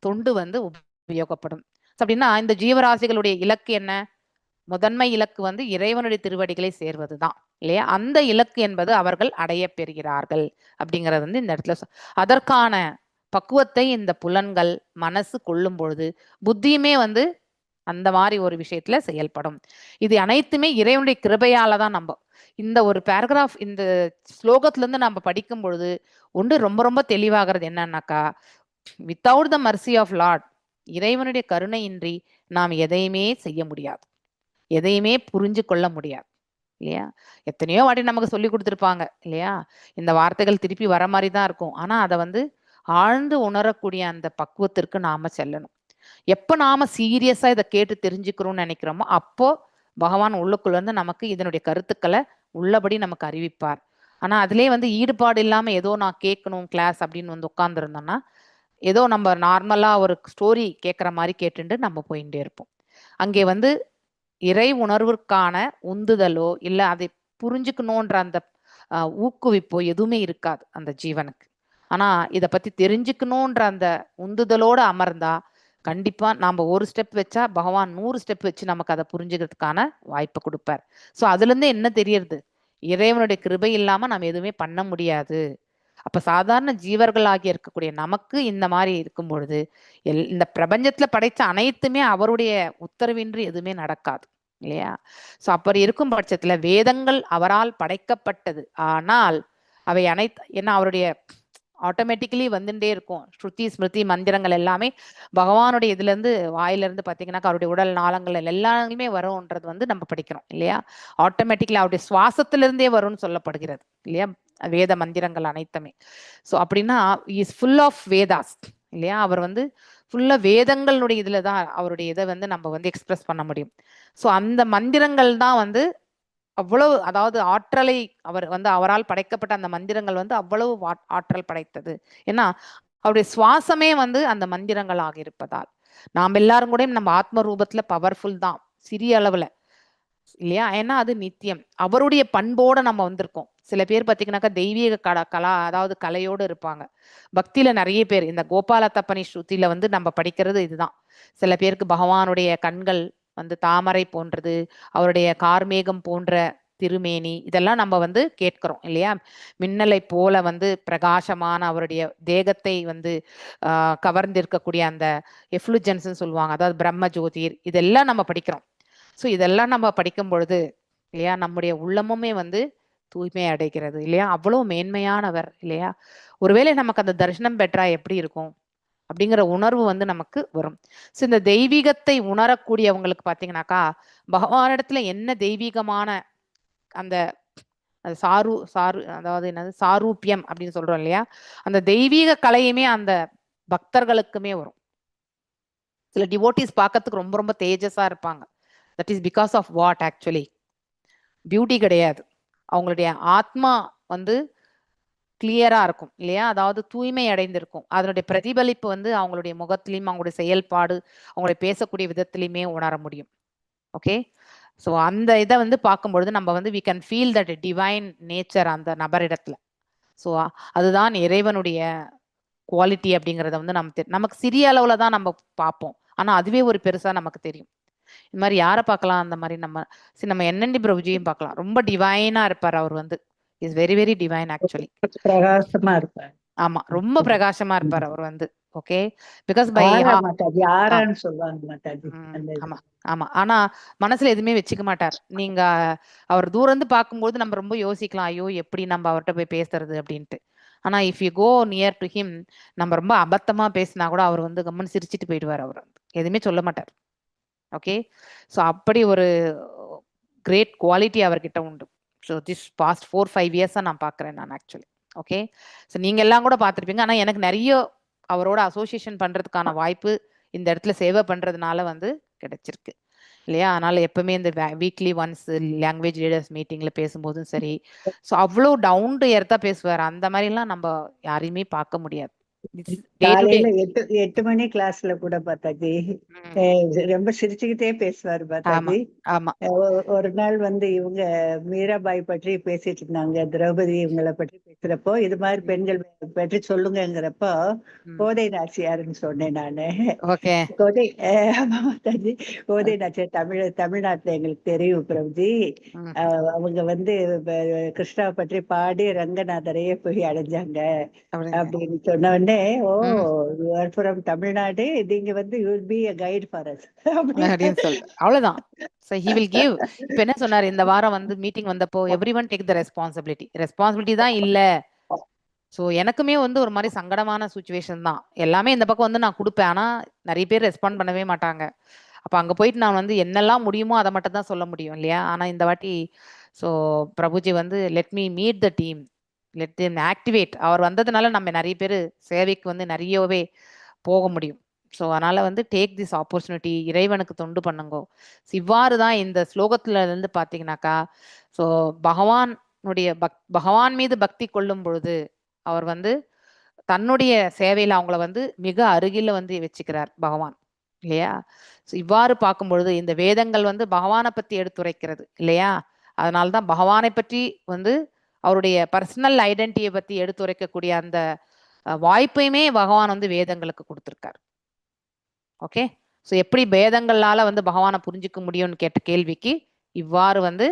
தொண்டு உபயோகப்படும். அப்படின்னா இந்த ஜீவராசிகளுடைய இலக்கு என்ன? முதன்மை இலக்கு இறைவனுடைய திருவடிகளை சேர்வதுதான் இல்லையா? அந்த இலக்கு என்பது அவர்கள் அடைய பெறுகிறார்கள் அப்படிங்கிறது இந்த இடத்துல அதற்கான பக்குவத்தை இந்த புலன்கள் மனசு கொள்ளும் பொழுது புத்தியுமே அந்த மாதிரி ஒரு விஷயத்துல செயல்படும். இது அனைத்துமே இறைவனுடைய கிருபையால தான். நம்ம இந்த ஒரு பேராகிராஃப் இந்த ஸ்லோகத்துல இருந்து நம்ம படிக்கும் பொழுது ஒன்று ரொம்ப ரொம்ப தெளிவாகிறது என்னன்னாக்கா, without the mercy of lord, இறைவனுடைய கருணையின்றி நாம் எதையுமே செய்ய முடியாது, எதையுமே புரிஞ்சு கொள்ள முடியாது இல்லையா? எத்தனையோ வாட்டி நமக்கு சொல்லி கொடுத்துருப்பாங்க இல்லையா? இந்த வார்த்தைகள் திருப்பி வர மாதிரி தான் இருக்கும். ஆனா அதை ஆழ்ந்து உணரக்கூடிய அந்த பக்குவத்திற்கு நாம செல்லணும். எப்ப நாம சீரியஸா இதை கேட்டு தெரிஞ்சுக்கிறோம்னு நினைக்கிறோமோ அப்போ பகவான் உள்ளுக்குள்ள இருந்து நமக்கு இதனுடைய கருத்துக்களை உள்ளபடி நமக்கு அறிவிப்பார். ஆனா அதுலயே ஈடுபாடு இல்லாம ஏதோ நான் கேட்கணும் கிளாஸ் அப்படின்னு உட்கார்ந்துருந்தோம்னா ஏதோ நம்ம நார்மலா ஒரு ஸ்டோரி கேட்குற மாதிரி கேட்டுட்டு நம்ம போயிட்டே இருப்போம். அங்கே இறை உணர்விற்கான உந்துதலோ இல்ல அதை புரிஞ்சுக்கணுன்ற அந்த ஊக்குவிப்போ எதுவுமே இருக்காது அந்த ஜீவனுக்கு. ஆனா இதை பத்தி தெரிஞ்சுக்கணுன்ற அந்த உந்துதலோட அமர்ந்தா கண்டிப்பா நாம ஒரு ஸ்டெப் வச்சா பகவான் 100 ஸ்டெப் வச்சு நமக்கு அதை புரிஞ்சுக்கிறதுக்கான வாய்ப்பை கொடுப்பார். ஸோ அதுல இருந்து என்ன தெரியறது, இறைவனுடைய கிருபை இல்லாம நம்ம எதுவுமே பண்ண முடியாது. அப்ப சாதாரண ஜீவர்களாகி இருக்கக்கூடிய நமக்கு இந்த மாதிரி இருக்கும் பொழுது இந்த பிரபஞ்சத்துல படைச்ச அனைத்துமே அவருடைய உத்தரவின்றி எதுவுமே நடக்காது இல்லையா? சோ அப்படி இருக்கும் பட்சத்துல வேதங்கள் அவரால் படைக்கப்பட்டது. ஆனால் அவை ஏன்னா அவருடைய ஆட்டோமேட்டிக்கலி வந்துட்டே இருக்கும். ஸ்ருதி ஸ்மிருதி மந்திரங்கள் எல்லாமே பகவானுடைய இதுல இருந்து வாயில இருந்து பாத்தீங்கன்னாக்கா அவருடைய உடல் நாளங்கள் எல்லாமே வரும்ன்றது நம்ம படிக்கிறோம் இல்லையா? ஆட்டோமேட்டிக்கலி அவருடைய சுவாசத்துல இருந்தே வரும்னு சொல்லப்படுகிறது இல்லையா? வேத மந்திரங்கள் அனைத்துமே. ஸோ அப்படின்னா இஸ் ஃபுல் ஆஃப் வேதாஸ் இல்லையா? அவர் ஃபுல்லா வேதங்களுடைய இதுல தான் அவருடைய இதை நம்ம எக்ஸ்பிரஸ் பண்ண முடியும். ஸோ அந்த மந்திரங்கள் தான் அவ்வளவு, அதாவது ஆற்றலை அவர் அவரால் படைக்கப்பட்ட அந்த மந்திரங்கள் அவ்வளவு ஆற்றல் படைத்தது. ஏன்னா அவருடைய சுவாசமே அந்த மந்திரங்களாக இருப்பதால் நாம் எல்லாரும் கூட நம்ம ஆத்ம ரூபத்துல பவர்ஃபுல் தான் சிறிய அளவுல இல்லையா? ஏன்னா அது நித்தியம். அவருடைய பண்போட நம்ம வந்திருக்கோம். சில பேர் பார்த்தீங்கன்னாக்கா தெய்வீக கலா அதாவது கலையோடு இருப்பாங்க. பக்தியில நிறைய பேர் இந்த கோபால தப்பனி ஸ்ருதியில நம்ம படிக்கிறது இதுதான். சில பேருக்கு பகவானுடைய கண்கள் தாமரை போன்றது, அவருடைய கார்மேகம் போன்ற திருமேனி, இதெல்லாம் நம்ம கேட்கிறோம் இல்லையா? மின்னலை போல பிரகாசமான அவருடைய தேகத்தை கவர்ந்திருக்கக்கூடிய அந்த எஃப்ளுஜன்ஸ் சொல்லுவாங்க, அதாவது பிரம்ம ஜோதிர், இதெல்லாம் நம்ம படிக்கிறோம். ஸோ இதெல்லாம் நம்ம படிக்கும் பொழுது இல்லையா நம்முடைய உள்ளமுமே தூய்மை அடைகிறது இல்லையா? அவ்வளவு மேன்மையானவர் இல்லையா? ஒருவேளை நமக்கு அந்த தரிசனம் பெற்றா எப்படி இருக்கும் அப்படிங்கிற உணர்வு நமக்கு வரும். ஸோ இந்த தெய்வீகத்தை உணரக்கூடியவங்களுக்கு பார்த்தீங்கன்னாக்கா பகவானிடத்துல என்ன தெய்வீகமான அந்த அதாவது என்னது சாரூபியம் அப்படின்னு சொல்றோம் இல்லையா? அந்த தெய்வீக கலையுமே அந்த பக்தர்களுக்குமே வரும். சில டிவோட்டிஸ் பார்க்கறதுக்கு ரொம்ப ரொம்ப தேஜஸா இருப்பாங்க. That is because of what? Actually beauty கிடையாது, அவங்களுடைய ஆத்மா கிளியரா இருக்கும் இல்லையா? அதாவது தூய்மை அடைந்திருக்கும். அதனுடைய பிரதிபலிப்பு அவங்களுடைய முகத்திலையும் அவங்களுடைய செயல்பாடு அவங்களுடைய பேசக்கூடிய விதத்திலையுமே உணர முடியும். ஓகே, ஸோ அந்த இதை பார்க்கும்பொழுது நம்ம we can feel that divine nature அந்த நபரிடத்துல. ஸோ அதுதான் இறைவனுடைய குவாலிட்டி அப்படிங்கிறத நமக்கு சிறிய அளவுல தான் நம்ம பார்ப்போம். ஆனா அதுவே ஒரு பெருசா நமக்கு தெரியும். இந்த மாதிரி யாரை பார்க்கலாம்? அந்த மாதிரி நம்ம என்என்டி பிரபுஜியும் பார்க்கலாம். ரொம்ப டிவைனா இருப்பார் அவர். Is very very divine actually. பிரகாசமா இருப்பார். ஆமா, ரொம்ப பிரகாசமா இருப்பார் அவர். ஓகே, பிகாஸ் பை யாரான்னு சொல்லுவாங்க மாதாஜி. ஆமா ஆமா, ஆனா மனசுல எதுவுமே வச்சுக்க மாட்டார். நீங்க அவர் தூரந்து பார்க்கும்போது நம்ம ரொம்ப யோசிக்கலாம், ஐயோ எப்படி நம்ம அவர்கிட்ட போய் பேசுறது அப்படின்ட்டு. ஆனா if you go near to him, நம்ம ரொம்ப அபத்தமா பேசினா கூட அவர் கம்மன் சிரிச்சிட்டு போயிடுவார். அவர் எதுவுமே சொல்ல மாட்டார். ஓகே, ஸோ அப்படி ஒரு கிரேட் குவாலிட்டி அவர்கிட்ட உண்டு. ஸோ திஸ் பாஸ்ட் 4-5 இயர்ஸாக நான் பார்க்குறேன் நான் ஆக்சுவலி. ஓகே, ஸோ நீங்கள் எல்லாம் கூட பார்த்துருப்பீங்க. ஆனால் எனக்கு நிறைய அவரோட அசோசியேஷன் பண்ணுறதுக்கான வாய்ப்பு இந்த இடத்துல சேவை பண்ணுறதுனால கிடைச்சிருக்கு இல்லையா? அதனால எப்பவுமே இந்த வீக்லி ஒன்ஸ் லாங்குவேஜ் லீடர்ஸ் மீட்டிங்கில் பேசும்போதும் சரி, ஸோ அவ்வளோ டவுன் டு எர்த்தா பேசுவார். அந்த மாதிரிலாம் நம்ம யாரையுமே பார்க்க முடியாது. காலையில 8 மணி கிளாஸ்ல கூட பாத்தாஜி ரொம்ப சிரிச்சுக்கிட்டே பேசுவாரு பாத்தாஜி. ஒரு நாள் இவங்க மீராபாய் பற்றி பேசிட்டு இருந்தாங்க, திரௌபதி இவங்களை பற்றி பேசுறப்போ இது மாதிரி பெண்கள் பற்றி சொல்லுங்கிறப்போ கோதை நாச்சியாருன்னு சொன்னேன் நானு. கோதை மாதாஜி, கோதை நாச்சியார் தமிழ்நாட்டுல எங்களுக்கு தெரியும் பிரபுஜி. அவங்க கிருஷ்ணாவை பற்றி பாடி ரங்கநாதரையே போய் அடைஞ்சாங்க அப்படின்னு சொன்ன உடனே உடனே ஓ ம். யூ ஆர் ஃப்ரம் தமிழ்நாடு, நீங்க வந்து you will be a guide for us அப்படின்னு சொல்லிட்டு அவ்வளவுதான். So he will give. இப்ப என்ன சொன்னாரு, இந்த வாரம் வந்து மீட்டிங் வந்தப்போ every one take the responsibility தான் இல்ல. ஸோ எனக்குமே வந்து ஒரு மாதிரி சங்கடமான சுச்சுவேஷன் தான். எல்லாமே இந்த பக்கம் வந்து நான் கொடுப்பேன், ஆனா நிறைய பேர் ரெஸ்பாண்ட் பண்ணவே மாட்டாங்க. அப்ப அங்க போயிட்டு நான் வந்து என்னெல்லாம் முடியுமோ அதை மட்டும் தான் சொல்ல முடியும் இல்லையா? ஆனா இந்த வாட்டி ஸோ பிரபுஜி வந்து let me meet the team, let them activate. அவர் வந்ததுனால நம்ம நிறைய பேர் சேவைக்கு வந்து நிறையவே போக முடியும். ஸோ அதனால வந்து டேக் திஸ் ஆப்பர்ச்சுனிட்டி, இறைவனுக்கு தொண்டு பண்ணுங்கோ. இவ்வாறு தான் இந்த ஸ்லோகத்துல இருந்து பார்த்தீங்கன்னாக்கா, ஸோ பகவான் மீது பக்தி கொள்ளும் பொழுது அவர் வந்து தன்னுடைய சேவையில அவங்கள வந்து மிக அருகில வந்து வச்சுக்கிறார் பகவான் இல்லையா? இவ்வாறு பார்க்கும் பொழுது இந்த வேதங்கள் வந்து பகவானை பத்தி எடுத்துரைக்கிறது இல்லையா? அதனால்தான் பகவானை பற்றி வந்து அவருடைய பர்சனல் ஐடென்டிட்டியை பத்தி எடுத்துரைக்கக்கூடிய அந்த வாய்ப்பையுமே பகவான் வந்து வேதங்களுக்கு கொடுத்திருக்கார். ஓகே, ஸோ எப்படி வேதங்களால வந்து பகவானை புரிஞ்சுக்க முடியும்னு கேட்ட கேள்விக்கு இவ்வாறு வந்து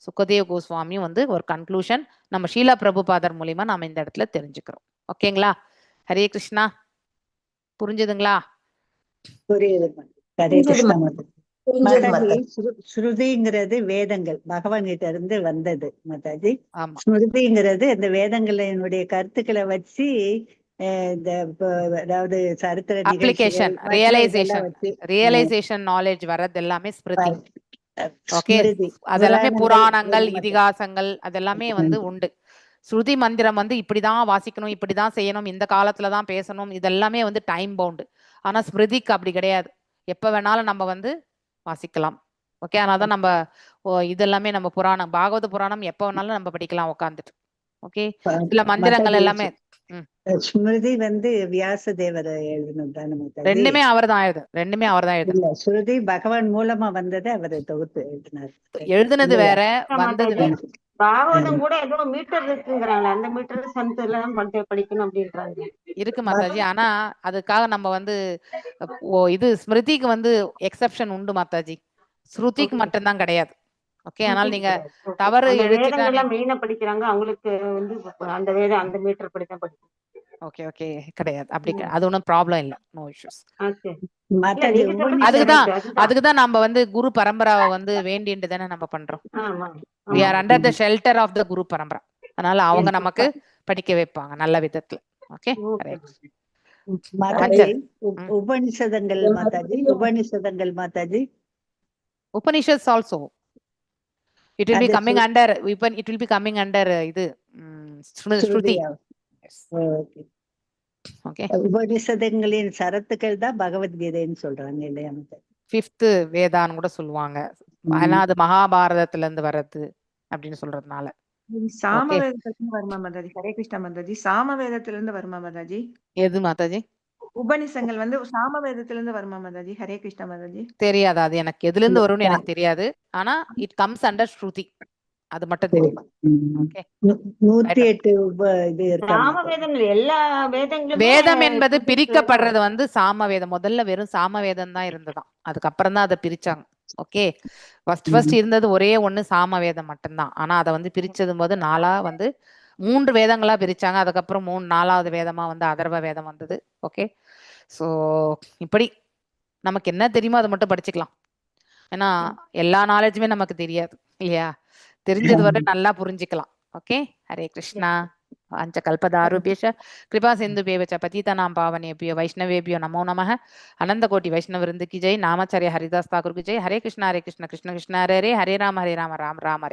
சுகதேவ் கோஸ்வாமியும் வந்து ஒரு கன்க்ளூஷன் நம்ம ஷீலா பிரபுபாதர் மூலியமா நாம இந்த இடத்துல தெரிஞ்சுக்கிறோம். ஓகேங்களா? ஹரே கிருஷ்ணா. புரிஞ்சுதுங்களா? புரியுது. ஹரே கிருஷ்ணா மாதாஜி. ஸ்ருதிங்கிறது வேதங்கள் பகவான் கிட்ட இருந்து வந்தது மாதாஜி. ஸ்மிருதிங்கிறது இந்த வேதங்களினுடைய கருத்துக்களை வச்சு இந்த அதாவது சரித்திர அப்ளிகேஷன், ரியலைசேஷன் நாலேஜ் வரது எல்லாமே ஸ்மிருதி. ஓகே, அதெல்லாமே புராணங்கள், இதிகாசங்கள் அதெல்லாமே வந்து உண்டு. ஸ்ருதி மந்திரம் வந்து இப்படிதான் வாசிக்கணும், இப்படிதான் செய்யணும், இந்த காலத்துலதான் பேசணும், இதெல்லாமே வந்து டைம் பவுண்டு. ஆனா ஸ்மிருதிக்கு அப்படி கிடையாது, எப்ப வேணாலும் நம்ம வந்து வாசிக்கலாம். ஓகே, அதனாலதான் நம்ம இதெல்லாமே நம்ம புராணம், பாகவத புராணம் எப்ப வேணாலும் நம்ம படிக்கலாம் உட்காந்துட்டு. ஓகே, சில மந்திரங்கள் எல்லாமே ஸ்மிருதி வந்து வியாச தேவர் எழுதினது. ரெண்டுமே அவர் தான் எழுது. ஸ்ருதி பகவான் மூலமா வந்தது, அவர் தொகுத்து எழுதினார். எழுதுனது வேற, வந்தது வேற. பாகவதம் கூட ஏதோ மீட்டர் இருக்குங்கிறாங்க, அந்த மீட்டர் சந்தெல்லாம் படிக்கணும் அப்படின்றாங்க. இருக்கு மாதாஜி. ஆனா அதுக்காக நம்ம வந்து இது ஸ்மிருதிக்கு வந்து எக்ஸெப்ஷன் உண்டு மாதாஜி, ஸ்ருதிக்கு மட்டும்தான் கிடையாது. ஓகே, அதனால நீங்க தவறு எழுதிட்டாங்க மெயினா படிக்கிறாங்க, அவங்களுக்கு வந்து அந்த வேத அந்த மீட்டர் படிதான் படிக்கணும். ஓகே ஓகே, கிடையாது அப்படி, அது ஒன்றும் ப்ராப்ளம் இல்லை, நோ இஷ்யூஸ். அதுக்குதான் நம்ம வந்து குரு பரம்பராவை வந்து வேண்டிட்டு தானே நம்ம பண்றோம். we are under the shelter of the குரு பரம்பரா, அதனால அவங்க நமக்கு படிக்க வைப்பாங்க நல்ல விதத்துல. ஓகே, உபனிஷதங்கள் மாதாஜி, உபனிஷதங்கள் Mataji. Upanishads also it will be coming under it will be coming under இது ஸ்ருதி. ஓகே, உபனிஷதங்களின் சரத்துக்கள் தான் பகவத்கீதைன்னு சொல்றாங்க இல்லையா? 5th வேதான்னு கூட சொல்லுவாங்க. ஆனா அது மகாபாரதத்துல இருந்து வர்றது அப்படின்னு சொல்றதுனால. சாமவேதத்துல இருந்து வருமா மாதாஜி? ஹரே கிருஷ்ணா மாதாஜி. சாமவேதத்துல இருந்து வருமா மாதாஜி? எது மாதாஜி? உபனிஷங்கள் வந்து சாமவேதத்துல இருந்து வருமா மாதாஜி? ஹரே கிருஷ்ணா மாதாஜி. தெரியாது, அது எனக்கு எதுல இருந்து வரும்னு எனக்கு தெரியாது. ஆனா இட் கம்ஸ் அண்டர் ஸ்ருதி, அது மட்டும் தெரியும். ஓகே, 108 எல்லா வேதங்களும் வேதம் என்பது பிரிக்கப்படுறது வந்து சாமவேதம். முதல்ல வெறும் சாமவேதம் தான் இருந்ததாம், அதுக்கப்புறம் தான் அதை பிரிச்சாங்க. ஓகே, ஃபர்ஸ்ட் இருந்தது ஒரே ஒண்ணு சாமவேதம் மட்டும்தான். ஆனா அதை வந்து பிரிச்சது போது 4 வந்து 3 வேதங்களா பிரிச்சாங்க. அதுக்கப்புறம் 4வது வேதமா வந்து அதர்வ வேதம் வந்தது. ஓகே, சோ இப்படி நமக்கு என்ன தெரியுமோ அதை மட்டும் படிச்சுக்கலாம். ஏன்னா எல்லா நாலேஜுமே நமக்கு தெரியாது இல்லையா? தெரிஞ்சது வரை நல்லா புரிஞ்சுக்கலாம். ஓகே, ஹரே கிருஷ்ணா. அஞ்ச கல்பதாருபியஷ கிருபா சிந்துபேவச்ச பதீதநாம் பாவனேபியோ வைஷ்ணவேபியோ நமோ நமः. அனந்த கோட்டி வைஷ்ணவ விருந்து கி ஜெய். நாமச்சரிய ஹரிதாஸ் தாக்கூர் கி ஜெய். ஹரே கிருஷ்ணா கிருஷ்ண கிருஷ்ண ஹரே ஹரே, ஹரே ராம ராம ராம ஹரே.